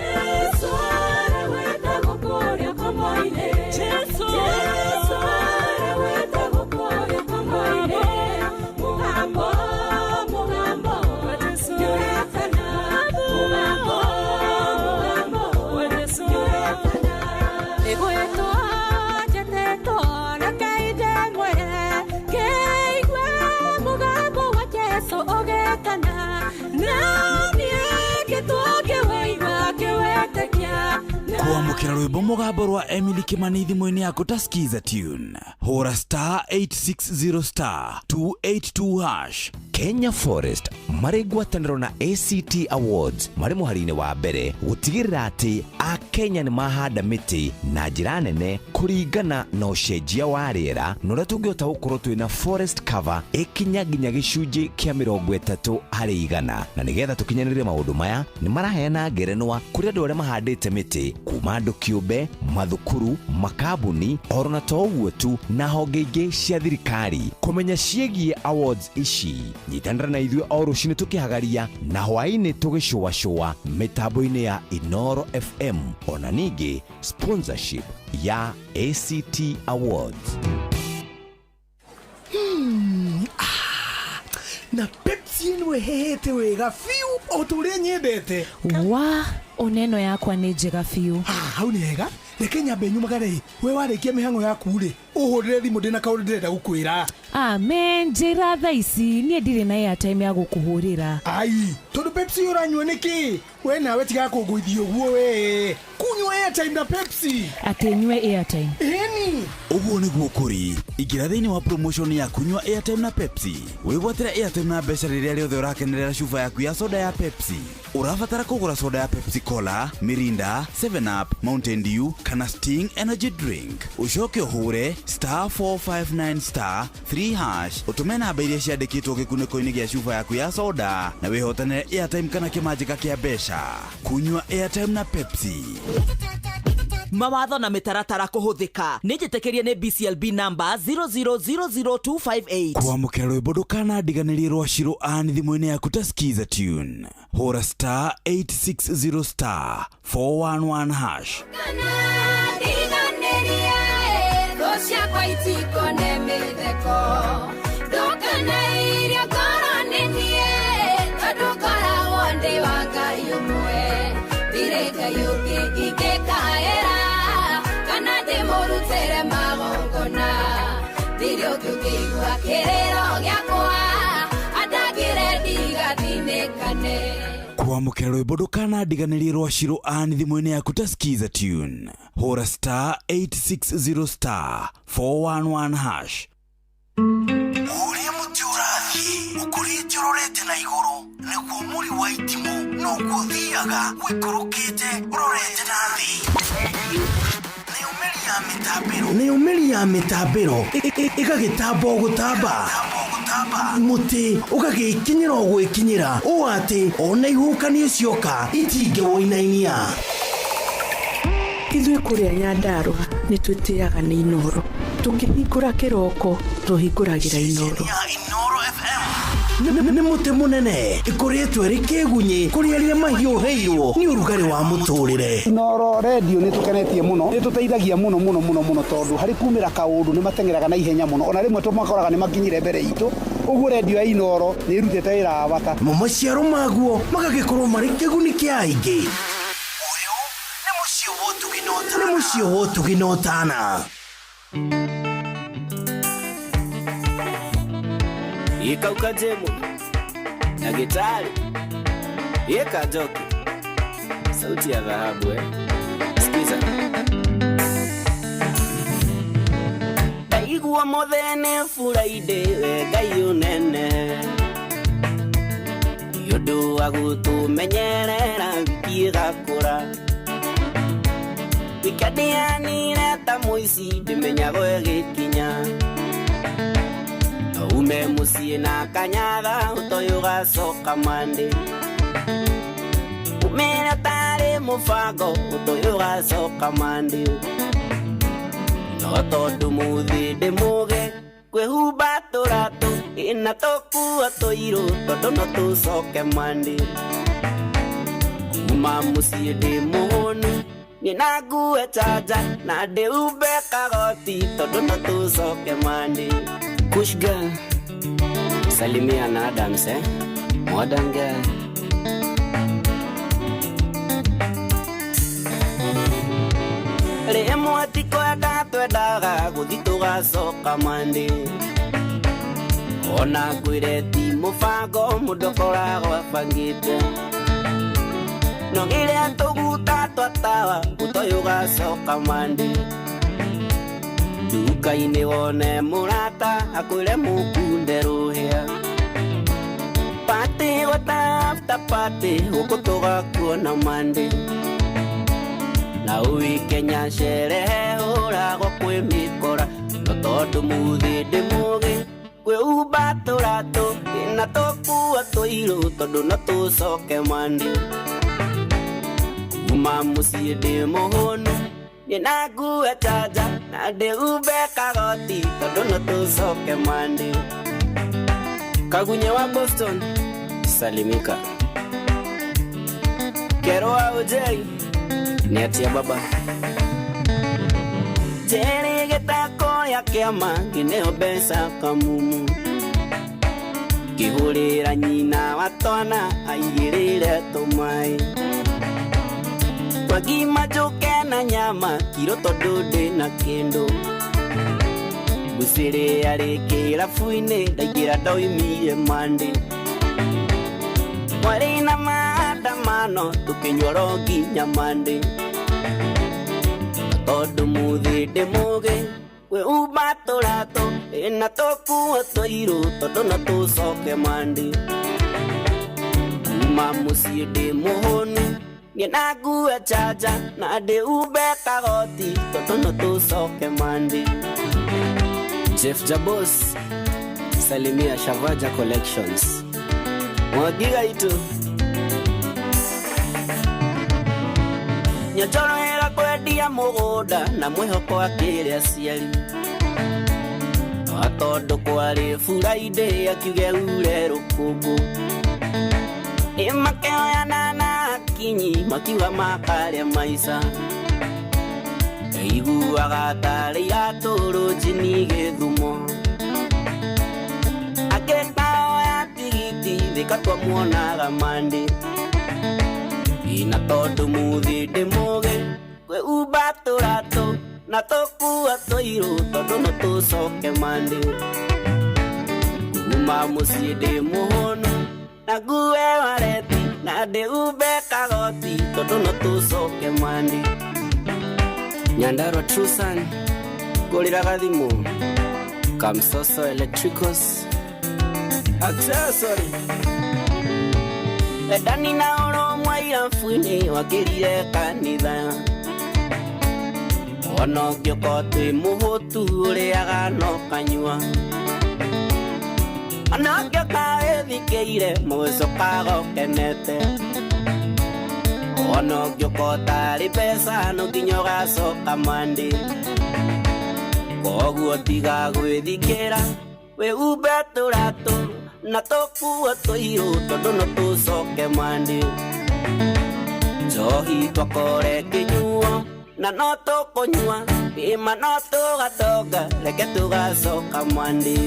kwamũkĩra rwĩmbo mũgambo rwa Emily Kimani thimũ-inĩ yaku ta skiza tune hora star 860 star 282 hash. Kenya Forest marĩ ngwatanĩro na ACT Awards marĩ mũhari-inĩ wa mbere gũtigĩrĩra atĩ Akenya nĩ mahanda mĩtĩ na njĩra nene kũringana na ũcenjia wa rĩera na ũrĩa tũngĩhota gũkorwo twĩna forest cover ĩkinya nginya gĩcunjĩ kĩa 30% na nĩgetha tũkinyanĩrie maũndũ maya nĩ maraheana ngerenwa kũrĩ andũ arĩa mahandĩte mĩtĩ kuma andũ kĩũmbe mathukuru makambuni orona to ũguo tu na honge ingĩ cia thirikari kũmenya ciĩgiĩ awards ici nyitanĩra na ithuĩ o rũciinĩ tũkĩhagaria na hwaĩ-inĩ tũgĩcũacũa mĩtambo-inĩ ya Inoro FM ona ningĩ sponsorship ya ACT Awards. Na Pepsi nwe hehete wega fiu o tũrĩa nyendete wa oneno yakwa nĩ njega fiu hau nĩ hega reke nyambe nyumagare we warĩkia mĩhang'o yaku rĩ ũhũrĩre thimũ ndĩna kaũndũ ndĩrenda gũkwĩra amen njĩra thaa ici niĩ ndirĩ na airtime ya gũkũhũrĩra ai tondũ Pepsi ũranyua nĩkĩ we nawe tiga kũngũithia ũguo we kunywa airtime na Pepsi atĩ nyue airtime eni ũguo nĩguo kũrĩ ingĩra thĩinĩ wa promotion ya kunywa airtime na Pepsi wĩgwatĩra airtime na mbeca rĩrĩa rĩothe ũrakenerera cuba yaku ya soda ya Pepsi ũrabatara kũgũra soda ya Pepsi Cola Mirinda 7 Up Mountain Dew kana Sting energy drink ucoke ũhũre star 459 star 3 hash utume namba iria ciandĩkĩtwo gĩkunĩko-inĩ gĩa cuba yaku ya soda na wĩhotanĩre airtime kana kĩmanjĩka kĩa mbeca kunywa airtime na Pepsi. Mawatho na mĩtaratara kũhũthĩka nĩ njĩtĩkĩrie nĩ BCLB number 0000258 kwamũkĩra rwĩmbo ndũkanandiganĩrie rwa Shiro Ann thimũ-inĩ yaku ta skiza tune hora star 860 star 411 hash. kwamũkĩra rwĩmbo ndũkanandiganĩrie rwa Shiro Ann thimũ-inĩ yaku ta skiza tune hora star 860 star 411 hash. Ũrĩa mũtĩ ũrathiĩ ũkũrĩte ũrorete na igũrũ nĩguo mũri wa itimũ noguo ũthiaga wĩkũrũkĩte ũrorete na thĩ nĩ ũmĩri ya mĩtambĩro ĩgagĩtamba o gũtamba mũtĩ ũgagĩkinyĩra o gwĩkinyĩra ũũ atĩ ona ihuhũkanio cioka itingĩwoinainia. Ithuĩ kũrĩa Nyandarua nĩ twĩtĩaga nĩ Inoro. tukihingũra kĩroko tũhingũragĩra Inooro. nĩ mũtĩ mũnene ĩkoretwo ĩrĩ kĩgunyi kũrĩ arĩa mahiũhĩirwo nĩ ũrugarĩ wa mũtũrĩre. Inooro radio nĩ tũkenetie mũno, nĩ tũteithagia mũno tondũ harĩ kumĩra kaũndũ nĩ matengeraga na ihenya mũno, ona rĩmwe tũmakoraga nĩ makinyire mbere itũ. Ũguo radio ya Inooro nĩ ĩrutĩte wĩra wa bata. Maciaro maguo magagĩkorwo marĩ kĩguni kĩa aingĩ. Nĩ mũciĩ wa Ũtugi na Ũtana. Ikauka jemu na gitari Ika joki sauti ya dhahabu Sikiza Taigua mothene furaide Ngai unene Yodu agutumenyerera wiki gakura Wikadi yanireta muici ndimenyago gikinya Ume musie na kanyaga utoyo gacoka mande Umera tare mufago utoyo gacoka mande No tondu muthi ndimuge kwihumba turato ina toku atoiro tondu no tucoke mande Uma musie ndimuhonu nina ngue chaja na ndiumbe kagoti tondu no tucoke mande Kush girl, salimia na Adams, modern girl. Remo atiko ya twendaga guthituga coka mande. Ona gwireti mubango mundu koragwo abangite. No gire atuguta twatawa utoyo gacoka mande. Duka-inĩ wone mũrata akwĩre mũkunde rũhĩa Party wata after party huko tugakuona mande Na uikenya sherehe ũragwo kwĩ mĩkora No tondu muthi ndimuge kwĩhumba tũratũ ĩna tũkua tũirũ tondu no tũcoke mande Kuma mũciĩ ndĩmũhũnu Nina ngue chaja na ndiumbe kagoti tondu no tucoke mande Kagunye wa Boston salimika Kero wa Ujei ni atia baba Jere getako ya kiama gineo besa kamumu Kihurira nyina watona aigirire tumai Wagima joke na nyama kiro tondu ndina kindu Gusire arikira fuine ndagira ndoimire mande Mwari na maandamano tukinywa nginya mande Tondu muthi ndimuge kwĩhumba tũratũ ĩna tũkuo tũirũ tondu no tũcoke mande Kuma mũciĩ ndĩmũhũnu Nina ngue chaja na ndiumbe kagoti tondu no tucoke mande Jeff Jabos salimia Shavaja Collections Mwagiga itu Nyachorohera kwendia mũgũnda na mwĩhoko akĩrĩ aciari Tondu kwarĩ Friday akiuge ure rũkũngũ Imakeoyana na akinyi makiuga makarĩa maica Iguaga tarĩ atũrũ njini Gĩthumo Akĩkaoya tigiti thika twamuonaga mande Ina tondu muthi ndimuge kwĩhumba tũratũ na tũkua tũirũ tondu no tũcoke mande Kuma mũciĩ ndĩmũhũnu na ngue wareti na ndiumbe kagoti tondu no tucoke mande Nyandarua Trusan ngũrĩra gathimũ Kamsoso Electricals Accessory Endani na ũrũmwe irabu-inĩ wakĩrire kanitha Ona ũngĩkorwo twĩ mũhũtu ũrĩaga no kanyua Ona ũngĩoka wĩthikĩire mũgĩcokaga ũkenete Ona ũngĩokorwo tarĩ mbeca no nginya ũgacoka mande koguo tiga gwĩthikĩra wĩhumbe tũratũ na tũkuo tũirũ tondũ no tũcoke mwandĩ njohi twakore kĩnyuo na no tũkũnyua kĩma no tũgatonga reke tũgacoka mwandĩ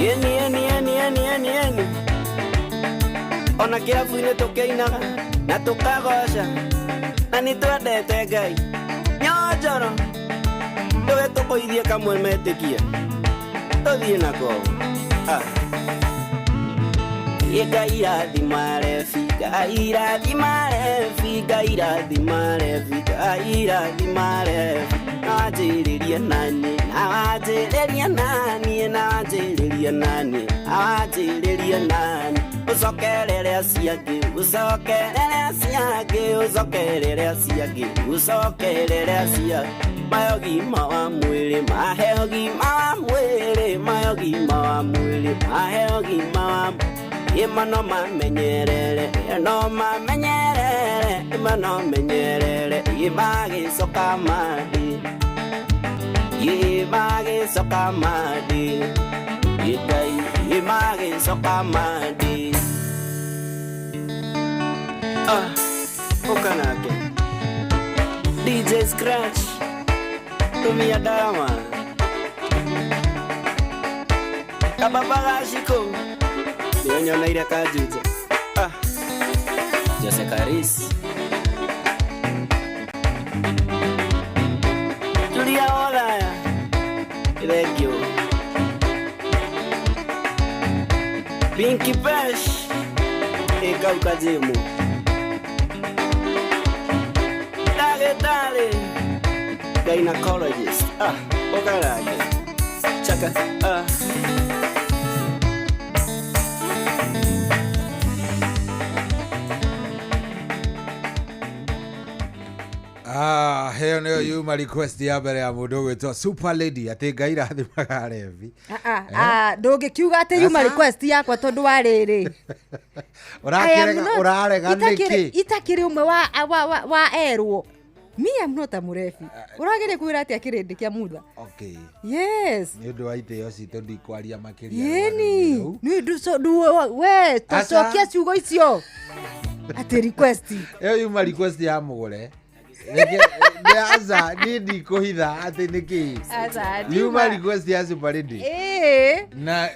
yeni ona kĩrabu-inĩ tũkĩinaga na tũkagoca na nĩ twendete Ngai nyonjoro tũwe tũkũithie kamwe metĩkia tũthiĩ nako Ngai irathimare bi Ngai irathimare bi Ngai irathimare bi Ngai irathimare Nawanjĩrĩria nani nawanjĩrĩria nani nawanjĩrĩria nani nawanjĩrĩria nani ucokerere ciangĩ ucokerere ciangĩ ucokerere ciangĩ ucokerere ciangĩ mayogima wa mwĩrĩ maheyogima wa mwĩrĩ mayogima wa mwĩrĩ maheyogima wa imano mamenyerere no mamenyerere imano menyerere imagĩcoka madi imagĩcoka madi Ngai imagĩcoka madi ukanake DJ Scratch tumia dama kababagashiko nionyoneire kanjunja Jose Caris Julia Olaya Regio Pinky Pesh Ekauka Jemu Dale Gynecologist Okarage Chaka Heo nĩyo yuma request ya mbere ya mũndũ gwĩtwo Super Lady atĩ Ngai irathimagare Revi. Ndũngĩkiuga atĩ yuma request yakwa tondũ wa rĩrĩ. Ũrarega nĩkĩ? Itakĩrĩ ũmwe wa erwo. Me am not a murefi. Ũrageria kwĩra atĩ akĩrĩndĩ kĩa mutha. Okay. Yes. Nĩ ũndũ wa itĩo citũ ndikwaria makĩria. Yeni. Nĩ we tũcokia ciugo icio. Atĩ request. Ĩyo yuma request ya mũgũre. Aza nidi kuhitha ati niki yuma request ya Super Lady na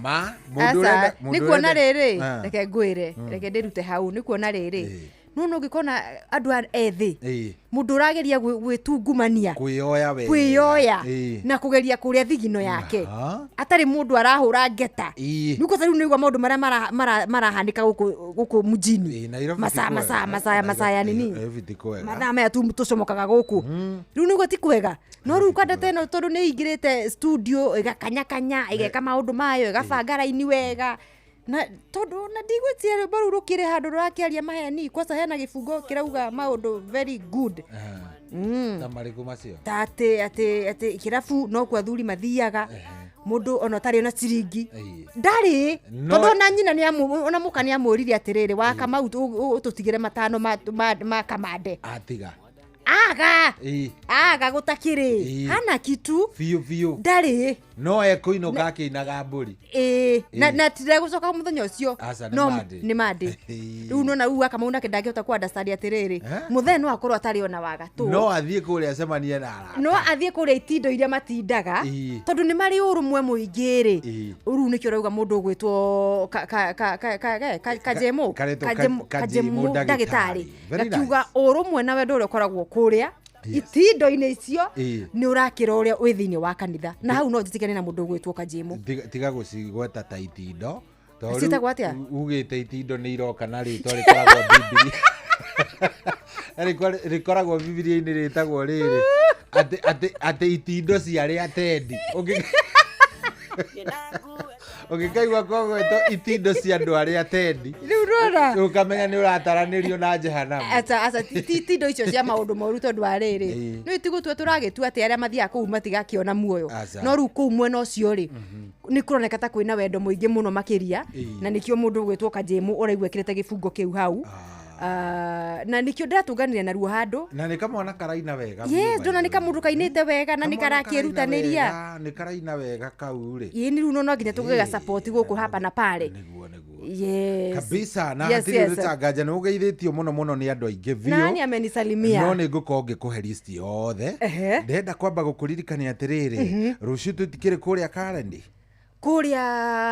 ma asa nikuona rĩrĩ reke ngwĩre reke ndĩrute hau nikuona rĩrĩ no ngikona andũ ethĩ mundu urageria gwĩtungumania kwĩyoya na kugeria kuria thigino yake atari mundu arahura ngeta niko tari nĩgwa maundu maria marahanika guku mujini masa ya nini mathaa maya tucomokaga guku riu nĩgwa ti kwega no riu kandete no tondu nĩ ingirĩte studio igakanya igeka maundu mayo igabanga raini wega na tondu na ndigwĩtia rwĩmbo rũu rũkĩrĩ handũ rũrakĩaria maheni kwanza hena gĩbungo kĩrauga maũndũ very good ta marĩkũ macio ta atĩ kĩrabu no kwa athuri mathiaga mundu ona tari na ciringi ndari tondu na nyina ni ona muka ni amurire atiriri wa Kamau ututigire matano ma kamande atiga aga gutakiri hana kitu fiu ndari no ekuinuka akinaga mburi na tire gucoka muthenya ucio no ni mandi riu nona u Kamau nake ndangihota ku understand atiriri muthenya no akorwo atari ona wagatu no athie kuria semania na no athie kuria itindo iria matindaga tondu ni mari urumwe muingiri uru nikio rauga mundu gwitwo kajemu ndagitari akiuga urumwe na wendo uria koragwo kuria itindo-inĩ icio nĩ ũrakĩra ũrĩa wĩ thĩinĩ wa kanitha na hau no njitikane na mũndũ gwĩtwo Kajemu tiga gũcigweta ta itindo citagwo atĩa ugĩte itindo nĩ iroka na rĩtwa rĩkoragwo Biblia rĩkoragwo Biblia-inĩ rĩtagwo rĩrĩ atĩ itindo ciarĩ atendi ũngĩkaigua kogwetwo itindo cia andũ arĩa atendi rĩu rora ũkamenya nĩ ũrataranĩrio na jehanamu aca itindo icio cia maũndũ moru tondũ wa rĩrĩ nĩ tigũtua tũragĩtua atĩ arĩa mathiaga kũu matigakĩona muoyo no rĩu kũu mwena ũcio rĩ nĩ kũroneka ta kwĩna wendo mũingĩ mũno makĩria na nĩkĩo mũndũ gwĩtwo Kajemu ũraigua ekĩrĩte gĩbungo kĩu hau na nikio ndatuganire na ruo handu na ni kamwana karaina wega yes ndona ni kamundu kainite wega na ni karakirutanĩria ni karaina wega kau ri ii ni runo no nginya tugega support guku hapa na pale yes kabisa na hatiri rutanganja ni ugeithitio muno ni andu aingi biu nani amenisalimia no ni nguko ngikuhe list yothe ndenda kwamba gukuririkania atiriri rucio tutikire kuria karendi kuria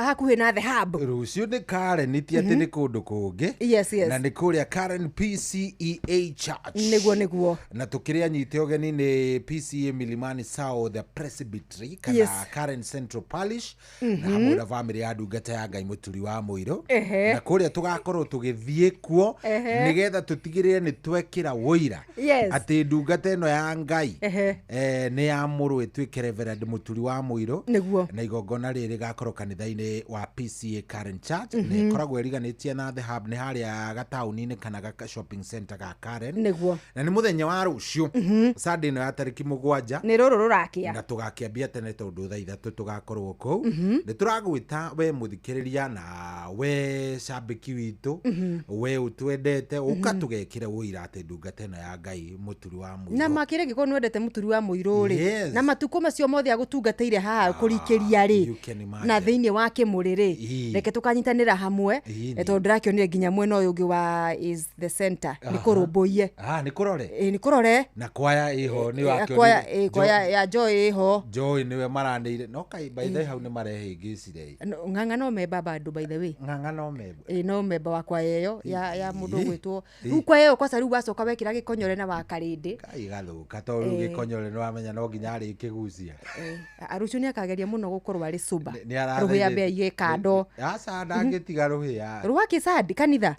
hakuhi na the hub rucio ni Karen ti ati ni kundu kungi yes na ni kuria Karen PCEA Church niguo na tukiria nyite ogeni ni PCEA Milimani South the Presbytery kana Karen Central Parish na hamwe na family ya ndungata ya Ngai muturi wa muiro na kuria tugakorwo tugithie kuo nigetha tutigirire ni twekira woira ati ndungata eno ya Ngai ni ya muru etwike Reverend muturi wa muiro na igongona riri gakorwo kanitha-ini wa PCA Karen Church ni koragwo iriganitie na the hub ni haria gatauni-ini kana ga shopping center ga Karen na ni muthenya wa rucio Sunday no ya tariki 7 ni ruru rurakia na tugakiambia tene tondu thaa 3 tugakorwo kou ni turagwita we muthikiriria na we shabiki witu we utwendete ukatugekire wira ati ndungata ino ya Ngai muturi wa muiro na makire giko nwendete muturi wa muiro ri na matuko macio mothe agutungateire haha kurikiria ri na thiini wa kimuriri reke tukanyitanira hamwe tondu ndirakionire nginya mwena uyu ungi wa is the center ni kurumbuie ni kurore ni kurore na kwaya iho ni wakionire kwaya ya Joy iho Joy niwe marandeire no kai by the how ni marehingicire nganga no memba bado by the way nganga no memba no memba wa kwaya iyo ya mundu gwitwo ru kwaya iyo kwa saru wacoka wekira gikonyore na wa karindi kai gathuka tondu gikonyore no amenya no nginya ari kigucia arucio ni akageria muno gukorwo ari suba ni ruhia be ye kando asa ndangitiga ruhia ruwa kisadi kanitha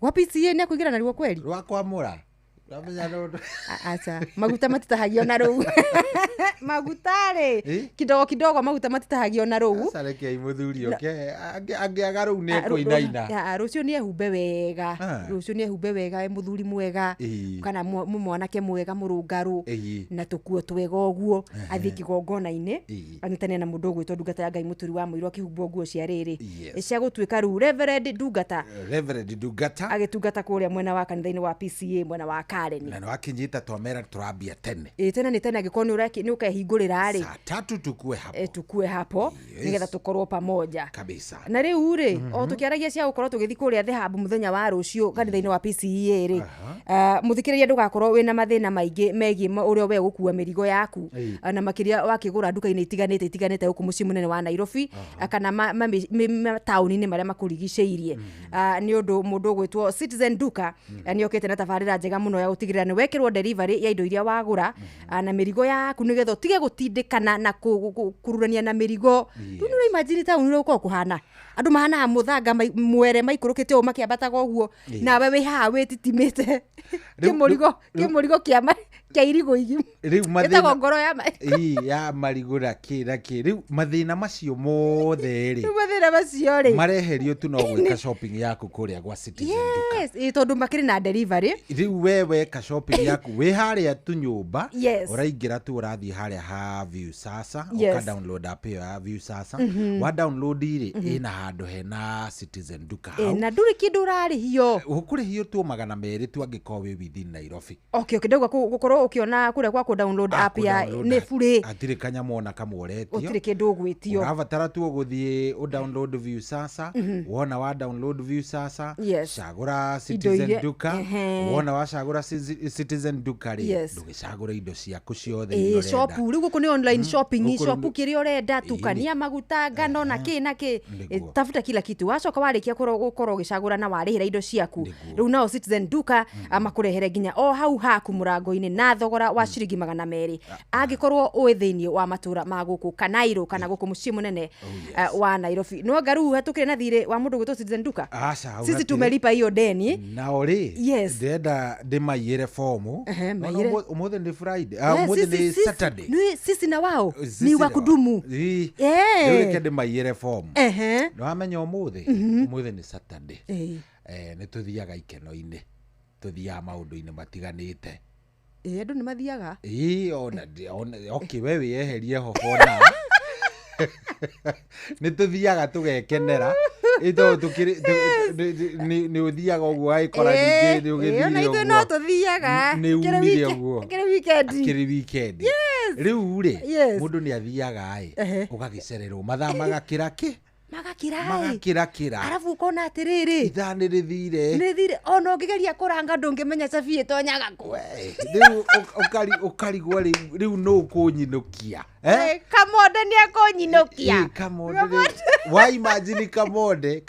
wa PCA ni akuigira na ruo kweli ruwa kwamura ramenya no acha maguta matitahagio na ruu magutare kidogo maguta matitahagio na ruu asa reke imuthuri oke angiagaru ni kuinaina rucio ni ehumbe wega e muthuri mwega kana mwanake mwega murungaru na tukuo twega uguo athi kigongona-ini anyitane na mundu gwitwo ndungata ya Ngai muturi wa muiro kihumbo nguo cia riri cia gutwika ru Reverend ndungata agitungata kuria mwena wa kanitha-ini wa PCA mwena wa Karen na wakinyita twamera turambia tene tena ni tena gikoni uraki ni ukahingurira ri saa 3 tukue hapo nigetha tukorwo pamoja kabisa na riu ri o tukiaragia cia gukorwo tugithi kuria the hub muthenya wa rucio kanitha-ini wa PCA ri muthikiriria ndugakorwo wina mathina maingi megi uria we gukua mirigo yaku na makiria wakigura nduka-ini itiganite huku muci munene wa Nairobi kana tauni-ini maria makurigiceirie ni undu mundu gwitwo Citizen Duka ni okete na tabarira njega muno ya gutigirira ni wekirwo delivery ya indo iria wagura na mirigo yaku nigetha utige gutindikana na kururania na mirigo tu ni imagine tauni ro uko kuhana andu mahana muthanga mwere maikurukite o makiambataga uguo na we haha wititimite kimurigo kia irigo igi riu mathina ngoro ya marigura kira riu mathina macio mothe ri mathina macio ri mareherio tu no gwika shopping yaku kuria gwa Citizen Duka yes tondu makiri na delivery riu wewe ka shopping yaku we haria tu nyumba uraingira tu urathie haria ha View Sasa uka download app ya View Sasa wa download iri ina handu hena Citizen Duka na nduri kindu urari hiyo ukuri hiyo tu 200 tu angiko we within Nairobi okay kidogo gukorwo ukiona kure kwa ku download app ya ni free atire kanyamo na kamoretio utire kindu gwitio urabatara tu guthie u download View Sasa wona wa download View Sasa cagura Citizen Duka wona wa cagura Citizen Duka ri ndugicagura indo ciaku ciothe irenda shop ri guku ni online shopping shop kiri urenda tukania maguta ngano na ki tafuta kila kitu wacoka warikia gukorwo gicagura na warihira indo ciaku riu nao Citizen Duka amakurehere nginya o hau haku murango-ini na thogora wa ciringi 200 angikorwo uwi thiini wa matura ma guku Kanairo kana guku muci munene wa Nairobi no ngaru hatukire na thire wa mundu gwitwo Citizen Duka sisi tumelipa hiyo deni na ori ndenda ndimaiyire fomu umothe ni Friday umothe ni Saturday ni sisi na wao ni wa kudumu reke ndimaiyire fomu no amenya umothe ni Saturday ni tuthiaga ikeno-ini tuthiaga maundu-ini matiganite andu ni mathiaga ona okay wewe yeherie ho bona ni tuthiaga tugekenera ito tukiri ni uthiaga uguo aikora ningi ni ugithire uguo ito no tuthiaga ni umire uguo kiri weekend riu ri mundu ni athiaga ugagicererwo mathaa magakira arafu ukona atiriri ithani rithire ona ungigeria kuranga ndungimenya cabi itonyaga ku ukarigwa riu no kunyinukia Kamonde ni akunyinukia wa imagine Kamonde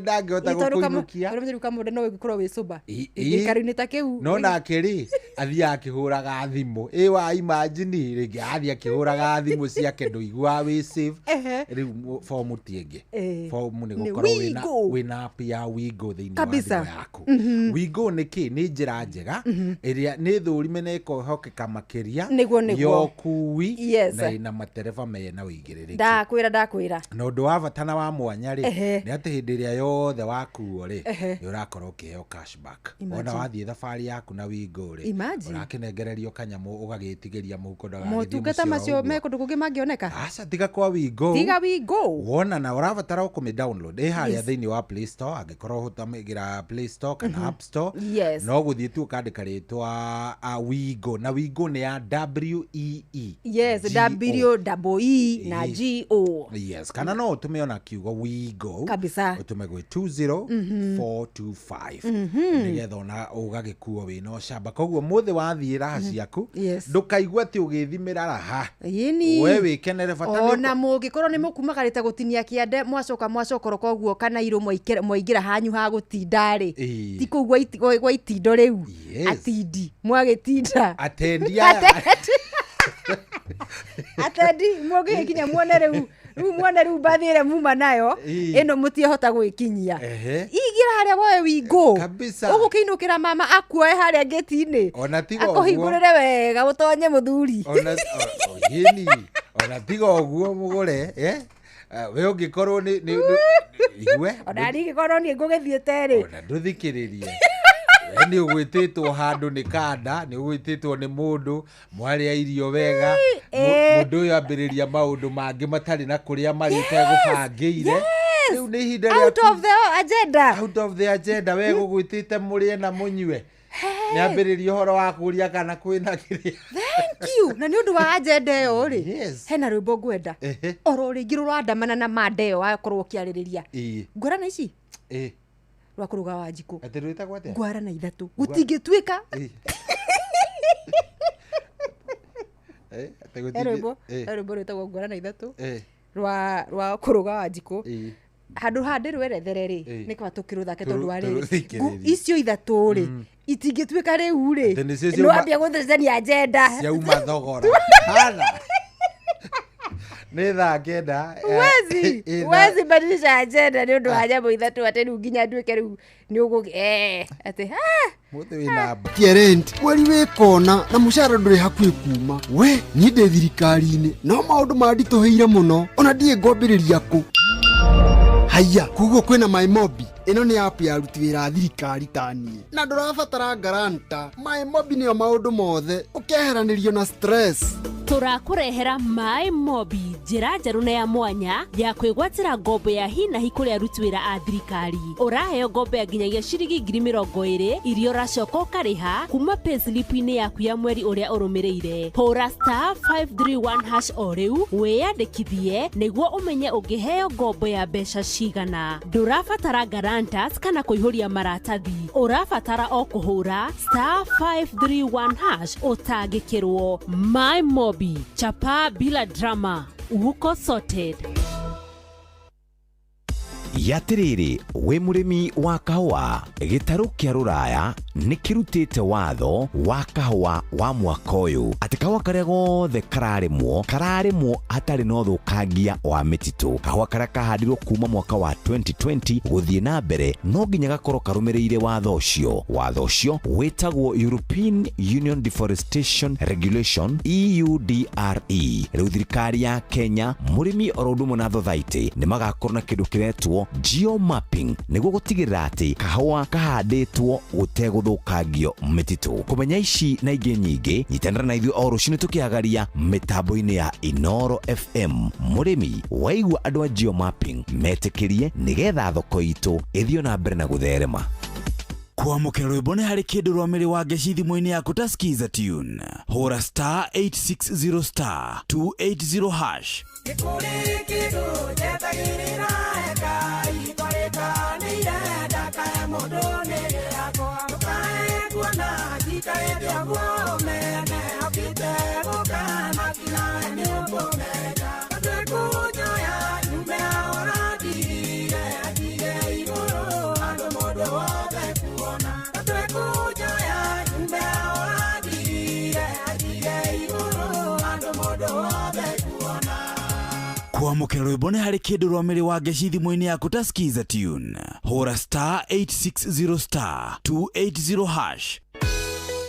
ndangihota gukunyinukia Kamonde no gikorwo wi cuba gikarini ta kiu no nake ri athia akihuraga thimu wa imagine ringi athia akihuraga thimu ciake nduigua wi safe riu form tienge form ni gukorwo wina app ya Wigo thiini wa thimu yaku Wigo niki ni njira njega iria ni thurime na ikohokeka makiria yokui na matereva mena uigiriri ndakwira no ndu wa batana wa mwanya ri ni ati hindi ria yothe wakuo ri ni urakorwo ukiheo cashback ona wathie thabari yaku na Wigo ri urakinengererio kanyamu ugagitigiria muhuko ndagathie motungata macio me kundu kungi mangioneka aca tiga kwa Wigo wona na urabatara ukumi download haria thiini wa Play Store angikorwo hutamigira Play Store kana App Store no guthie tu ukandika ritwa Wigo na Wigo ni ya WEE WEE na GO kana no utume ona kiugo Wigo kabisa utume gwe 20425 nigetha ona ugagikuo wina ucamba koguo muthe wathie raha ciaku ndukaigua ti ugithimira raha we wikenere bata ona mungikorwo ni mukumagarite gutinia kiande mwacokoro koguo kana iru mwaingira hanyu ha gutindari ti koguo gwa itindo riu atindi mwagitinda atendia atendi mwoge kinya muone riu bathire muma nayo ino mutiehota gwikinyia igira haria woe Wigo ugukinukira mama akuoe haria ngeti-ini akuhingurire wega utonye muthuri ona tiga uguo mugure we ungikorwo ni igwe ona ngikorwo ni ngugithiete ri ona nduthikiririe ni ugwititwo handu ni kanda ni ugwititwo ni mundu mwaria irio wega mundu uyu ambiriria maundu mangi matari na kuria marite gubangire riu ni hinda out of the agenda we gugwitite murie na munywe ni ambiriria horo wa kuria kana kwina kiria thank you na ni undu wa agenda yo ri hena rwimbo ngwenda oro ringi rurandamana na madeo wakorwo kiaririria ngorana ici rwa kuruga wa Wanjiku atirwita gwate ngwara na ithatu gutingituika erebo rwitagwo ngwara na ithatu rwa kuruga wa Wanjiku handu handirwe rethereri nikwa tukiruthake tondu wa riri icio ithatu ri itingituika riu ri no ambia guthecania agenda yauma thogora hala ni thaa kenda wezi badilisha agenda ni undu wa nyambo ithatu ati riu nginya nduike riu ni ugu ati muthi wina rent mweri wikona na mucara nduri hakui kuma we ni ndi thirikari-ini no maundu mandituheire muno ona ndie ngombiriria ku haya kuguo kwina MyMobi ino ni app ya ruti wira thirikari tanie na ndurabatara garanta MyMobi niyo maundu mothe ukeheranirio na stress turakurehera MyMobi njira njeru na ya mwanya ya kwigwatira ngombo ya hi na hi kuria aruti wira a thirikari uraheo ngombo ya nginyagia ciringi 20,000 irio uracoka ukariha kuma payslip-ini yaku ya mweri uria urumireire hura *531# o riu wiyandikithie niguo umenye ungiheo ngombo ya mbeca cigana ndurabatara guarantors kana kuihuria maratathi urabatara o kuhura *531# utangikirwo MyMobi chapa bila drama uko sorted yatiriri we murimi wa kahua gitaru kia ruraya nikirutite watho wa kahua wa mwaka uyu ati kahua karia gothe kararimwo atari no thukangia wa mititu kahua karia kahandirwo kuma mwaka wa 2020 guthie na mbere no nginya gakorwo karumireire watho ucio witagwo European Union Deforestation Regulation EUDRE riu thirikari ya Kenya murimi orodumwe na thothaiti ni magakorwo na kindu kiretwo geomapping niguo gutigirira ati kahua kahanditwo guteguthu guthukangio mititu. Kumenya ici na ingĩ nyingĩ, nyitanĩra na ithuĩ o rũciinĩ tũkĩagaria mĩtambo-inĩ ya Inoro FM. Mũrĩmi waigua andũ a geomapping metĩkĩrie nĩgetha thoko itũ ĩthiĩ na mbere na gũtherema. Kwamũkĩra rwĩmbo nĩ harĩ kĩndũ rwa mĩrĩ wa ngeci thimũ-inĩ yaku ta skiza tune. Hũra *860*280#. Kwamũkĩra rwĩmbo nĩ harĩ kĩndũ rwa mĩrĩ wa ngeci thimũ-inĩ yaku ta skiza tune. Hũra *860*280#.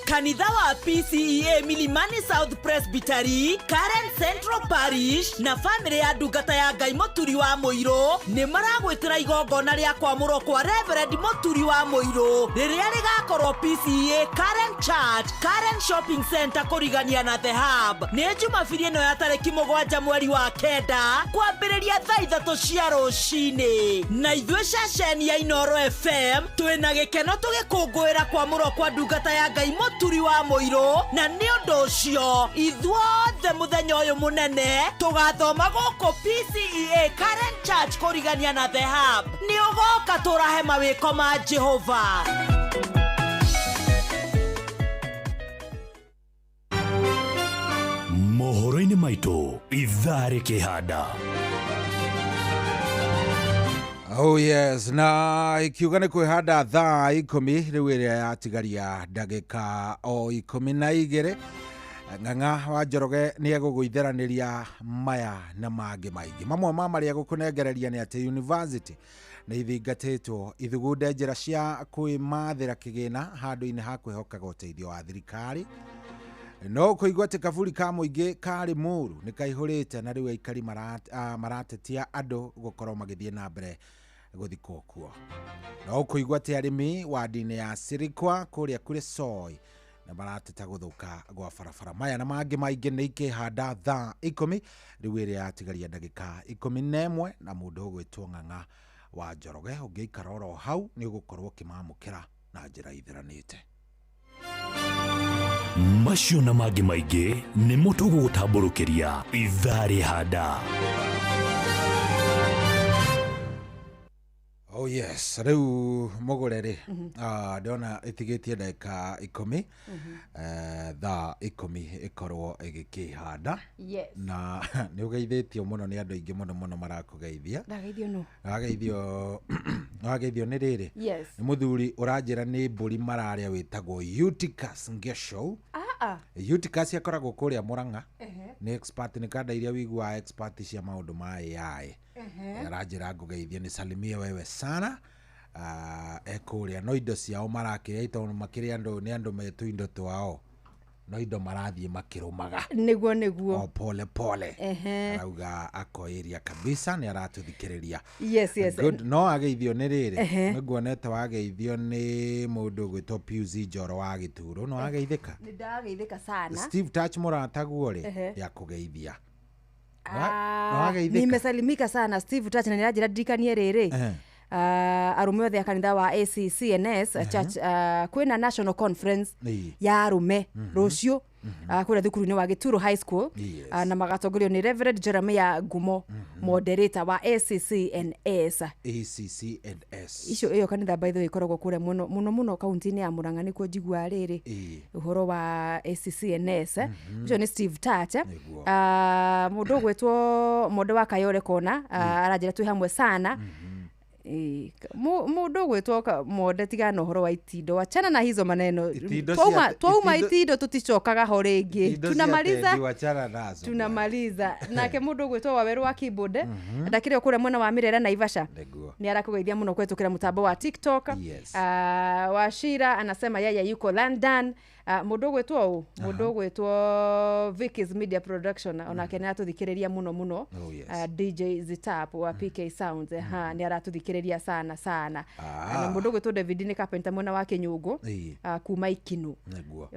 Kanitha wa PCEA Milimani South Presbytery, Karen Central Parish na family ya ndungata ya Ngai Mũturi wa Mũirũ nĩ maragwĩtĩra igongona rĩa kwamũrwo kwa Reverend Mũturi wa Mũirũ rĩrĩa rĩgakorwo PCEA Karen Church, Karen Shopping Center kũrigania na The Hub. Nĩ Jumapili ĩno ya tarĩki 7 mweri wa 9 kwambĩrĩria thaa 3 cia rũcinĩ. Na ithuĩ ceceni ya Inoro FM twĩna gĩkeno tũgĩkũngũĩra kwamũrwo kwa ndungata ya Ngai Mũturi wa Mũirũ, na nĩ ũndũ ũcio ithuothe mũthenya ũyũ mũnene tũgathoma gũkũ PCEA Karen Church kũrigania na The Hub. Nĩ ũgoka tũrahe mawĩko ma Jehova. Mohoro-inĩ maitũ ithaa rĩkĩhanda. Oh yes, na ikiuga nĩ kwĩhanda thaa 10 rĩu ĩrĩa yatigaria ndagĩka o 12. Ng'ang'a wa Njoroge nĩ egũgũitheranĩria maya na mangĩ maingĩ. Mamwe ma marĩa gũkũnengereria nĩ atĩ university nĩ ithingatĩtwo ithugunde njĩra cia kwĩmathĩra kĩgĩna handũ-inĩ ha kwĩhokaga ũteithio wa thirikari. No kũigua atĩ kaburi ka mũingĩ karĩ mũru nĩ kaihũrĩte, na rĩu aikari maratetia andũ gũkorwo magĩthiĩ na mbere gũthikwo kuo. No kũigua atĩ arĩmi wa ndini ya Sirikwa kũrĩa kũrĩ Soi na marateta gũthũka gwa barabara. Maya na mangĩ maingĩ nĩ ikĩhanda thaa 10 rĩu ĩrĩa yatigaria ndagĩka 11, na mũndũ ũgwĩtwo Ng'ang'a wa Njoroge ũngĩikara oro hau nĩ ũgũkorwo ũkĩmamũkĩra na njĩra itheranĩte. Macio na mangĩ maingĩ nĩ mũtũgũtambũrũkĩria ithaa rĩhanda. Oh yes, rĩu mũgũrere ndona ĩtigĩtie ndagĩka 10 thaa 10 ĩkorwo ĩgĩkĩhanda. Yes. Na nĩ ũgeithĩtio mũno nĩ andũ aingĩ mũno marakũgeithia. Ndageithio no. Ndageithio nĩ rĩrĩ. Yes. Nĩ mũthuri ũranjĩra nĩ mbũri mararĩa wĩtagwo Eutychus Ngesho. Eutychus akoragwo kũrĩa Mũrang'a. Nĩ expert, nĩ kanda iria wiguaga expert cia maũndũ ma AI. Aranjĩra ngũgeithie nĩ salimia wewe sana. Ekũrĩa no indo ciao marakĩrĩa tondũ makĩrĩa nĩ andũ metũ indo twao. No indo marathiĩ makĩrũmaga. Nĩguo. O pole pole. Arauga akoĩria kabisa nĩ aratũthikĩrĩria. Yes. Good. No ageithio nĩ rĩrĩ. Nĩguonete wageithio nĩ mũndũ gwĩtwo Pius Njoro wa Gĩturo. No ageithĩka? Nĩ ndageithĩka sana. Steve Touch mũrataguo rĩ ya kũgeithia. Nimesalimika sana Steve Touch, na nĩranjĩra ndirikanie rĩrĩ. Arume othe a kanitha wa ACCNS Church kwĩna national conference ya arume rũciũ kũrĩa thukuru-inĩ wa Gĩturo High School, na magatongorio nĩ Reverend Jeremiah Ngumo, moderator wa ACCNS. Iyo kanitha by the way ikoragwo kũrĩa mũno kaunti-inĩ ya Mũrang'a, nĩkuo njigua rĩrĩ ũhoro wa ACCNS. Ũcio nĩ Steve Touch. Mũndũ gwĩtwo Monde wa Kayore Kona aranjĩra twĩ hamwe sana. Mũndũ gwĩtwo Monde tigana ũhoro wa itindo, achana na hizo maneno. Twauma itindo tuticokaga ho rĩngĩ. Tunamaliza. Nake mũndũ gwĩtwo Waweru wa Kibode ndakĩrĩ kũrĩa mwena wa Mirera na Ivasha. Nĩ arakũgeithia mũno kwetukĩra mũtambo wa TikTok. Washira anasema yeye yuko London. Mũndũ gwĩtwo Vicky's Media Production onake nĩ aratũthikĩrĩria mũno. DJ Zitap wa PK Sounds nĩ aratũthikĩrĩria tuthikiriria sana sana na mundu gwitwo David ni carpenter mwena wa Kinyungu kuma Ikinu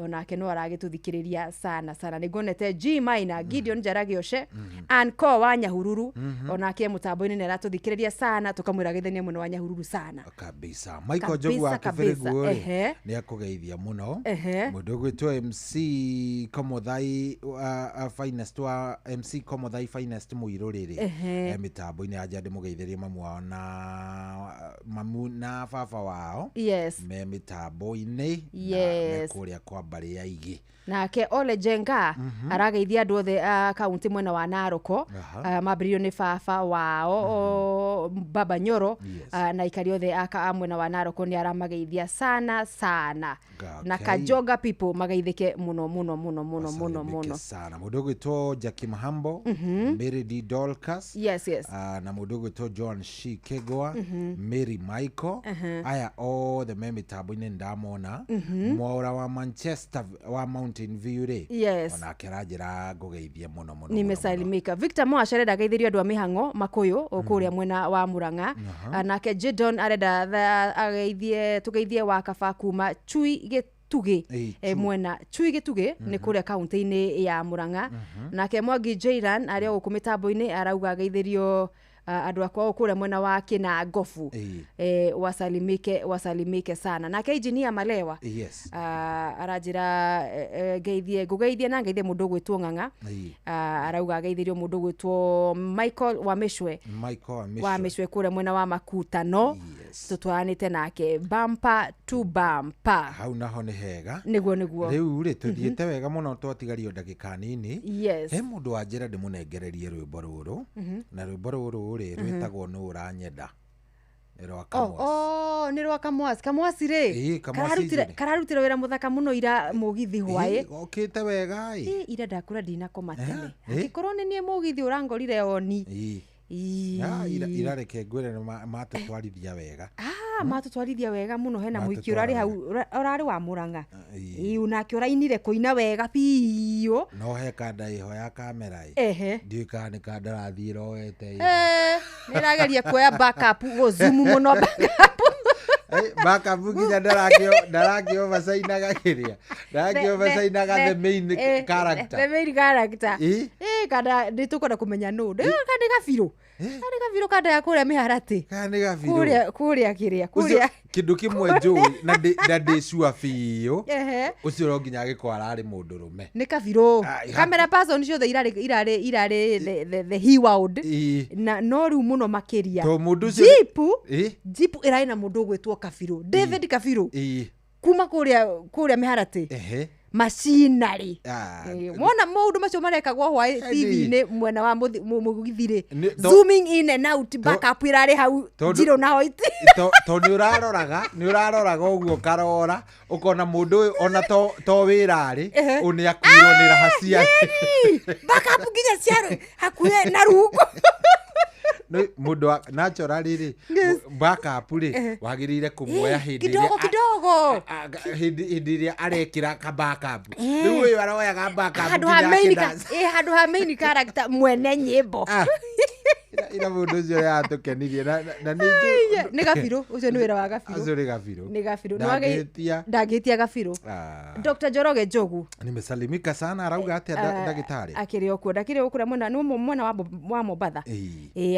onake no aragituthikiriria sana sana nigonete G minor Gideon Jaragioshe Anko wa Nyahururu onake mutambo-ini nera tuthikiriria sana tukamwira githenia muno wa Nyahururu sana kabisa Michael Jogu wa Kibirigu ni akugeithia muno mundu gwitwo MC Komothai finest wa MC Komothai finest muiruriri mitambo-ini aja ndimugeithirie mamu na baba wao me mitambo-ini na kuria kwa bari ya igi nake Ole Jenga arageithia andu othe kaunti mwena wa Naroko mabirio ni baba wao Baba Nyoro na ikari othe aka mwena wa Naroko ni aramageithia sana sana na Kajoga people magaithike muno sana mudogo to Jackie Mahambo Mary D Dolcas na mudogo to John Shikegwa Mary Michael aya all the mitambo ine ndamona mwaura wa Manchester wa Mountain View ona kerajira gugeithia muno nimesalimika Victor Mo ashareda ageithirio andu a mihango makuyu okuria mwena wa Muranga nake Jidon areda ageithie tugeithie wa Kaba kuma Chui Gitugi mwena Chui Gitugi ni kuria kaunti-ini ya Muranga nake Mwangi Jairan aria gukumitambo-ini arauga ageithirio andu akwa okuria mwena wa Kina Gofu wasalimike sana nake engineer Malewa arajira geithie na geithie mundu gwitwo Ng'ang'a arauga geithirio mundu gwitwo Michael wa Meshwe kuria mwena wa Makutano tutwanite nake bumper to bumper hau naho ni hega niguo riu ri tuthiete wega muno twatigario ndagika nini he mundu wa njira ndimunengererie rwimbo ruru na rwimbo ruru ri rwitagwo no uranyenda ni rwa Kamwasi ri kararutira wira muthaka muno ira mugithi hwae okite wega ira ndakura ndina koma tene akikorwo ni mugithi urangorire oni irareke ngwire matutwarithia wega matutwarithia wega muno hena muiki urari hau urari wa Muranga unake urainire kuina wega piyo no he kanda iho ya kamera ndika ni kanda rathira oete nirageria kuoya backup go zoom muno backup backup ginya ndarakio oversinaga kiria ndarakio oversinaga the main character kada nditukona kumenya no kandi gabiro kada ya kuria miharati kandi gabiro kuria kiria kindu kimwe njui na ndicua fiyo ucio ro nginya gikwara ari mundu rume ni kabiro camera person ciothe irare the he world na no ru muno makiria to mundu jipu iraina mundu gwitwo Kabiro David Kabiro kuma kuria miharati machinery mona mundu macio marekagwo hwae TV-ini mwena wa mugithire zooming in and out backup irare hau jiro na hoiti to ni uraroraga uguo karora ukona mundu ona to wirari uni akwiro ni rahasia backup ginya ciaro hakuye na rugo no mundu naturally ri backup ri wagirire kumwoya kidogo hindi iria arekira ka backup riu uyu aroya ka backup hadu ha main character mwene nyimbo ira mundu cio ya tukenirie na ni Kabiro ucio ni wira wa Kabiro acio ni Kabiro ni Kabiro ndagitia Kabiro Dr. Joroge Njogu nimesalimika sana arauga atia ndagitari akirio kuda mwana ni mwana wa Mombasa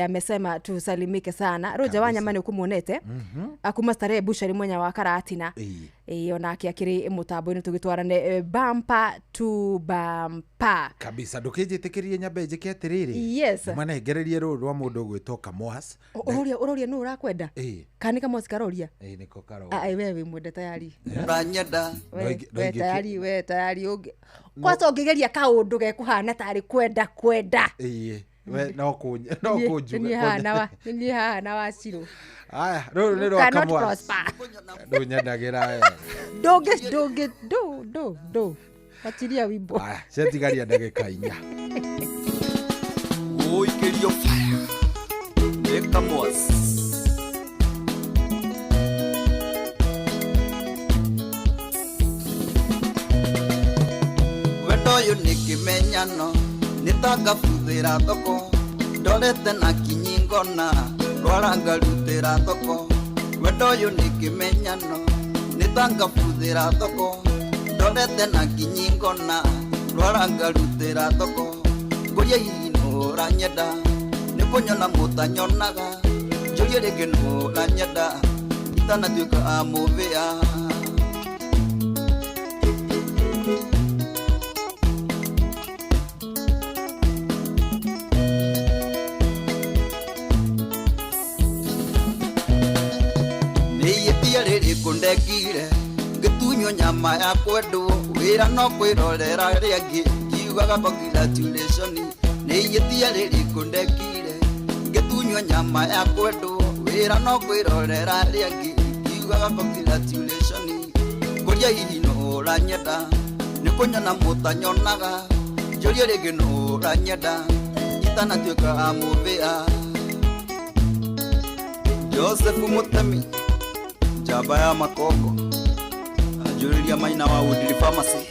amesema tusalimike sana Roger Wanyama ni ukumuonete akuma starehe bushari mwenya wa Karatina onake akiri mutambo-ini tugitwarane bumper to bumper kabisa ndukijitikirie nyambe njike atiriri mwana ngererie ru rwa mundu gwitwo Kamwas uroria no urakwenda kani Kamwas karoria niko karoria wewe mwende tayari uranyenda we tayari kwato ngigeria kaundu gekuhana tari kwenda we no kunju ni hana wa Ciro aya ruru ni rwa Kamwas ndunyendagira do atiria wimbo aya setigaria ndagika inya uikirio ni Kamwas wendo ni kimenyano nitagabuthira thoko ndorete na kinyingona twara ngarutĩra thoko wendo ũyũ nĩ kĩmenyano nĩtangabuthĩra thoko ndorete na nginyi ngona twara ngarutĩra thoko ngũria hihi nũranyenda nĩ kũnyona mũtanyonaga njũrie rĩngĩ nũranyenda itanatuĩka amũvĩa nĩiyĩtia rĩrĩ kũndekire ngĩtunywo nyama ya kwendwo wĩra no kwĩrorera rĩangĩ ngiugaga congratulation nĩiyĩtia rĩrĩ kũndekire ngĩtunywo nyama ya kwendwo wĩra no kwĩrorera rĩangĩ ngiugaga congratulation ngũria hihi nũranyenda nĩ kũnyona mũtanyonaga njũrie rĩngĩ nũranyenda itanatuĩka amũvĩa Joseph Mutemi njamba ya makongo anjũrĩria Maina wa Woodley Pharmacy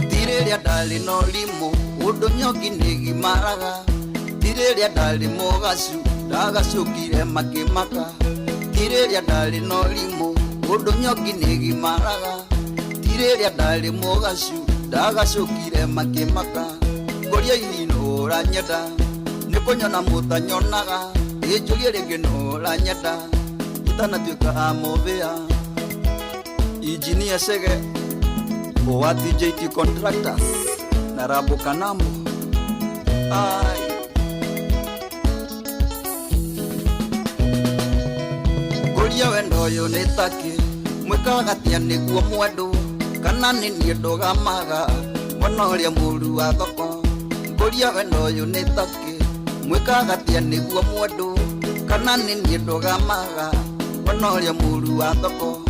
tirĩrĩa ndarĩ na ũrimũ ũndũ nyongi nĩgimaraga tirĩrĩa ndarĩ mũgacu ndagacũkire makĩmaka tirĩrĩa ndarĩ na ũrimũ ũndũ nyongi nĩgimaraga tirĩrĩa ndarĩ mũgacu ndagacũkire makĩmaka ngũria hihi nũranyenda nĩ kũnyona mũtanyonaga ĩnjũrie rĩngĩ nũranyenda itanatuĩka amũvĩa Engineer Chege wa TJT Contractors na Rambo Kanambo ai ngũria wendo ũyũ nĩ takĩ mwĩkagatia nĩguo mwendũ kana nĩ niĩ ndũgamaga mwena ũrĩa mũru wa thoko ngũria wendo ũyũ nĩ takĩ mwĩkagatia nĩguo mwendũ kana nĩ niĩ ndũgamaga mwena ũrĩa mũru wa thoko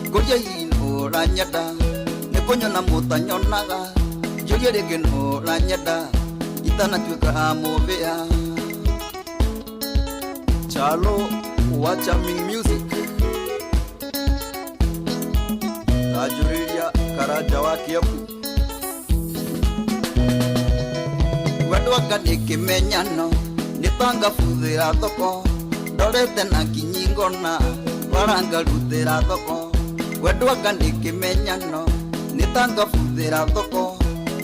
ngũria hihi nũranyenda nĩ kũnyona mũtanyonaga njũrie rĩngĩ nũranyenda itanatuĩka amũvĩa Chalo wa Charming Music tajũrĩria Karanja wa Kiambu wendwanga nĩ kĩmenyano nĩtangabuthĩra thoko ndorete na nginyi ngona twara ngarutĩra thoko wendwanga nĩ kĩmenyano nĩtangabuthĩra thoko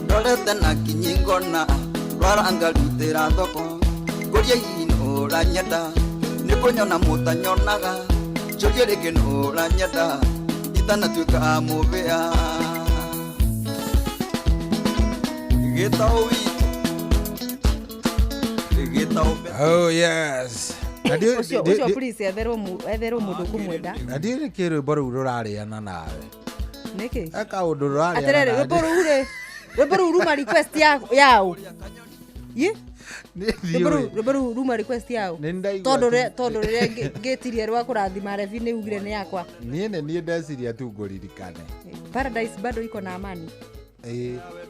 ndorete na nginyi ngona twara ngarutĩra thoko ngũria hihi nũranyenda nĩ kũnyona mũtanyonaga njũrie rĩngĩ nũranyenda itanatuĩka amũvĩa gĩtaũ witũ Oh yes. Ucio please etherwo mũndũ kũmwenda. Na ndiĩ nĩ kĩ rwĩmbo rũu rũrarĩana nawe. Nĩkĩ? Eka ũndũ rũrarĩana. Aterere rwĩmbo rũu ruma request yao. Ye? Rwĩmbo rũu ruma request yao. Tondũ rĩrĩa ngĩtirie rwa kũrathima revi nĩ ugire nĩ yakwa. Niĩ ndeciria tu ngũririkane. Paradise bado iko na amani.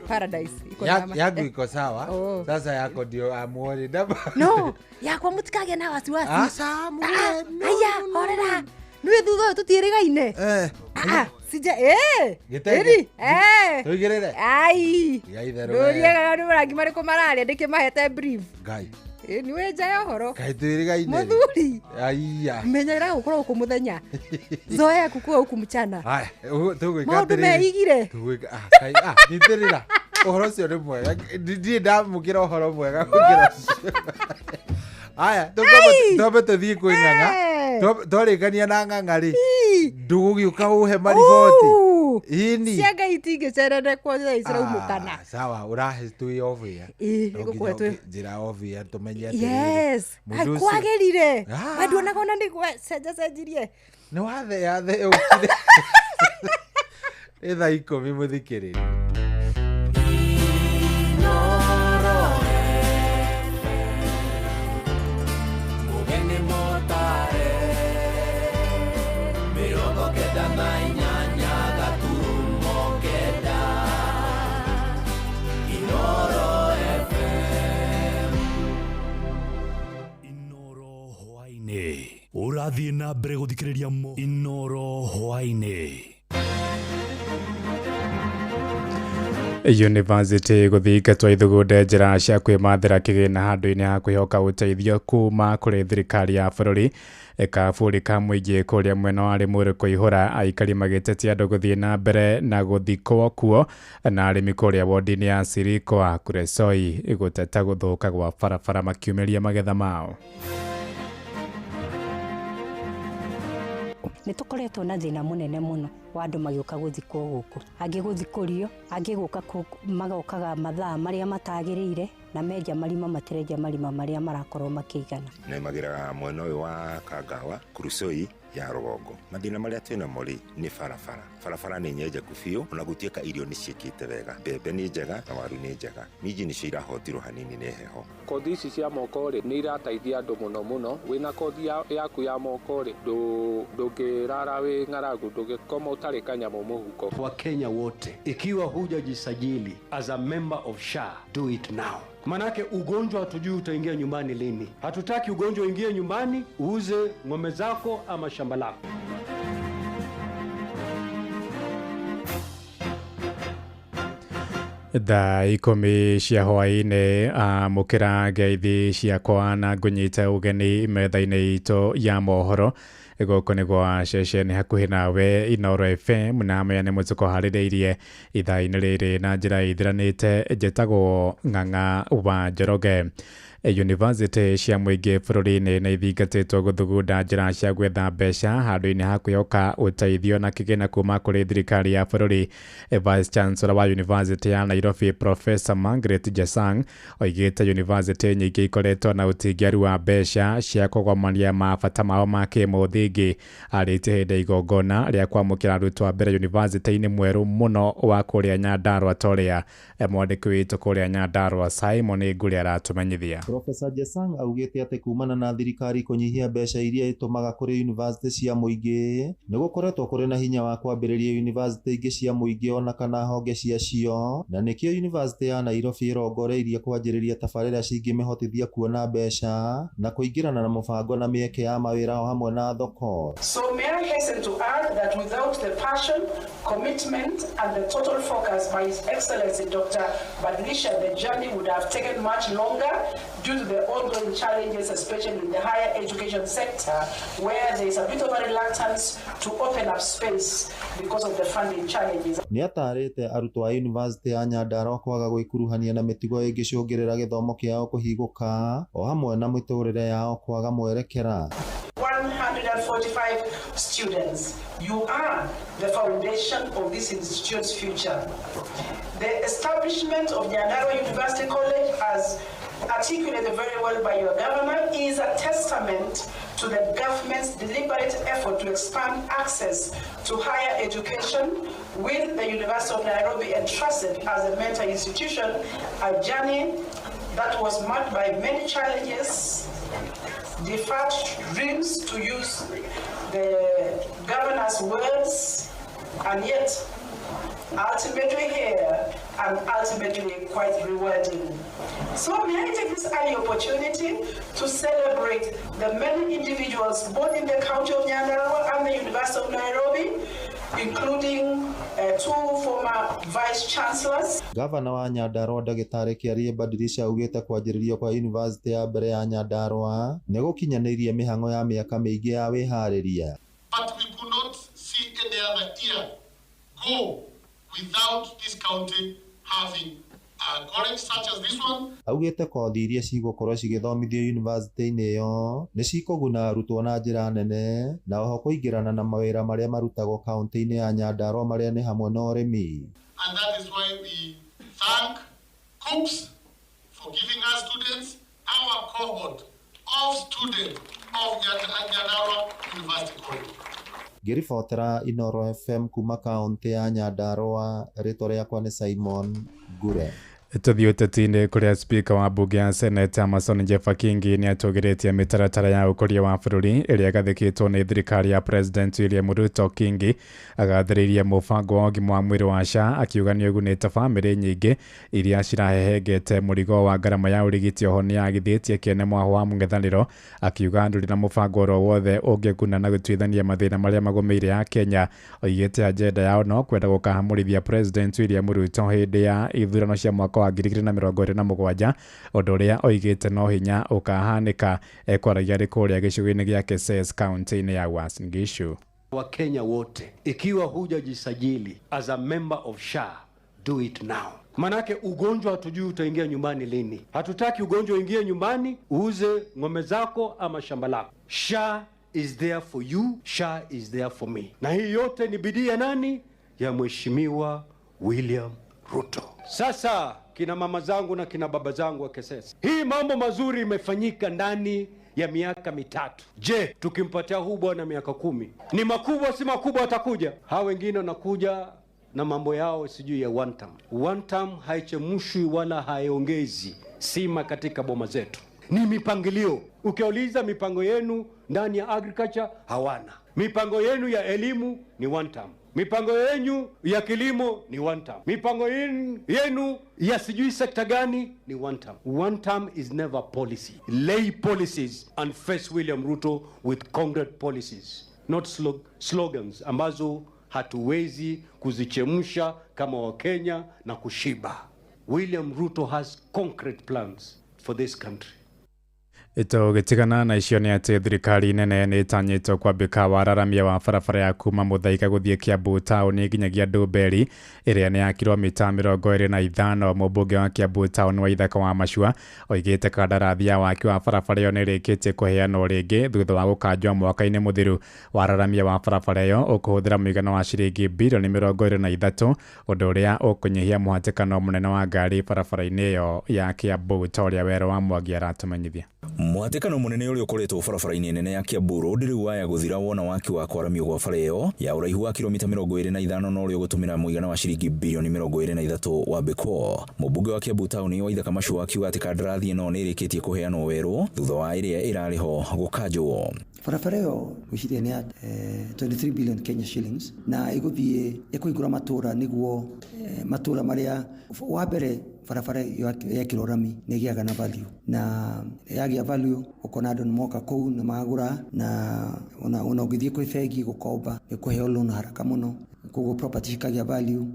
Paradise iko na amani. Yangu iko sawa. Sasa yako ndio amuori ndaba. No, yakwa mutikage na wasiwasi. Samuel. Aya, horera. Nĩ thutha tũtiĩrĩgaine. Sija Gĩteri. Tũigĩrĩre. Ai. Ndũriaga nĩ marangi marĩkũ mararia ndĩkĩmahete brief. Ngai. Nĩ wenja ũhoro. Kaĩ twĩrĩgaine. Mũthuri. Aiya. Menyera gũkorwo huku mũthenya. Zoea kukua huku mchana. Haya, tũgwĩka maũndũ meigire. Tũgwĩka nĩtĩrĩra. Ũhoro ũcio nĩ mwega. Ndiĩ ndamũkĩra ũhoro mwega gũkĩra ũcio. Haya, tũkombe tũthiĩ kwĩ ng'ang'a. Twarĩkania na ng'ang'a rĩ. Ndũgũgĩũka ũhe mariboti. Ini. Cianga itingĩcerere kwa thaa iciraumũkana. Sawa, ũrahe twĩ ovia. Nĩgũkorwo twĩ. Njĩra ovia tũmenye atĩ. Yes. Kwagĩrire. Wenduonaga ona nĩcenjirie. Nĩ wathea ũkire. Nĩ thaa 10 mũthikĩrĩri. Ũrathiĩ na mbere gũthikĩrĩria Inoro hwainĩ. University guthingatwo ithugunde njira cia kwimathira kigina handu-ini ha kwihoka uteithio kuma kuri thirikari ya bururi kaburi ka muingi kuria mwena wa Limuru kuihura aikari magitetia andu guthii na mbere na guthikwo kuo na arimi kuria wodi-ini ya Sirikwa Kuresoi guteta guthuka gwa barabara makiumiria magetha mao. Nĩ tũkoretwo na thĩna mũnene mũno wa andũ magĩũka gũthikwo gũkũ, angĩ gũthikũrio, angĩ gũka magokaga mathaa marĩa matagĩrĩire na menja marima matirenja marima marĩa marakorwo makĩigana. Nĩ magĩraga mwena ũyũ wa Kangawa Kuresoi ya Rũgongo. Mathĩna marĩa twĩna mori nĩ barabara nĩ nyenjeku biũ, ona gũtuĩka irio nĩ ciĩkĩte wega, mbembe nĩ njega na waru nĩ njega, minji nĩcio irahotirwo hanini nĩ heho. Kothi ici cia moko rĩ nĩ irateithia andũ mũno wĩna kothi yaku ya moko rĩ ndũngĩrara wĩ ng'aragu, ndũngĩkoma ũtarĩ kanyamũ mũhuko. Kwa Kenya wote, ikiwa hujajisajili as a member of SHA, do it now. Manake ugonjwa hatujui utaingia nyumbani lini. Hatutaki ugonjwa uingie nyumbani, uuze ng'ombe zako ama shamba lako. Thaa 10 cia hwaĩ-inĩ mukĩra ngeithi ciakwa na ngũnyita ũgeni metha-inĩ itũ ya mohoro gũkũ nĩ gwa ceceni hakuhĩ nawe Inooro FM na maya nĩ mũtuko harĩrĩirie ithaa-inĩ rĩrĩ na njĩra ithiranĩte njĩtagwo Ng'ang'a wa Njoroge. University cia mũingĩ bũrũri-inĩ nĩ ithingatĩtwo gũthugunda njĩra cia gwetha mbeca handũ-inĩ ha kwĩhoka ũteithio na kĩgĩna kuma kũrĩ thirikari ya bũrũri. Vice Chancellor wa University ya Nairobi Professor Margaret Jesang oigĩte university nyingĩ ikoretwo na ũtingiari wa mbeca cia kũgomania mabata mao ma kĩmũthingi. Arĩtie hĩndĩ igongona rĩa kwamũkĩra arutwo a mbere university-inĩ mwerũ mũno wa kũrĩa Nyandarua Toria. Mwandĩki witũ kũrĩa Nyandarua Simon Ngũrĩ aratũmenyithia. Professor Jesang augĩte atĩ kumana na thirikari kũnyihia mbeca iria itumaga kũrĩ university cia mũingĩ nĩ gũkoretwo kũrĩ na hinya wa kwambĩrĩria university ingĩ cia mũingĩ ona kana honge ciacio, na nĩkĩo university ya Nairobi ĩrongoreirie kwanjĩrĩria tabarĩra cingĩmĩhotithia kuona mbeca na kũingĩrana na mũbango na mĩeke ya mawĩra o hamwe na thoko. So may I hasten to add that without the passion, commitment and the total focus by His Excellency Dr. Badilisha, the journey would have taken much longer due to the ongoing challenges, especially in the higher education sector, where there is a bit of a reluctance to open up space because of the funding challenges. Nĩ atarĩte arutwo a University ya Nyandarua kwaga gwĩkuruhania na mĩtugo ĩngĩcũngĩrĩra gĩthomo kĩao kũhingũka o hamwe na mĩtũrĩre yao kwaga mwerekera. 145 students. You are the foundation of this institute's future. The establishment of Nyandarua University College, as articulated very well by your governor, is a testament to the government's deliberate effort to expand access to higher education, with the University of Nairobi entrusted as a mentor institution, a journey that was marked by many challenges, deferred dreams, to use the governor's words, and yet ultimately here and ultimately quite rewarding. So may I take this early opportunity to celebrate the many individuals both in the county of Nyandarua and the University of Nairobi, including two former vice chancellors. Gavana wa Nyandarua Ndagĩtarĩ Kĩarĩe Badilisha augĩte kwanjĩrĩrio kwa university ya mbere ya Nyandarua nĩ gũkinyanĩirie mĩhang'o ya mĩaka mĩingĩ ya wĩharĩria. But we could not see any other year go without this county having a college such as this one. Augĩte kothi iria cigũkorwo cigĩthomithio university-inĩ ĩyo nĩ cikũguna arutwo na njĩra nene na oho kũingĩrana na mawĩra marĩa marutagwo kaunti-inĩ ya Nyandarua marĩa nĩ hamwe na ũrĩmi. And that is why we thank COOPS for giving us students, our cohort of students of Nyandarua University College. Ngĩribotera Inooro FM kuma kaunti ya Nyandarua, rĩtwa rĩakwa nĩ Simon Ngũrĩ. Tuthiũtetine kuria spika wa bunge ya Senate Amason Jeffa Kingi ni atogeretie mitaratara ya ukoria wa bururi iria gathikitwo ni thirikari ya President William Ruto. Kingi agathĩrĩirie mũbango wa ũgima wa mwĩrĩ wa SHA akiuga nĩ ũgunĩte bamĩrĩ nyingĩ iria cirahehengete mũrigo wa ngarama ya ũrigiti. Oho nĩ agithĩtie kĩene mwaho wa mũng'ethanĩro akiuga ndũrĩ na mũbango oro wothe ũngĩkuna na gũtuithania mathĩna marĩa magũmĩire ya Kenya. Oigĩte agenda yao no kwenda gũkahamũrithia President William Ruto hĩndĩ ya ithurano cia mwaka wa 2027, ũndũ ũrĩa oigĩte no hinya ũkahanĩka kwaragia rĩ kũrĩa gĩcigo-inĩ gĩa Keses kaunti-inĩ ya Uasin Gishu. Wakenya wote, ikiwa hujajisajili as a member of SHA, do it now. Manake ugonjwa hatujui utaingia nyumbani lini. Hatutaki ugonjwa uingie nyumbani uuze ng'ombe zako ama shamba lako. SHA is there for you, SHA is there for me. Na hii yote ni bidii ya nani? Ya Mheshimiwa William Ruto. Sasa kina mama zangu na kina baba zangu wa Kesesi, hii mambo mazuri imefanyika ndani ya miaka 3. Je, tukimpatia huu bwana miaka 10, ni makubwa si makubwa atakuja? Hao wengine wanakuja na mambo yao sijui ya one term. One term haichemushwi wala haiongezi sima katika boma zetu. Ni mipangilio. Ukiuliza mipango yenu ndani ya agriculture hawana. Mipango yenu ya elimu ni one term. Mipango yenu ya kilimo ni one term. Mipango yenu ya sijui sekta gani ni one term. One term is never policy. Lay policies and face William Ruto with concrete policies, not slogans ambazo hatuwezi kuzichemsha kama Wakenya na kushiba. William Ruto has concrete plans for this country. Ito gĩtigana na icio nĩ atĩ thirikari nene nĩ ĩtanyĩtwo kwambĩka wararamia wa barabara ya kuma Mũthaiga gũthiĩ Kiambu taũni nginyagia Ndũmberi ĩrĩa nĩ ya kilomita 25. Mũmbunge wa Kiambu taũni Waithaka wa Macua oigĩte kandarathi ya waki wa barabara ĩyo nĩ ĩrĩkĩtie kũheanwo rĩngĩ thutha wa gũkanjwo mwaka-inĩ mũthiru. Wararamia wa barabara ĩyo ũkũhũthĩra mũigana wa ciringi bilioni 23, ũndũ ũrĩa ũkũnyihia mũhatĩkano mũnene wa ngari barabara-inĩ ĩyo ya Kiambu, ta ũrĩa Wero wa Mwangi aratũmenyithia. Mũhatĩkano mũnene ũrĩa ũkoretwo barabara-inĩ nene ya Kiambu Road rĩu waya gũthira wona waki wa kwaramio gwa bara ĩyo ya ũraihu wa kilomita 25 na ũrĩa ũgũtũmĩra mũigana wa ciringi bilioni 23 wambĩkwo. Mũmbunge wa Kiambu taũni Waithaka Macua akiuga atĩ kandarathi ĩno nĩ ĩrĩkĩtie kũheanwo werũ thutha wa ĩrĩa ĩrarĩ ho gũkanjwo. Barabara ĩyo gwĩciria nĩ 23 billion Kenya shillings na ĩgũthiĩ ĩkũhingũra matũra nĩguo matũra marĩa wa mbere barabara ya Kilorami nĩ ĩgĩaga na value, na yagĩa value ũkona andũ nĩ moka kũu na magũra, na ona ũgĩthiĩ kwĩ bengi gũkomba nĩ kũheo loan haraka mũno, koguo property ikagĩa value.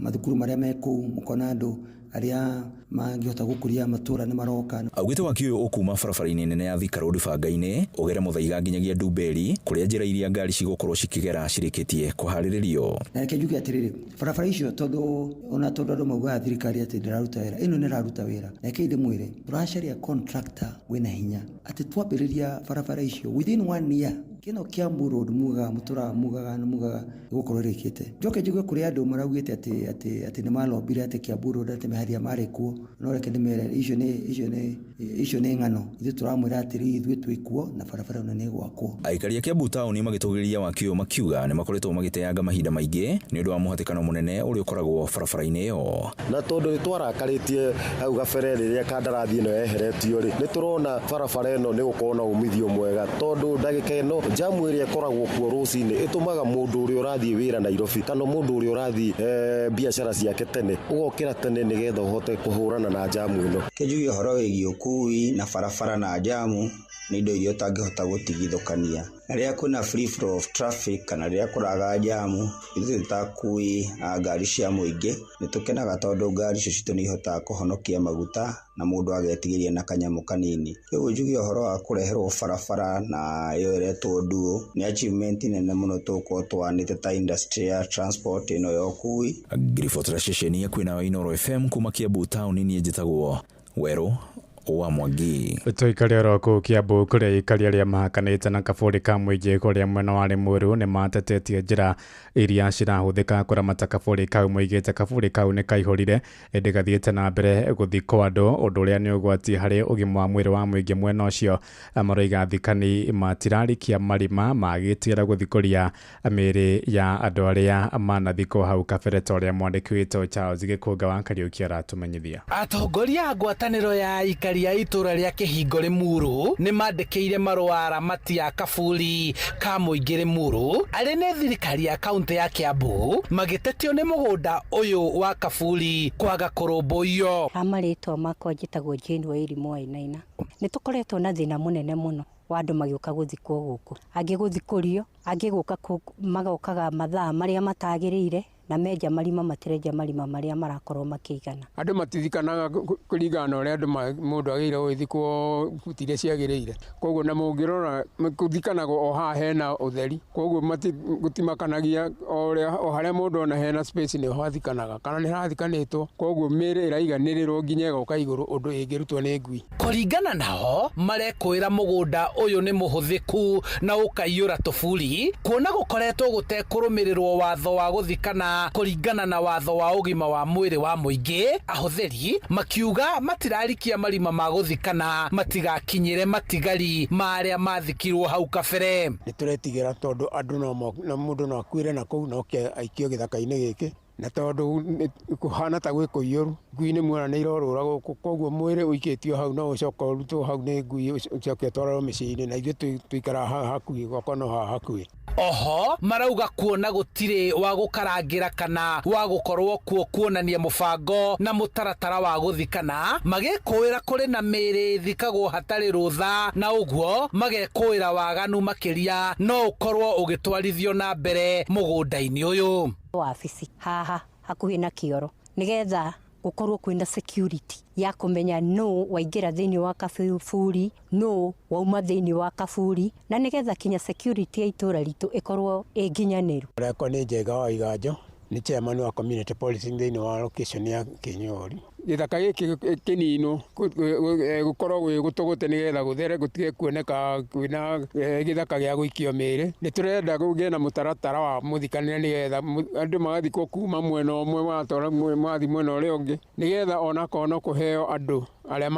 Mathukuru marĩa me kũu mũkona andũ arĩa mangĩhota gũkũria matũra nĩ maroka. Augĩte waki ũyũ ũkuma barabara-inĩ nene ya Thika Road banga-inĩ ũgere Mũthaiga nginyagia Ndũmberi kũrĩa njĩra iria ngari cigũkorwo cikĩgera cirĩkĩtie kũharĩrĩrio. Na reke njuge atĩrĩrĩ, barabara icio tondũ andũ maugaga thirikari atĩ ndĩraruta wĩra, ĩno nĩ ĩraruta wĩra. Reke ndĩmwĩre tũracaria contractor wĩna hinya atĩ twambĩrĩria barabara icio within 1 year. Kino Kiambu Road mugaga gũkorwo rĩkĩte. Njoke njuge kũrĩ andũ maraugĩte atĩ nĩ malombire atĩ Kiambu Road atĩ meharia marĩ kuo. No reke ndĩmere icio nĩ ng'ano. Ithuĩ tũramwĩra atĩrĩ ithuĩ twĩkuo na barabara ĩno nĩ gwakwo. Aikari a Kiambu taũni magĩtũgĩria waki ũyũ makiuga nĩ makoretwo magĩteanga mahinda maingĩ nĩ ũndũ wa mũhatĩkano mũnene ũrĩa ũkoragwo barabara-inĩ ĩyo. Na tondũ nĩ twarakarĩtie hau gabere rĩrĩa kandarathi ĩno yeheretio rĩ, nĩ tũrona barabara ĩno nĩ gũkorwo na umithio mwega, tondũ ndagĩka ĩno jamu ĩrĩa ĩkoragwo kuo rũcinĩ ĩtũmaga mũndũ ũrĩa ũrathiĩ wĩra Nairobi kana mũndũ ũrĩa ũrathiĩ biacara ciake tene ũgokĩra tene nĩgetha ũhote kũhũrana na jamu ĩno. Kĩnjuge ũhoro wĩgiĩ ũkui na barabara na jamu nĩ indo iria ũtangĩhota gũtigithũkania. Na rĩrĩa kwĩna free flow of traffic kana rĩrĩa kũraga jamu, ithuĩ tũtakui ngari cia mũingĩ nĩ tũkenaga tondũ ngari icio citũ nĩ ihotaga kũhonokia maguta na mũndũ agetigĩria na kanyamũ kanini. Rĩu njuge ũhoro wa kũreherwo barabara na yo ĩretwo nduũ nĩ achievement nene mũno tũkorwo twanĩte ta industry ya transport ĩno ya ũkui. Ngiribotera ceceni ya kwĩna wa Inooro FM kuma Kiambu taũni niĩ njĩtagwo Werũ wa Mwangi. Tuikaria roko Kiambu kuria ikaria ria mahakanite na kaburi ka muingi kuria mwena wa Limuru ni matetetie njira iria cirahuthika kuramata kaburi kau moigite kaburi kau ni kaihurire indi gathiite na mbere guthikwo andu undu uria ni ugwati hari ugima wa mwiri wa muingi mwena ucio. Maroiga thikani matirarikia marima magitira guthikuria miri ya andu aria manathikwo hau kabere ta uria mwandiki witũ Charles Gikunga wa Kariuki aratumenyithia. Atongoria a ngwatanĩro ya ikaria itura ria Kihingo Limuru ni mandĩkĩire marũa ramati ya kaburi ka mũingĩ Limuru arĩ nĩ thirikari ya kaunti ya Kiambu magĩtetio nĩ mũgũnda ũyũ wa kaburi kwaga kũrũmbũiyo. Amarĩtwo makwa njĩtagwo Jane Wairimu Wainaina. Nĩ tũkoretwo na thĩna mũnene mũno wa andũ magĩũka gũthikwo gũkũ, angĩ gũthikũrio, angĩ gũka magokaga mathaa marĩa matagĩrĩire na menja marima matirenja marima marĩa marakorwo makĩigana. Andũ matithikanaga kũringana ũrĩa mũndũ agĩrĩirwo gũthikwo iria ciagĩrĩire. Koguo na mũngĩrora gũthikanaga o haha hena ũtheri, koguo gũtimakanagia o harĩa mũndũ ona hena space nĩho hathikanaga kana nĩ harathikanĩtwo, koguo mĩĩrĩ ĩraiganĩrĩrwo nginya ĩgoka igũrũ ũndũ ĩngĩrutwo nĩ ngui. Kũringana nao marekwĩra mũgũnda ũyũ nĩ mũhũthĩku na ũkaiyũra tũburi, kuona gũkoretwo gũtekũrũmĩrĩrwo watho wa gũthikana kũringana na watho wa ũgima wa mwĩrĩ wa mũingĩ. Ahũthĩri makiuga matirarikia marima ma gũthikana matigakinyĩre matigari marĩa mathikirwo hau kabere. Nĩ tũretigĩra tondũ andũ na mũndũ no akuĩre na kũu no aikio gĩthaka-inĩ gĩkĩ, na tondũ kuhana ta gwĩ kũiyũru, ngui nĩ muona nĩ irorũra gũkũ, koguo mwĩrĩ ũikĩtio hau no ũcoka ũrutwo hau nĩ ngui ũcoke ũtwarwo mĩciĩ-inĩ, na ithuĩ tũikara hakuhĩ gwakwa no haha hakuhĩ. Oho marauga kuona gũtirĩ wa gũkarangĩra kana wa gũkorwo kuo kuonania mũbango na mũtaratara wa gũthikana, magĩkũĩra kũrĩ na mĩĩrĩ thikagwo hatarĩ rũtha, na ũguo magekũĩra waganu makĩria no ũkorwo ũgĩtwarithio na mbere mũgũnda-inĩ ũyũ. Wabici haha hakuhĩ na kĩoro nĩgetha gũkorwo kwĩna security ya kũmenya no waingĩra thĩinĩ wa kaburi, no wauma thĩinĩ wa kaburi, na nĩgetha kinya security ya itũra ritũ ĩkorwo ĩnginyanĩru. Rekwa nĩ Njega wa Iganjo, nĩ chairman wa community policing thĩinĩ wa location ya Kĩnyori. Gĩthaka gĩkĩ kĩninũ gũkorwo gwĩ gũtũgũte nĩgetha gũthere gũtige kuoneka kwĩna gĩthaka gĩa gũikio mĩĩrĩ. Nĩ tũrenda gũgĩe na mũtaratara wa mũthikanĩre nĩgetha andũ magathikwo kuma mwena ũmwe magathiĩ mwena ũrĩa ũngĩ, nĩgetha ona kono kũheo andũ arĩa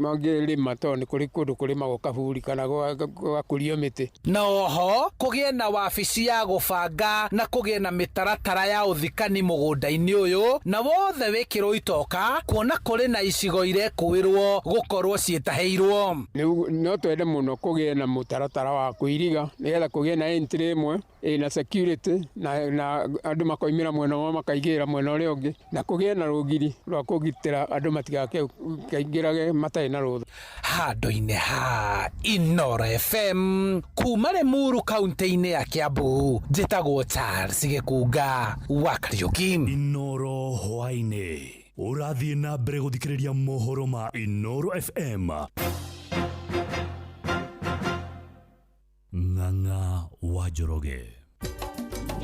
mangĩrĩma tondũ nĩ kũrĩ kũndũ kũrĩmagwo kaburi kana gũgakũrio mĩtĩ. Na oho kũgĩe na wabici ya gũbanga na kũgĩe na mĩtaratara ya ũthikani mũgũnda-inĩ ũyũ, na wothe wĩkĩrwo itoka kuona kũrĩ na icigo irekũĩrwo gũkorwo ciĩtahĩirwo. No twende mũno kũgĩe na mũtaratara wa kũiriga nĩgetha kũgĩe na entry ĩmwe na security na andũ makoimĩra mwena ũmwe makaingĩra mwena ũrĩa ũngĩ, na kũgĩe na rũgiri rwa kũgitĩra andũ matikaingĩrage matarĩ na rũtha. Handũ-inĩ ha Inooro FM kuma Limuru kaunti-inĩ ya Kiambu, njĩtagwo Charles Gikunga wa Kariuki. Inooro hwainĩ ũrathiĩ na mbere gũthikĩrĩria mohoro ma Inooro FM. Ng'ang'a wa Njoroge.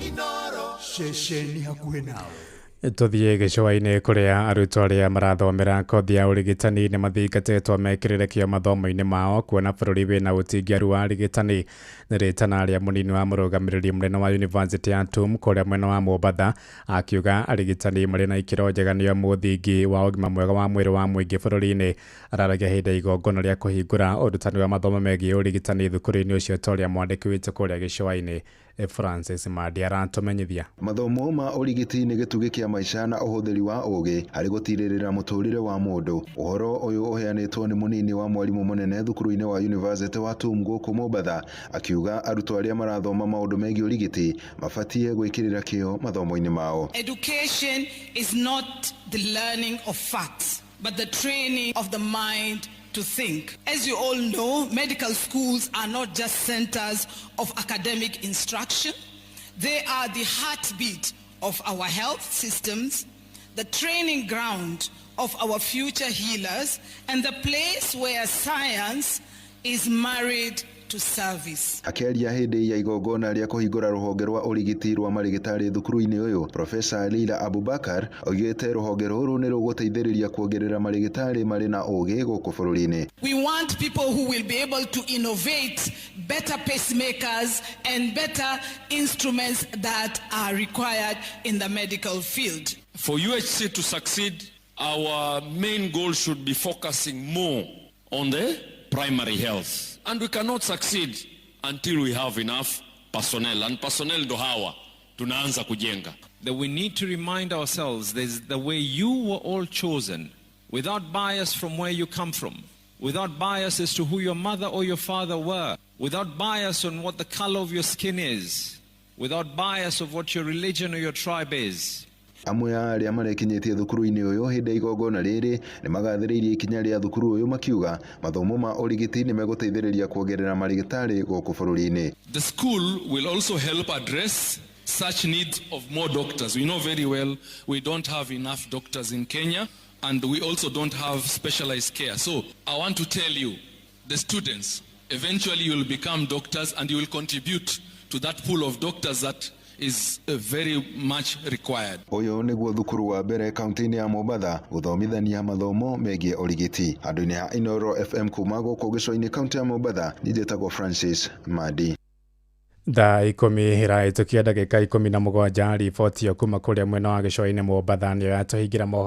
Inooro ceceni hakuhĩ nawe. Tuthiĩ gĩcũa-inĩ kũrĩa arutwo arĩa marathomera kothi ya ũrigitani nĩ mathingatĩtwo mekĩrĩre kĩo mathomo-inĩ mao, kuona bũrũri wĩna ũtingiaru wa ũrigitani. Nĩ rĩtana rĩa mũnini wa mũrũgamĩrĩri mũnene wa University ya TUM kũrĩa mwena wa Mombatha, akiuga arigitani marĩ na ikĩro njega nĩo mũthingi wa ũgima mwega wa mwĩrĩ wa mũingĩ bũrũri-inĩ. Araragia hĩndĩ ya igongona rĩa kũhingũra ũrutani wa mathomo megiĩ ũrigitani thukuru-inĩ ũcio ta ũrĩa mwandĩki witũ kũrĩa gĩcũa-inĩ Francis Madi aratumenyithia. Mathomo ma ũrigiti nĩ gĩtugĩ kĩa maica na ũhũthĩri wa ũgĩ harĩ gũtirĩrĩra mũtũrĩre wa mũndũ. Ũhoro ũyũ ũheanĩtwo nĩ mũnini wa mwarimũ mũnene thukuru-inĩ wa University wa TUM gũkũ Mombatha, akiuga arutwo arĩa marathoma maũndũ megiĩ ũrigiti mabatiĩ gwĩkĩrĩra kĩo mathomo-inĩ mao. Education is not the learning of facts, but the training of the mind to think. As you all know, medical schools are not just centers of academic instruction. They are the heartbeat of our health systems, the training ground of our future healers, and the place where science is married to service. Akĩaria hĩndĩ ya igongona rĩa kũhingũra rũhonge rwa ũrigiti rwa marĩgĩtarĩ thukuru-inĩ ũyũ, Profesa Leila Abubakar oigĩte rũhonge rũrũ nĩ rũgũteithĩrĩria kuongerera marĩgĩtarĩ marĩ na ũũgĩ gũkũ bũrũri-inĩ. We want people who will be able to innovate better pacemakers and better instruments that are required in the medical field. For UHC to succeed, our main goal should be focusing more on the primary health. And we cannot succeed until we have enough personnel. And personnel ndo hawa tunaanza kujenga. That we need to remind ourselves there's the way you were all chosen, without bias from where you come from, without bias as to who your mother or your father were, without bias on what the color of your skin is, without bias of what your religion or your tribe is. Amwe a arĩa marekinyĩtie thukuru-inĩ ũyũ hĩndĩ ya igongona rĩrĩ nĩ magathĩrĩirie ikinya rĩa thukuru ũyũ makiuga mathomo ma ũrigiti nĩ megũteithĩrĩria kuongerera marĩgĩtarĩ gũkũ bũrũri-inĩ. The school will also help address such needs of more doctors. We know very well we don't have enough doctors in Kenya, and we also don't have specialized care. So I want to tell you, the students, eventually you will become doctors and you will contribute to that pool of doctors that is very much required. Ũyũ nĩguo thukuru wa mbere kaunti-inĩ ya Mombatha gũthomithania mathomo megiĩ ũrigiti. Handũ-inĩ ha Inooro FM kuma gũkũ gĩcũa-inĩ kaunti ya Mombatha, njĩtagwo Francis Madi. Thaa 10 ĩrahĩtũkia ndagĩka 17 riboti yo kuma kũrĩa mwena wa gĩcũa-inĩ Mombatha nĩyo yatũhingĩra mohoro.